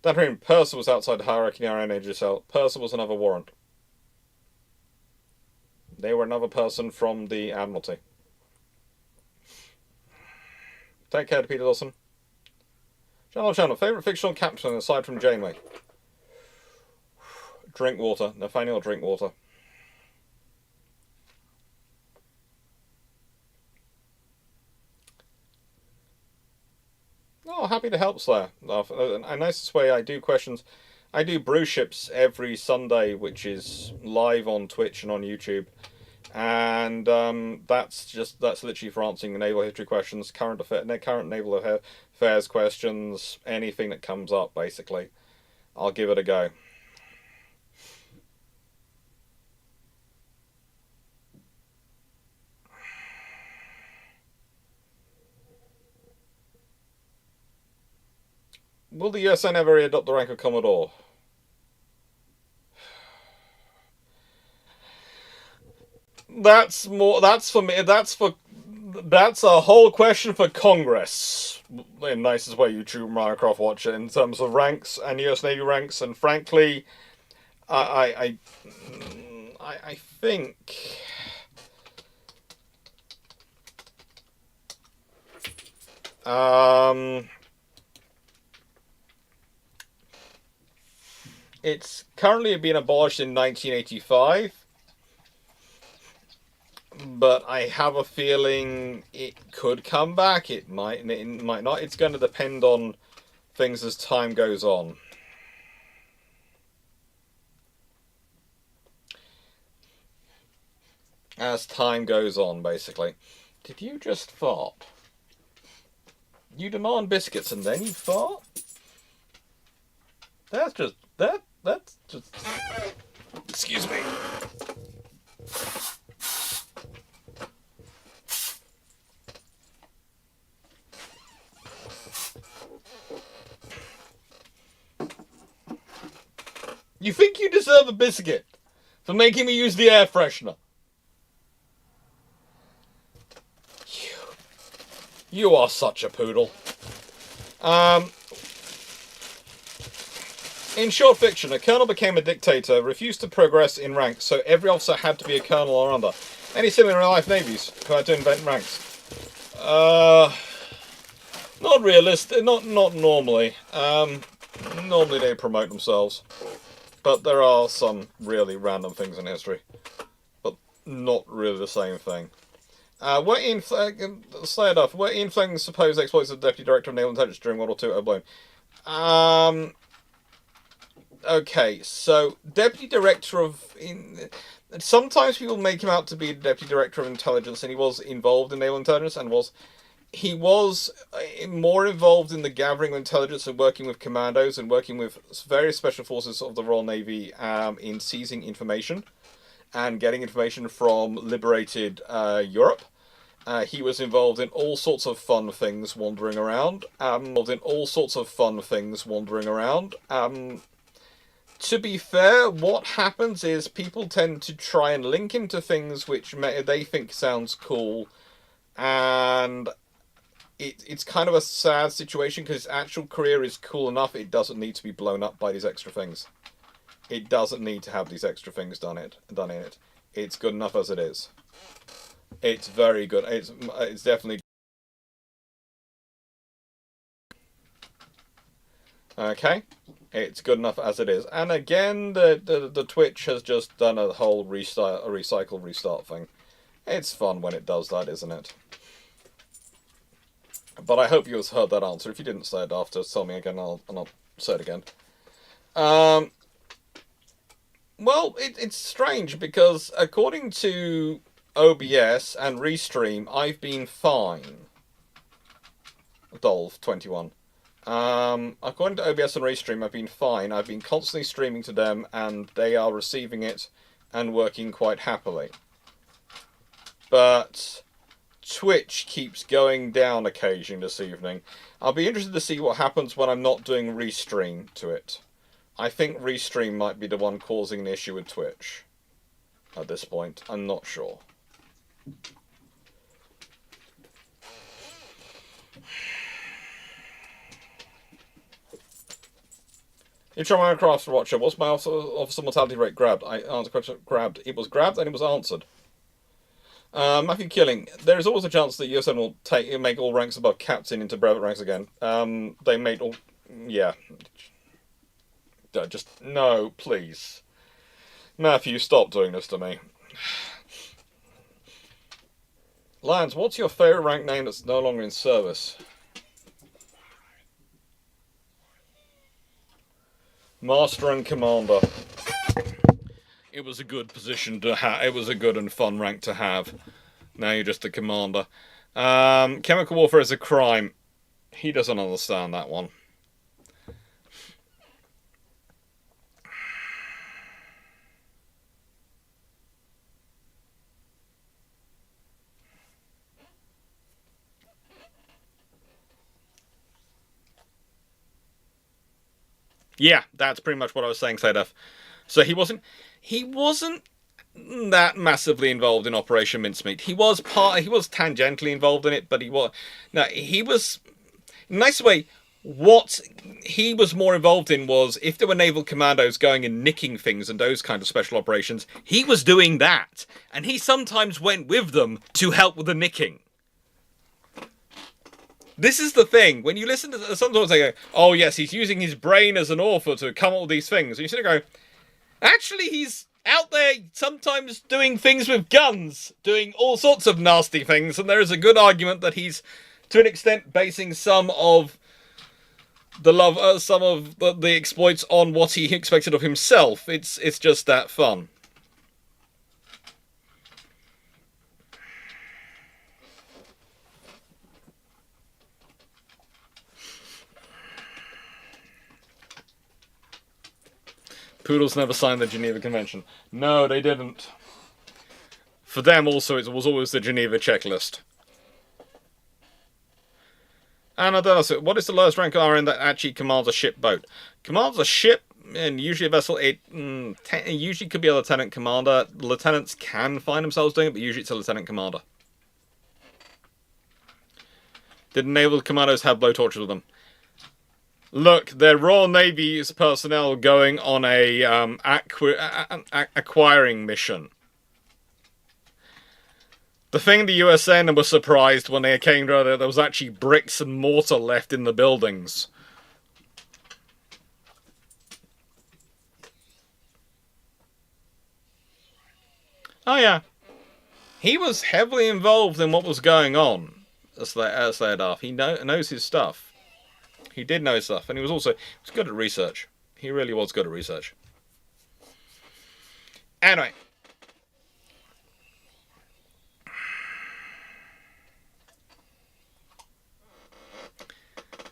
That Purser was outside the hierarchy in our own age cell. Purser was another warrant. They were another person from the Admiralty. Take care to Peter Dawson. Channel, favourite fictional captain aside from Janeway? Drinkwater. Nathaniel Drinkwater. Oh, happy to help, Slayer. A nicest way I do questions. I do brew ships every Sunday, which is live on Twitch and on YouTube. And that's literally for answering naval history questions, current naval affairs questions, anything that comes up, basically. I'll give it a go. Will the USA ever adopt the rank of Commodore? That's for me. That's a whole question for Congress. In the nicest way you true Minecraft watcher, in terms of ranks and US Navy ranks, and frankly, I think it's currently being abolished in 1985. But I have a feeling it could come back. It might not. It's going to depend on things as time goes on. As time goes on, basically. Did you just fart? You demand biscuits and then you fart? That's just... Excuse me. You think you deserve a biscuit for making me use the air freshener? You are such a poodle. In short fiction, a colonel became a dictator, refused to progress in ranks, so every officer had to be a colonel or under. Any similar real-life navies who had to invent ranks? Not realistic. Not normally. Normally they promote themselves. But there are some really random things in history. But not really the same thing. Were Ian Fleming's supposed exploits of the Deputy Director of Naval Intelligence during World War II overblown? Okay, so Deputy Director of... Sometimes people make him out to be Deputy Director of Intelligence, and he was involved in Naval Intelligence, and he was more involved in the gathering of intelligence and working with commandos and working with various special forces of the Royal Navy in seizing information and getting information from liberated Europe. He was involved in all sorts of fun things wandering around. To be fair, what happens is people tend to try and link him to things which they think sounds cool, and it's kind of a sad situation because his actual career is cool enough. It doesn't need to be blown up by these extra things. It doesn't need to have these extra things done in it. It's good enough as it is. It's very good. It's definitely okay. It's good enough as it is. And again, the Twitch has just done a whole restart thing. It's fun when it does that, isn't it? But I hope you have heard that answer. If you didn't say it after, tell me again, and I'll say it again. Well, it's strange because according to OBS and Restream, I've been fine. Dolph21. According to OBS and Restream, I've been fine. I've been constantly streaming to them, and they are receiving it and working quite happily. But Twitch keeps going down occasionally this evening. I'll be interested to see what happens when I'm not doing Restream to it. I think Restream might be the one causing the issue with Twitch. At this point, I'm not sure. Intro Minecraft Watcher, what's my officer mortality rate grabbed? I answered the question, grabbed. It was grabbed and it was answered. Matthew Killing, there is always a chance that USN will make all ranks above captain into brevet ranks again. They made all... Yeah. Just... No, please. Matthew, stop doing this to me. Lions, what's your favourite rank name that's no longer in service? Master and Commander. It was a good position to have. It was a good and fun rank to have. Now you're just a commander. Chemical warfare is a crime. He doesn't understand that one. Yeah, that's pretty much what I was saying, Sadef. So he wasn't that massively involved in Operation Mincemeat. He was tangentially involved in it, but he was in a nice way. What he was more involved in was if there were naval commandos going and nicking things and those kind of special operations, he was doing that, and he sometimes went with them to help with the nicking. This is the thing. When you listen to sometimes they go, "Oh yes, he's using his brain as an author to come up with these things," and you sort of go, "Actually, he's out there sometimes doing things with guns, doing all sorts of nasty things," and there is a good argument that he's, to an extent, basing some of the exploits on what he expected of himself. It's just that fun. Poodles never signed the Geneva Convention. No, they didn't. For them also, it was always the Geneva checklist. Anna Dallas, what is the lowest rank RN that actually commands a ship boat? Commands a ship, and usually a vessel, it usually could be a lieutenant commander. Lieutenants can find themselves doing it, but usually it's a lieutenant commander. Did naval commandos have blowtorches with them? Look, they're Royal Navy's personnel going on a acquiring mission. The thing the USN was surprised when they came to there was actually bricks and mortar left in the buildings. Oh yeah, he was heavily involved in what was going on at Slayerdath. He knows his stuff. He did know his stuff, and he was good at research. He really was good at research. Anyway.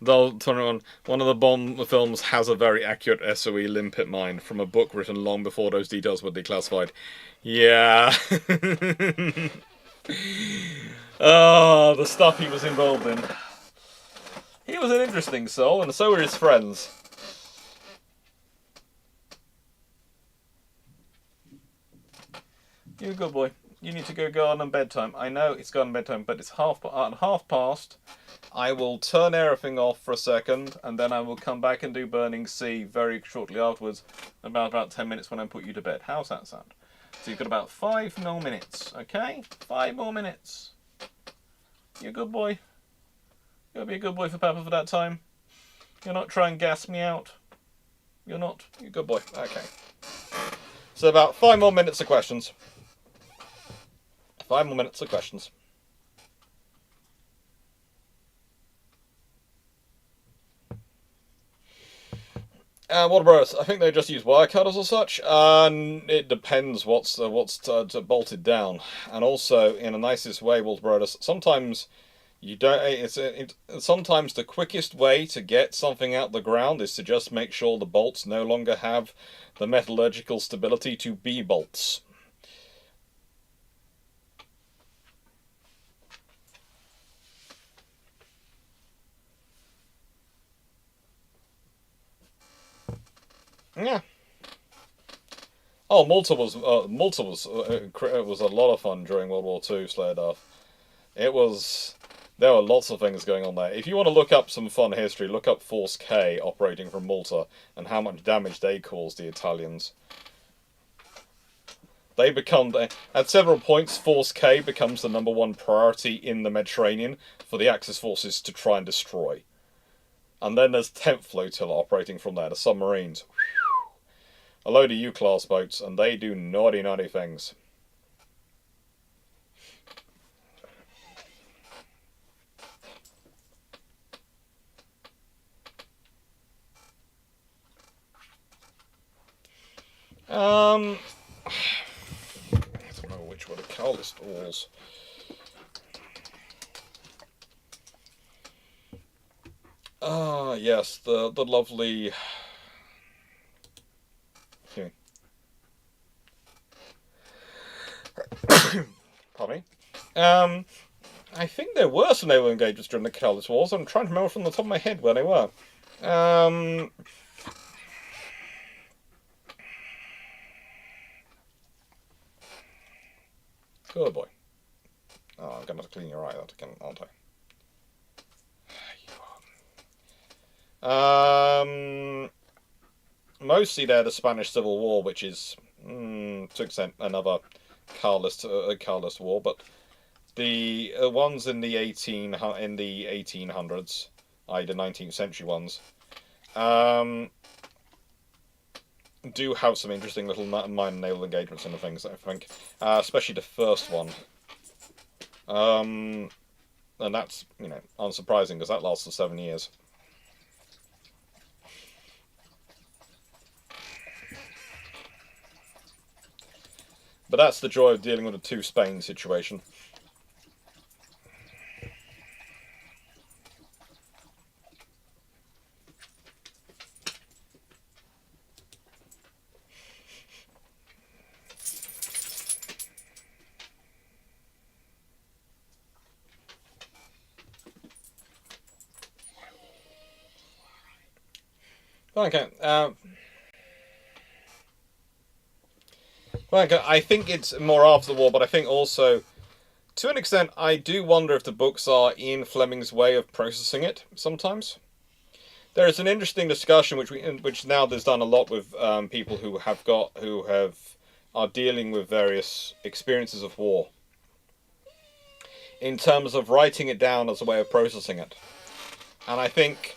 One of the Bond films has a very accurate SOE limpet mine from a book written long before those details were declassified. Yeah. Oh, the stuff he was involved in. He was an interesting soul, and so were his friends. You good boy. You need to go on bedtime. I know it's gone bedtime, but it's half past. I will turn everything off for a second, and then I will come back and do Burning Sea very shortly afterwards, about 10 minutes when I put you to bed. How's that sound? So you've got about 5 more minutes, okay? 5 more minutes. You a good boy? You'll be a good boy for Papa for that time? You're not trying to gas me out? You're not? You're a good boy. Okay. So about 5 more minutes of questions. 5 more minutes of questions. What about? I think they just use wire cutters or such. It depends what's bolted down, and also in the nicest way, Walter sometimes you don't. Sometimes the quickest way to get something out the ground is to just make sure the bolts no longer have the metallurgical stability to be bolts. Yeah. Oh, Malta was a lot of fun during World War II. Slayerdath. There were lots of things going on there. If you want to look up some fun history, look up Force K operating from Malta and how much damage they caused the Italians. At several points, Force K becomes the #1 priority in the Mediterranean for the Axis forces to try and destroy. And then there's 10th Flotilla operating from there, the submarines. A load of U-class boats, and they do naughty things. I don't know which were the coldest walls. Ah, yes, the lovely. Pardon me. I think there were some naval engagements during the Catalyst Wars. I'm trying to remember from the top of my head where they were. Good boy. Oh, I'm going to clean your eye out again, aren't I? Mostly they're the Spanish Civil War, which is, to an extent, another Carlist war, but the ones in the 1800s, i.e. the 19th century ones, do have some interesting little minor naval engagements and things, I think, especially the first one. And that's, unsurprising because that lasted 7 years. But that's the joy of dealing with a two Spain situation. Okay. I think it's more after the war, but I think also, to an extent, I do wonder if the books are Ian Fleming's way of processing it sometimes. There is an interesting discussion which now there's done a lot with people who are dealing with various experiences of war, in terms of writing it down as a way of processing it. And I think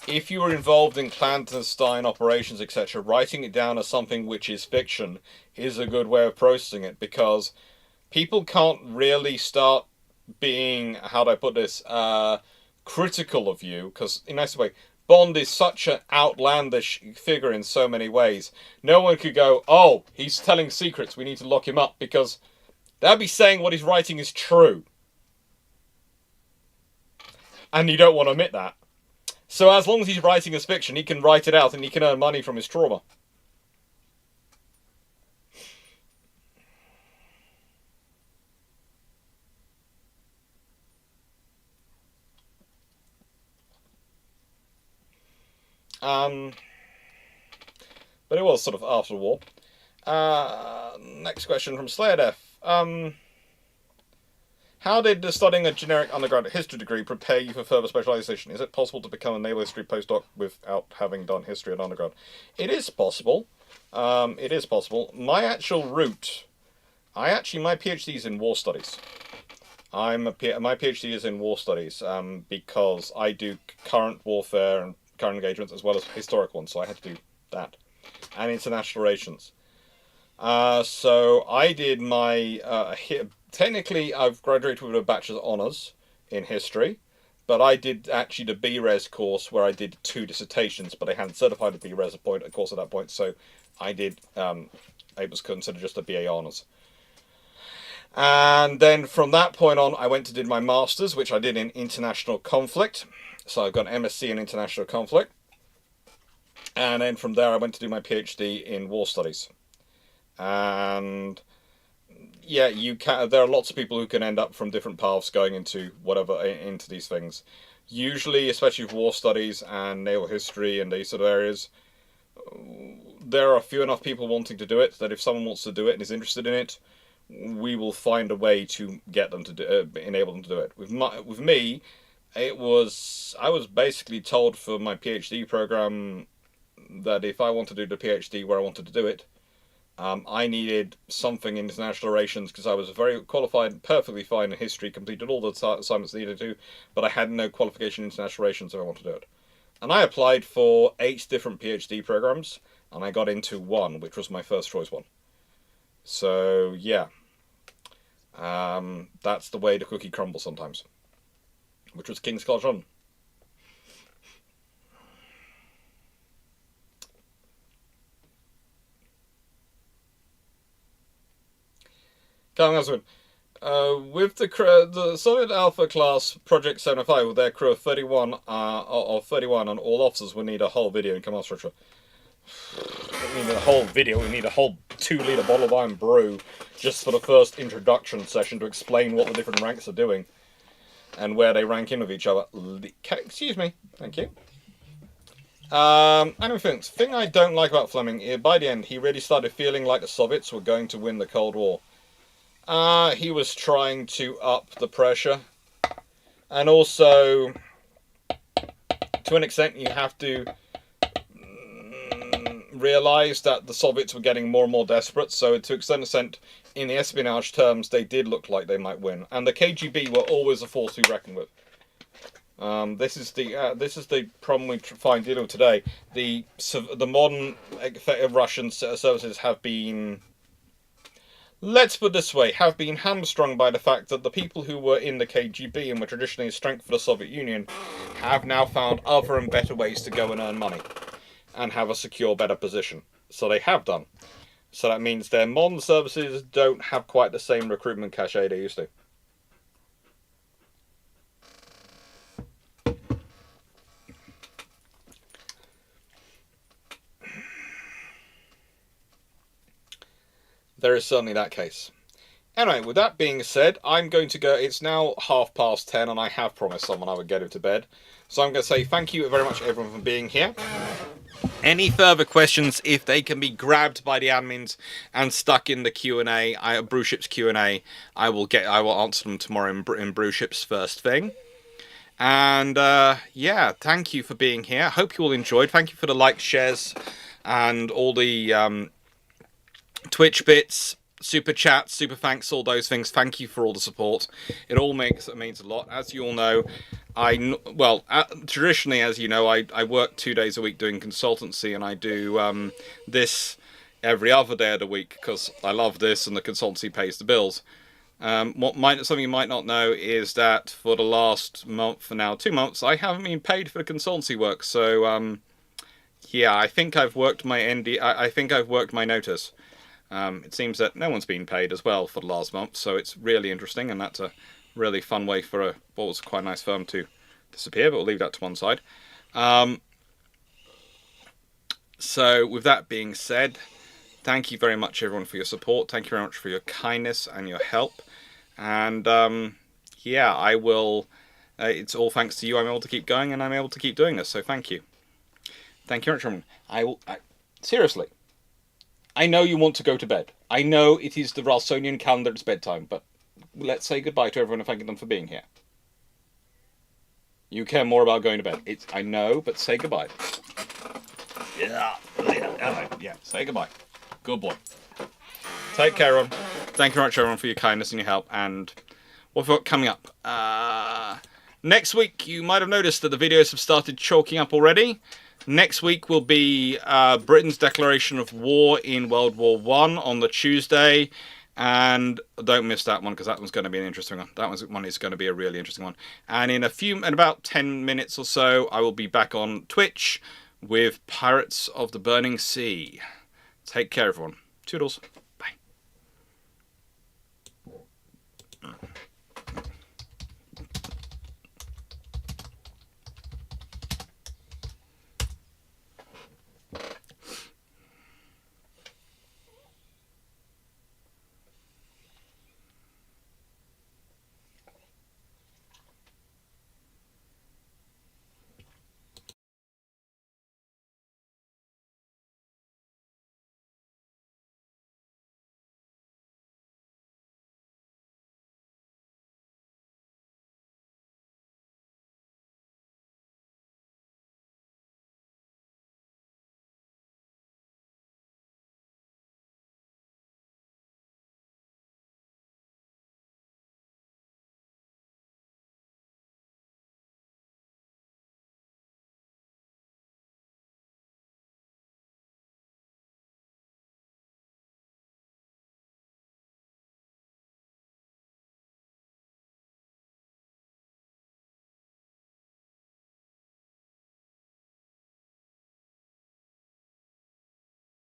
if you were involved in clandestine operations, etc., writing it down as something which is fiction is a good way of processing it, because people can't really start being, how do I put this, critical of you, because in a nice way, Bond is such an outlandish figure in so many ways. No one could go, oh, he's telling secrets, we need to lock him up, because that'd be saying what he's writing is true. And you don't want to admit that. So as long as he's writing as fiction, he can write it out and he can earn money from his trauma. But it was sort of after the war. Next question from Slayer how did studying a generic undergraduate history degree prepare you for further specialization? Is it possible to become a naval history postdoc without having done history at undergrad? It is possible. It is possible. My actual route, my PhD is in war studies. My PhD is in war studies because I do current warfare and current engagements as well as historical ones, so I had to do that. And international relations. So I did my... technically, I've graduated with a Bachelor's Honours in History, but I did actually the B-Res course where I did 2 dissertations, but I hadn't certified the B-Res course at that point, so I did... it was considered just a BA Honours. And then from that point on, I went to do my Masters, which I did in International Conflict. So I've got an MSc in International Conflict. And then from there, I went to do my PhD in War Studies. And yeah, there are lots of people who can end up from different paths going into into these things. Usually, especially with War Studies and Naval History and these sort of areas, there are few enough people wanting to do it that if someone wants to do it and is interested in it, we will find a way to get them to enable them to do it. With me, I was basically told for my PhD program that if I wanted to do the PhD where I wanted to do it, I needed something in international relations because I was very qualified, perfectly fine in history, completed all the assignments needed to, but I had no qualification in international relations if I wanted to do it. And I applied for 8 different PhD programs, and I got into one, which was my first choice one. So, yeah. That's the way the cookie crumbles sometimes. Which was King's College London. With the Soviet Alpha class Project 705 with their crew of 31 and all officers will need a whole video in command structure. We need a whole video, we need a whole 2-litre bottle of iron brew just for the first introduction session to explain what the different ranks are doing and where they rank in with each other. Excuse me, thank you. Anything thing I don't like about Fleming, by the end he really started feeling like the Soviets were going to win the Cold War. He was trying to up the pressure, and also to an extent you have to realised that the Soviets were getting more and more desperate, so to an extent, in the espionage terms, they did look like they might win. And the KGB were always a force to be reckoned with. This is the problem we find dealing with today. The modern Russian services have been, let's put it this way, have been hamstrung by the fact that the people who were in the KGB and were traditionally a strength for the Soviet Union have now found other and better ways to go and earn money and have a secure, better position. So they have done. So that means their modern services don't have quite the same recruitment cachet they used to. There is certainly that case. Anyway, with that being said, I'm going to go. It's now 10:30 and I have promised someone I would get him to bed. So I'm going to say thank you very much everyone for being here. Any further questions, if they can be grabbed by the admins and stuck in the Q&A, Brewship's Q&A, I will answer them tomorrow in Brewship's first thing. And yeah, thank you for being here. Hope you all enjoyed. Thank you for the likes, shares, and all the Twitch bits. super chats, super thanks, all those things. Thank you for all the support. It all means a lot. As you all know, traditionally, as you know, I work 2 days a week doing consultancy, and I do this every other day of the week because I love this and the consultancy pays the bills. Something you might not know is that for the last month, for now 2 months, I haven't been paid for the consultancy work. So yeah, I think I've worked my I think I've worked my notice. It seems that no one's been paid as well for the last month, so it's really interesting, and that's a really fun way for what was quite a nice firm to disappear, but we'll leave that to one side. So with that being said, thank you very much everyone for your support. Thank you very much for your kindness and your help. And yeah, I will. It's all thanks to you I'm able to keep going, and I'm able to keep doing this. So thank you. Thank you very much, everyone. Seriously, I know you want to go to bed. I know it is the Ralsonian calendar, it's bedtime, but let's say goodbye to everyone and thank them for being here. You care more about going to bed. I know, but say goodbye. Yeah, say goodbye. Good boy. Take care, everyone. Thank you very much, everyone, for your kindness and your help. And what have we got coming up? Next week, you might have noticed that the videos have started chalking up already. Next week will be Britain's declaration of war in World War I on the Tuesday. And don't miss that one, because that one's going to be an interesting one. That one is going to be a really interesting one. And in about 10 minutes or so, I will be back on Twitch with Pirates of the Burning Sea. Take care, everyone. Toodles.